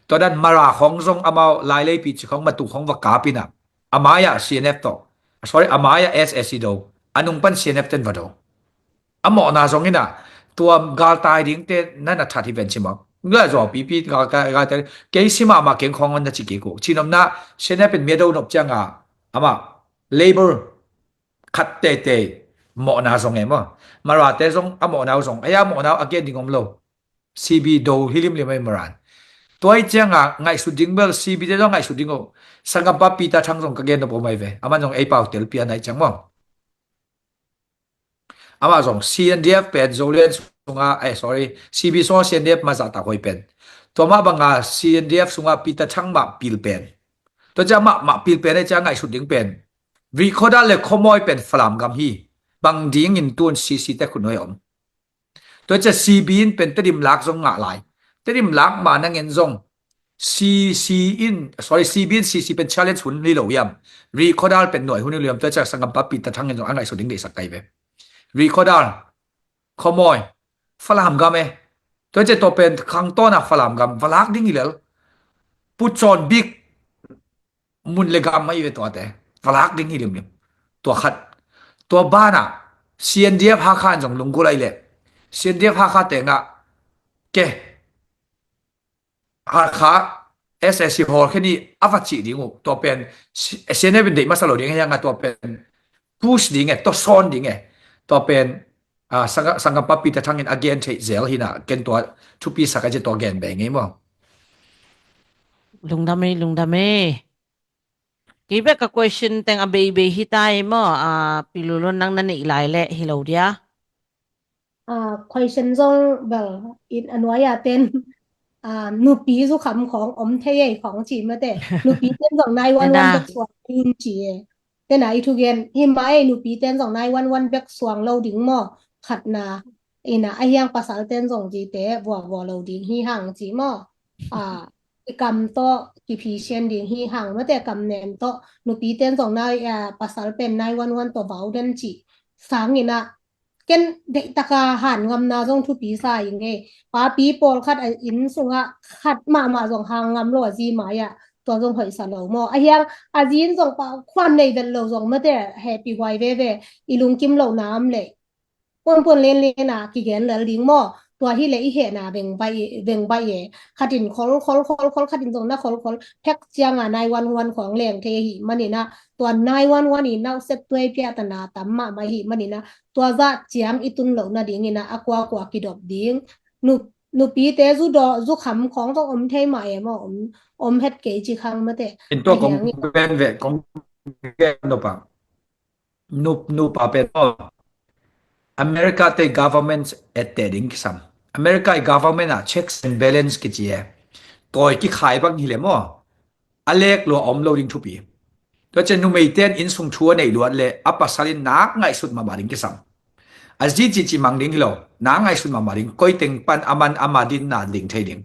to dan mara khong zong amao lai lei pi chi khong ma tu khong wa ka pina amaya CNF to sorry amaya SSC do anung pan CNF ten vado amo na zongina tuam gal tai ding te nana thati ven chima ngla zo pp ga te ke sima ma ken khong an chi ke ko chinom na CNF pen medo nop changa ama labor khat te mo na zong emo mara te zong amo na zong aya mo na again dingom lo CB do hilim le mai maran toy changa ngai su dingbel CB te zong ngai su dingo sangam pa pita thang jong ka gen no pomai ve aman jong ei pau tel pia nai changmo ama jong CNDF pen Zolen sunga sorry CB so CNDF ma za ta hoi pen to ma banga CNDF sunga pita thang ma pil pen to ja ma pil pen ai cha ngai su ding pen recorder le khomoi pen flam gam hi bang ding in tun CC te khunoi om to cha CB in pen tedim lak jong nga lai tedim lak ma na ngen jong CB in CC เป็น challenge หุ่นนี่เหล่ายาม Recordal เป็นหน่วยหุ่นนี่เหล่ายามตัวจากสังกัดปั๊บปิดตะทั้งเงินอันไหนสุดดิ้งเด็กสักไกลไป Recordal ขโมยฝรั่งกำเอตัวจะตัวเป็นข้างต้นอ่ะฝรั่งกำฝรั่งดิ้งอีเหล่าพุทธชนบิ๊กมุนเลกำไม่เป็นตัวแต่ฝรั่งดิ้งอีเหล่าตัวขัดตัวบ้านอ่ะ CNDF ห้าขันจงลงกุไลเล่ CNDF ห้าขันแต่งอ่ะเก๋ค่ะ SSC ฮอลแค่นี้อวัจิดิ้งตัวเป็นเซนเนเป็นเด็กมาสโลดิ้งยังไงตัวเป็นพุชดิ้งตัวซ้อนดิ้งตัวเป็นสังกัดปั๊บปีแต่ทั้งเงิน again เซลหินะเกินตัวทุกปีสักจะตัวเกนแบ่งไงมั้งลุงดำเมกี่แบบกับ question แต่งอเบย์ฮิตายมั้งปิลุลนั่งนั่นอีหลายแหละฮิโลเดียquestion จงเบลอินอันวายาเต้นนูปีสุขำของอมเทยของจีมาแต่นูปีเต้นสองนายวันเป็กสวงดิงจีแต่ไหนทุเรียนหิมะนูปีเต้นสองนายวันเป็กสวงเราดิ้งหม้อขัดนานะไอยังภาษาเต้นสองจีแต่บัวเราดิ้งฮีห่างจีหม้อกำโตกี่พีเชียนดิ้งฮีห่างมาแต่กำแหนมโตนูปีเต้นสองนายภาษาเป็นนายวันตัวเบาเดินจีสางนะเกนเด็กตะกาหันงำนาจงทุปีสายอย่างเงี้ยป้าปีปอลคัดอินสุงะคัดมาจงหางงำโลจีหมายตัวจงหอยสะเหลาหมอไอ้ยังอาจีนจงป้าควันในเดลโลจงมาแต่แฮปปี้ไวเว่อีลุงกิมเหลาน้ำเลยปนเล่นนะกี่เกนเหลือลิงหมอตัวที่เลยอีเหนะเบ่งใบขัดินคอลขัดินตรงนะคอลแพ็กเจียงนายวันของแหล่งเทหิมันนี่นะตัวนายวันนี่น่าเซตตัวเปียตนาตัมมาหิมันนี่นะตัวจะเจียงอีตุนเหล่านะดิ้งนี่นะอกว่ากิดอบดิ้งนูปีเตจุขำของต้องอมเทใหม่มาอมเฮ็ดเกจิคังมาแต่เป็นตัวของเป็นเวของแกนปะนูปะเป็นอเมริกาเต government at the ding sam America government checks and balance ki chi toy ki khai bang hi le mo alek lo om loading thu pi to chen nu mei ten in sung thua nei luat le apasalin nak ngai sut ma maring ki sam aji chi mang ding lo na ngai sut ma maring koi teng pan aman amadin na ding thai ding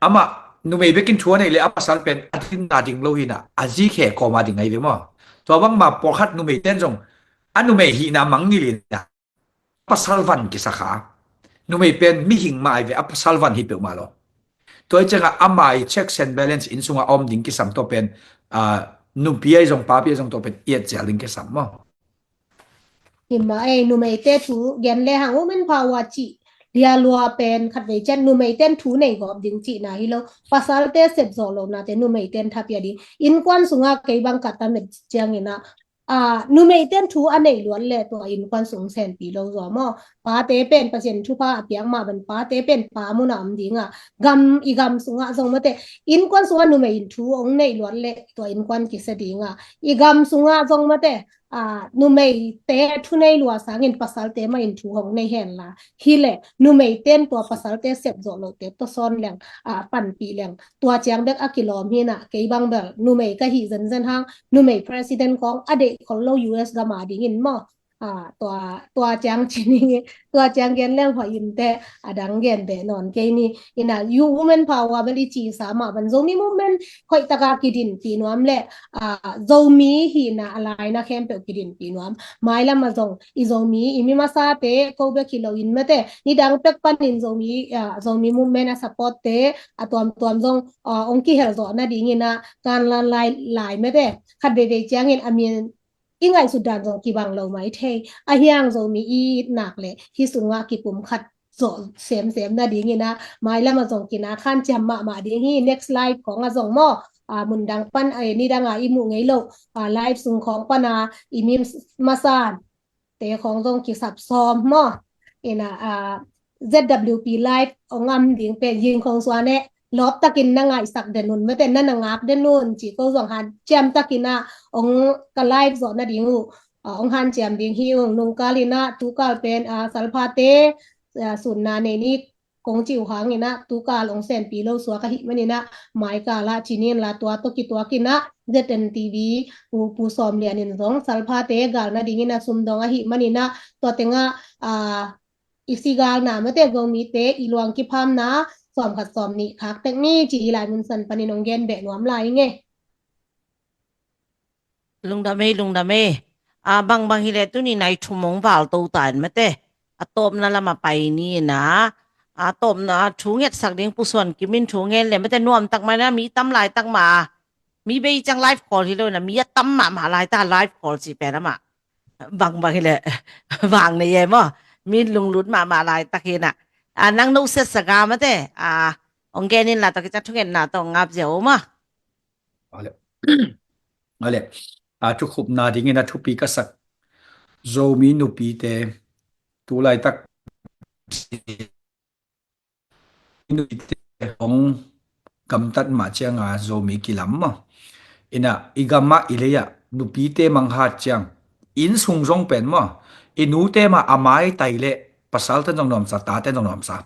ama nu mei bekin thua nei le apasal pen adin na ding lo hi na aji khe ko ma ding ngai le mo to bang ma por khat nu mei ten jong anu mei hi na mang ni le na pasal van ki sakha nu mei pen mi hing mai ve apasal van hi pe ma lo toy changa amai checks and balance in sunga om ding ki sam to pen nu pi jong pa pi jong to pen yet chal ding ki sam mo hima nu mei te thu gen le hang women power chi dia lua pen khat ve chen nu mei ten thu nei gop ding chi na hi lo pasal te sep zo lo na te nu mei ten thapya di in kwan sunga ke bang ka ta me chiang ina nu mei ten thu anei luan le to in kwan sung sen pi lo zo mo pa te pen pasien thu pa apiang ma ban pa te pen pa mu nam dinga gam i gam sunga zong mate in kwan sunga nu mei thu ong nei luan le to in kwan ki se dinga i gam sunga zong mate nu mei te thu nei lua sangin pasal te ma in thu hong nei hen la hi le nu mei ten to pasal te sep zo lo te to son leng pan pi leng to chiang bek akilom hi na ke bang bel nu mei ka hi zen zen hang nu mei president kong ade khol lo US ga ma ding in moตัวจางชินี่ตัวจางเกนเรื่องหอยินแต่ดังเกนเบนอนเกนี่อินะยูวูแมนพาวเวอร์เบลิจีสามารถบันโซมีมูเมนค่อยตะกากิดินปีนวมและโซมีหินะอะไรนะแคมเปกิดินปีนวมไม้ละมาซงอีโซมีอิมิมาซาเตโกเบคิโลอินเมเตนี่ดังเป็กปันอินโซมีมูเมนซัพพอร์ตเตตัวซงองค์กิเฮลโซนะดิงินะการละลายหลายเมเตคัดเดจางเงินอามีนingai sudan zo ki bang lo mai the a hyang zo mi i nak le hi sunga ki pum khat zo sem na ding ina mai la ma zong ki na khan cham ma ding hi next slideของa zong mo mun dang pan ai ni danga i mu ngei lo live sungของปนาi mi masan teของzong ki sap som mo ina ZWP live ongam ding pe yinของสวาneลอบตะกินนางไอสักเดนุนไม่แต่นั่นนางาบเดนุนจีก็ส่งหันแจมตะกินนะองกะไลฟ์สอนนะดิงูองหันแจมดิงฮิวนุงกาลินะตุกาเป็นสัลพาเตสุนนาเนนี่กงจิวหางนี่นะตุกาลงเซนปีโลสัวกะหิมันนี่นะหมายกาละจีนินละตัวตกิตัวกินนะZNTVปูซอมเลียนินสองสัลพาเตกาลนะดิงินะซุมดองอะหิมันนี่นะตัวเตงะอิสิกาลนะมะเตกงมีเตอีลวงกิพามนะสอมขัดสอมนี่คักแต่นี่จีหลายมุนสันปนินองเกนเบะหนวมลายไงลุงดาเมบางฮิเลตุนี่ในชั่วโมงวาลตูตันมะเตตบนั่นละมาไปนี่นะตบนะชูเง็ดสักเดียงผู้ส่วนกิมินชูเง็ดเลยมะเตนวมตักมานะมีตำลายตักมามีเบจังไลฟ์คอลที่เลยนะมีตำมาลายตาไลฟ์คอลสิแปนะมาบางฮิเลบางในเยมะมีลุงลุดมาลายตะเคนน่ะnang no set saga mate onggenin la to kita thungen na to ngap je oma ale chu khup na ding ina thupi ka sak zo mi nu pi te tu lai tak nu te ong kam tat ma changa zo mi kilam ma ina igama ileya nu pi te mang ha chang in sung jong pen ma inu te ma amai tai le pasal tan jong nom sa ta tan jong nom sa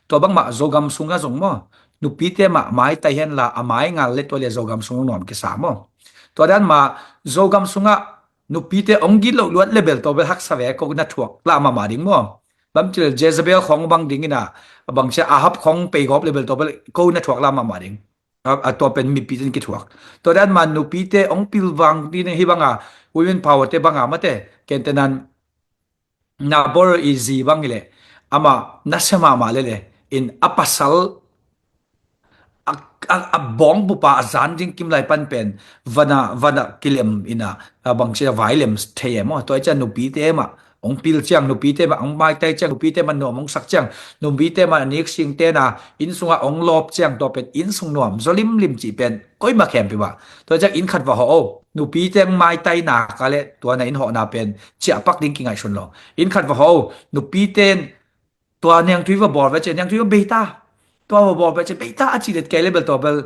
to bang ma zogam sunga jong mo nu pi te ma mai tai hen la amai ngal le to le zogam sung nom ki sa mo to dan ma zogam sunga nu pi te ongi lo luat level to be hak sa ve ko na thuak la ma ding mo bam chil Jezebel khong bang ding ina bang cha ahab khong pe gop level to be ko na thuak la ma ding to pen mi pi ten ki thuak to dan ma nu pi te ong pil wang di ne hi banga women power te banga ma te ken tenan na bor easy bangile ama nasema malele in apasal a bong bupa azan jing kim lai pan pen vana kilem ina bangche violence themo to cha nu pi te ma ong pil chang nu pi te ma ong mai tai chang nu pi te man nom ong sak chang nu pi te ma nik sing te na in sunga ong lop chang to pen in sung nom zolim lim chi pen koi ma khem pi ba to cha in khat wa ho nu pi te mai tai na ka le to na in ho na pen chia pak ding ki ngai shun lo in khat wa ho nu pi tenตัวเนียงทวีว่าบอลไว้เจยังทวีว่าเบต้าตัวบอลไว้เจเบต้าจีเด็ดแกเลเบลตัวเบล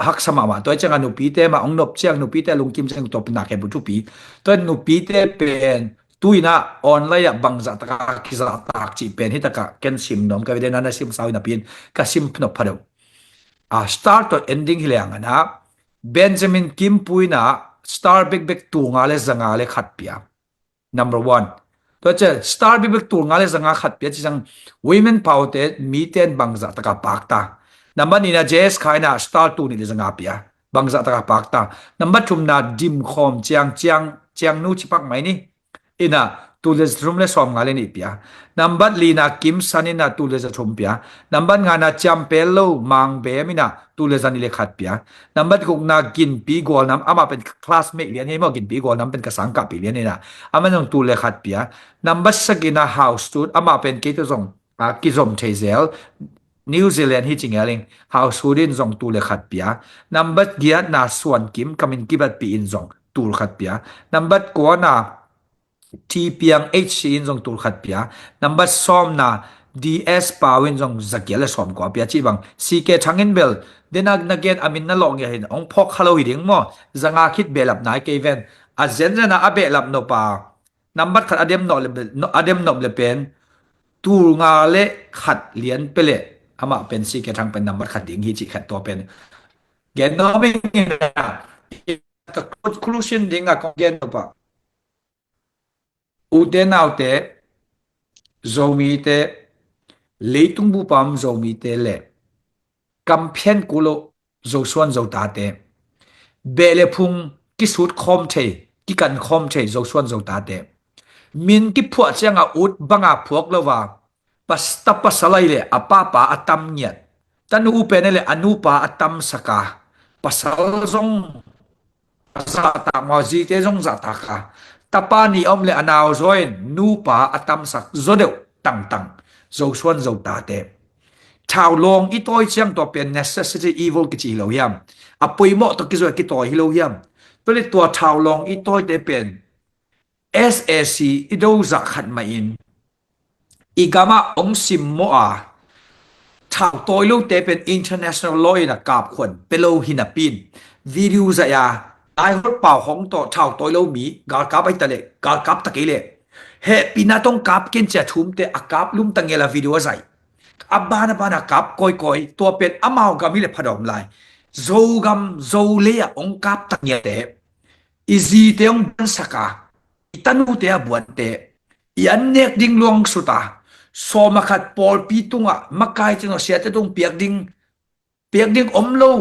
หักสมามาตัวจังนูปีเตมาองนบเชียงนูปีเตลุงกิมเชียงตัวเป็นนักแข่งบุตุปีตัวนูปีเตเป็น tuina online bangza taka kiza tak chi pen hi taka ken sim nom ka vedena na sim sawi na pin ka sim pno phado start to ending hilang na Benjamin Kim puina star big big tu nga le zanga le khat pia number 1 to che star big big tu nga le zanga khat pia chi sang women power te mi ten bangza taka pakta number ni na js khaina star tu ni le zanga pia bangza taka pakta number 2 na dim khom chiang nu chi pak mai ni ina tules room le som ngale ni pia number lina kim sanina tules thum pia number ngana champelo mang be mina tules ani le khat pia number kuk na gin pi gol nam ama pen classmate lian he mo gin pi gol nam pen ka sangka pi lian ina ama nong tule khat pia number sagina house tu ama pen ke to zong ki zom thezel New Zealand hi chingaling house hudin zong tule khat pia number gia na suan kim kamin kibat pi in zong tul khat pia number ko na T piang H in zong tul khat pia number som na DS pawin zong zakiala som ko pia chi bang CK thangin bel denag naget amin na long ya hin ong phok khalo hiding mo zanga khit belap nai ke event a zen na abe lap no pa number khat adem no le pen tur nga le khat lian pele ama pen CK thang pen number khat ding hi chi khat to pen gen no ming na the conclusion ding a gen no pa uten autte zomi te leitung bu pam zomi te le kamphen kulo zo suan zo ta te bele phung ki sut khom the ki kan khom the zo suan zo ta te min ki phua changa ut banga phuak lowa pasta pasalai le apa pa atam nyat tanu upene le anupa atam saka pasal zong sa ta ma ji te zong za ta ka tapani om le anaw zoin nu pa atam sak zodeu tang zo suan zo ta te thao long i toy chiang to pen necessity evil ki chi lo yam apoi mo to ki zo ki toy hi lo yam pele to thao long i toy te pen SAC i do za khat ma in igama ong sim mo a thao toy lo te pen international law na kap khon pelo hinapin video za ya ai hot pao hong to thao toy lo mi gal kap ai tale gal kap takile he pinatong kap ken cha thum te akap lum tangela video zai abana bana kap koi to pen amao gami le phadom lai zogam zole ong kap takye te izi te ong saka itanu te abuan te yan nek ding luang suta so makat pol pitunga makai chino sia te tung piak ding omlo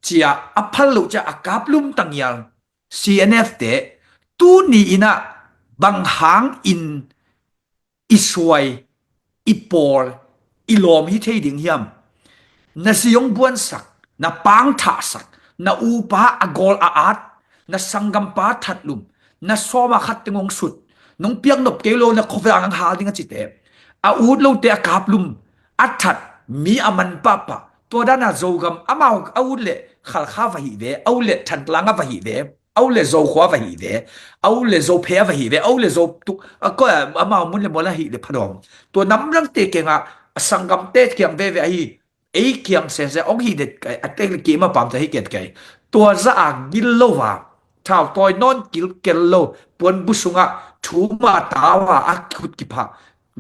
chia aphal lo cha akap lum tangyal CNF te tu ni ina bang hang in iswai ipol ilom hi thei ding hiam na siong buan sak na pang tha sak na upa agol aat na sangam pa thatlum na soma khat tengong sut nong piak nop kelo na khowang ang hal ding chite a ut lo te akaplum athat mi aman papa to dana zogam amau aut le khal kha va hi ve au le than langa va hi ve au le zo khwa va hi ve au le zo phe va hi ve au le zo tu ko amau mun le mola hi le phadom to nam rang te kenga sangam te kyang ve ve hi e kyang se se ong hi det kai atek le ki ma pam ta hi ket kai to za a gil lo wa thao toy non kil kel lo pon busunga thuma tawa akut ki pha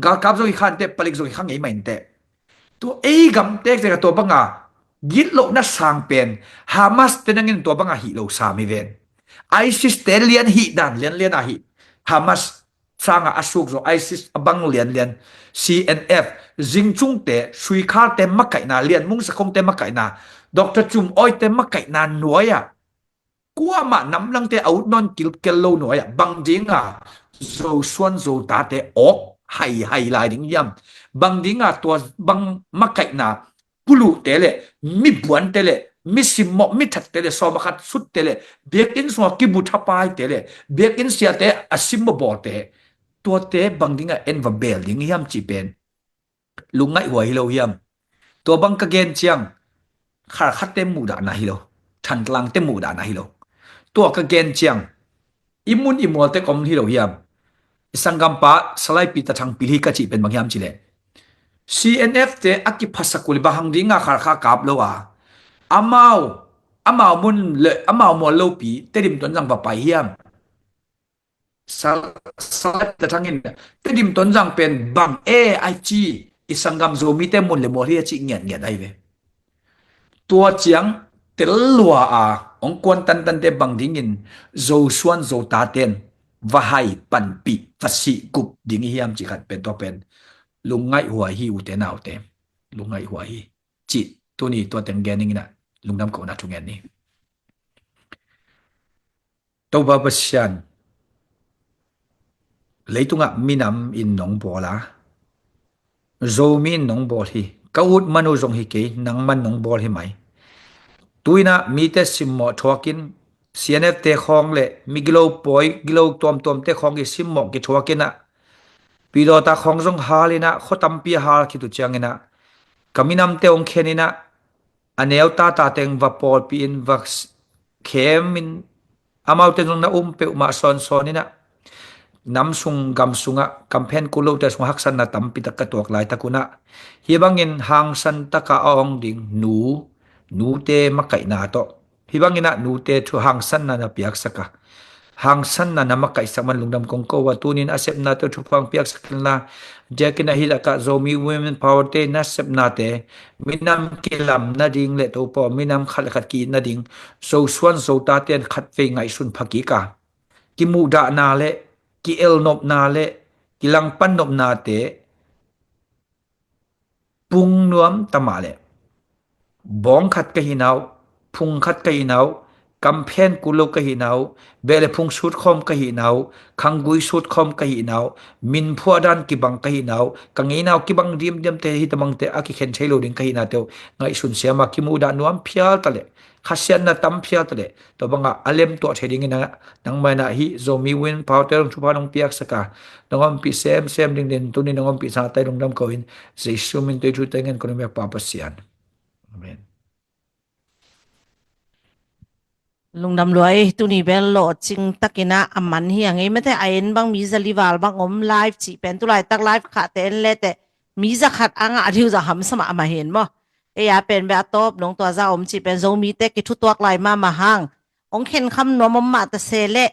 ga kap zo khan te palik zo khang ei main te to e gam te te to banga gil lo na sang pen Hamas te nangin to banga hi lo sa mi ven ISIS te lian hi dan lian a hi Hamas sanga asuk zo ISIS abang lian CNF jingchung te sui khar te makai na lian mung sa khong te makai na Dr. Chum oi te makai na noya kwa ma nam lang te out non kil kel lo noya bang dinga zo suan zo ta te ok hai lai ding yam bang dinga to bang makai na pulu te le mi buan te le mi simmo mi that te le so makhat sut te le bek in so ki bu thapai te le bek in sia te asimmo bo te to te bang dinga en va bel ding yam chi pen lungai hoi lo yam to bang ka gen chiang khar khat te mu da na hi lo than tlang te mu da na hi lo to ka gen chiang imun imol te kom hi lo yam sangam pa salai pi ta thang pilhi ka chi pen bang yam chi le CNF te aki phasakul bahang dinga khar kha kap lo wa amau mun le amau mo lo pi te rim ton jang pa pai hiam salat ta thangin te dim ton jang pen bang AIG isangam zo mi te mun le mo ria chi ngiat ai ve tua chiang tel lua a ong kwan tan te bang dingin zo suan zo ta ten va hai pan pi fasi gup ding hiam chi khat pen to pen lungai hua hi u te nau te lungai hua hi chi tu ni to teng gening na lungnam ko na thungen ni to ba basian leitunga minam in nong bola zo min nong bol hi kaut manu zong hi ke nang man nong bol hi mai tuina mi te simmo thokin CNF te khong le miglo poi gilo tom te khong gi simmo ki thokina pilota khong jong halina khotam pi hal ki tu changina kaminam te ong khenina aneu ta teng vapol pi in vax khemin amau te jong na pe ma sonina namsung gamsunga kampen kulo te sung haksan na tampi ta katok lai takuna hibangin hangsan taka ong ding nu te makai na to hibangina nu te thu hangsan na piak saka hangsan na makai saman lungdam kongko wa tunin asep na to thu phang piak sakna jakina hilaka zomi women power te na sep na te minam kilam na ding le to po minam khat ki na ding so suan so ta ten khat fe ngai sun phaki ka ki mu da na le ki el nop na le ki lang pan nop na te pung nuam tamale bong khat ka hinau phung khat ka hinau kampen kulo ka hinau bele phung sut khom ka hinau khangui sut khom ka hinau min phuadan ki bang ka hinau kanginau ki bang dim te hi tamang te aki khen thailo ding ka hina te ngai sun siama ki mu da nuam phial tale khasian na tam phial tale to banga alem to theding ina nang mai na hi zomi win powder chupa nong piak saka nongom pi sem ding den tuni nongom pi sa tai dong dam ko in sei sumin te thu tengen ko me pa pasian amen lungdam loi tu ni bel lo ching takina aman hi angai mate ain bang mi zaliwal bang om live chi pen tu lai tak live kha ten le te mi za khat anga adhiu za ham sama ama hen mo e ya pen ba top nong to za om chi pen zo mi te ki thu tuak lai ma hang ong khen kham no mom ma ta se le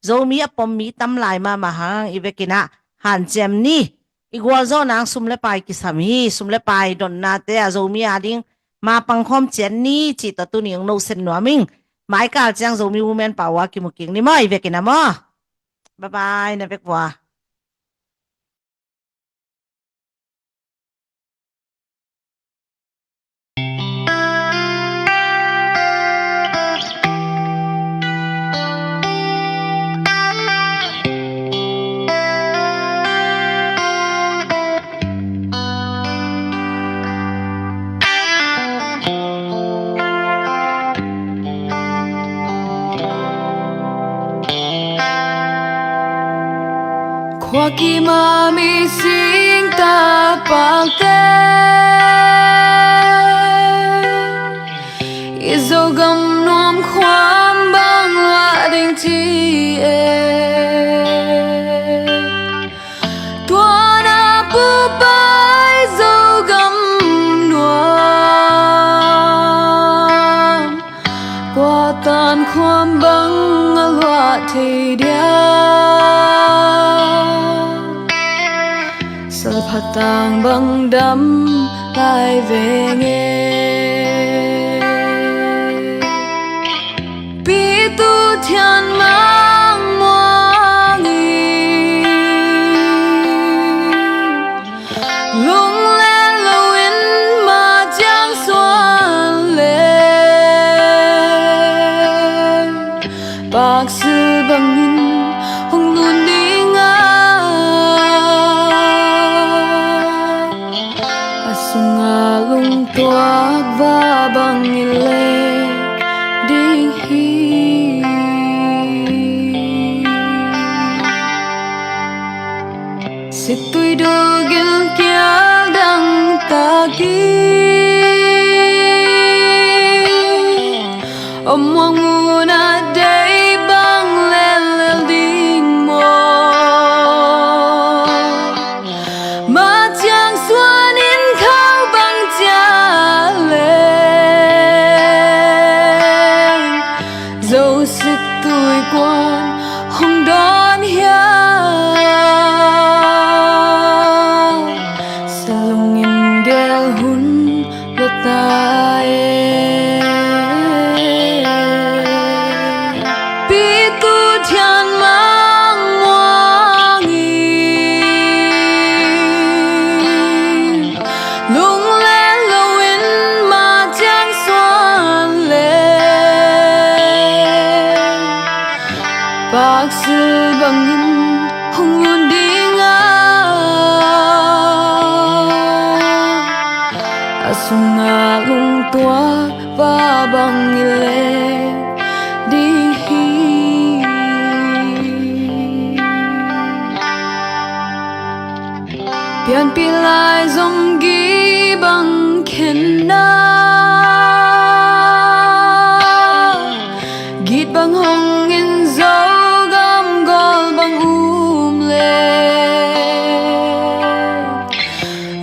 zo mi apom mi tam lai ma hang ibekina han chem ni igwal zo nang sum le pai ki sam hi sum le pai don na te a zo mi ading ma pang khom chen ni chi ta tu ni no sen no ming mai kal chang zo mi women power ki mu king ni mai vekina mo bye bye na vekwa Kwaki mami sing ta pakte Izogam nom khwam bang la ding ti Tuana pu bai zogam nuam Kwa tan khwam bang alwa te dia Salpatang bang dam lai ve nge Pi tu thian mang moang yi Lung le lo in ma jiang suan le Bak sư bang yin hong lun ding a Sungalung tuak va bang ile ding hi Situi dogil kya dang taki Omong muna day bang lel ding mo Ma jiang suan in khao bang jia le Dẫu sức tuổi quan không đón hiếu Bạc sư bằng nghìn hùng luôn đi ngã Sung ngã lung tua và bằng lệ đi Pian pi lai dòng ghi bằng khen na Gít bằng hồng in dấu gam gol bằng lệ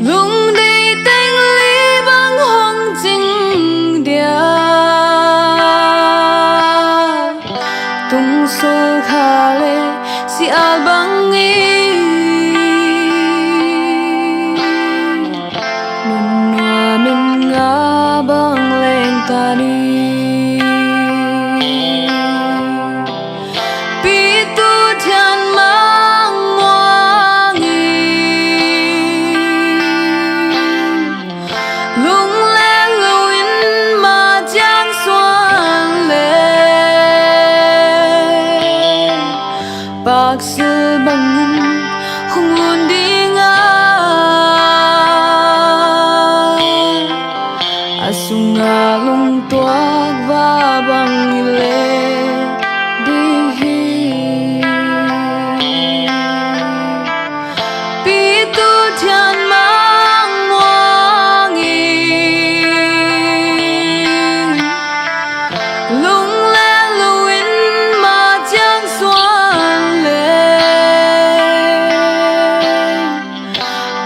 Lung đi tên lý bằng hồng chính địa Tung sâu khá lệ si al bằng Bang leng tani Pitu tian mang wangi Lung leng luin ma jiang xuan le Bạc sư bằng nghìn hùng luôn đi ngã Sung ngã lung toát và bằng lệ đi Pi tu thian mang wangi Lung leng luin ma jiang xuan lệ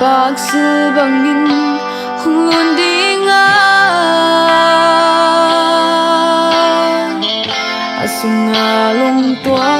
Bạc sư bằng nghìn hùng luôn đi ngã Sung ngã lung tua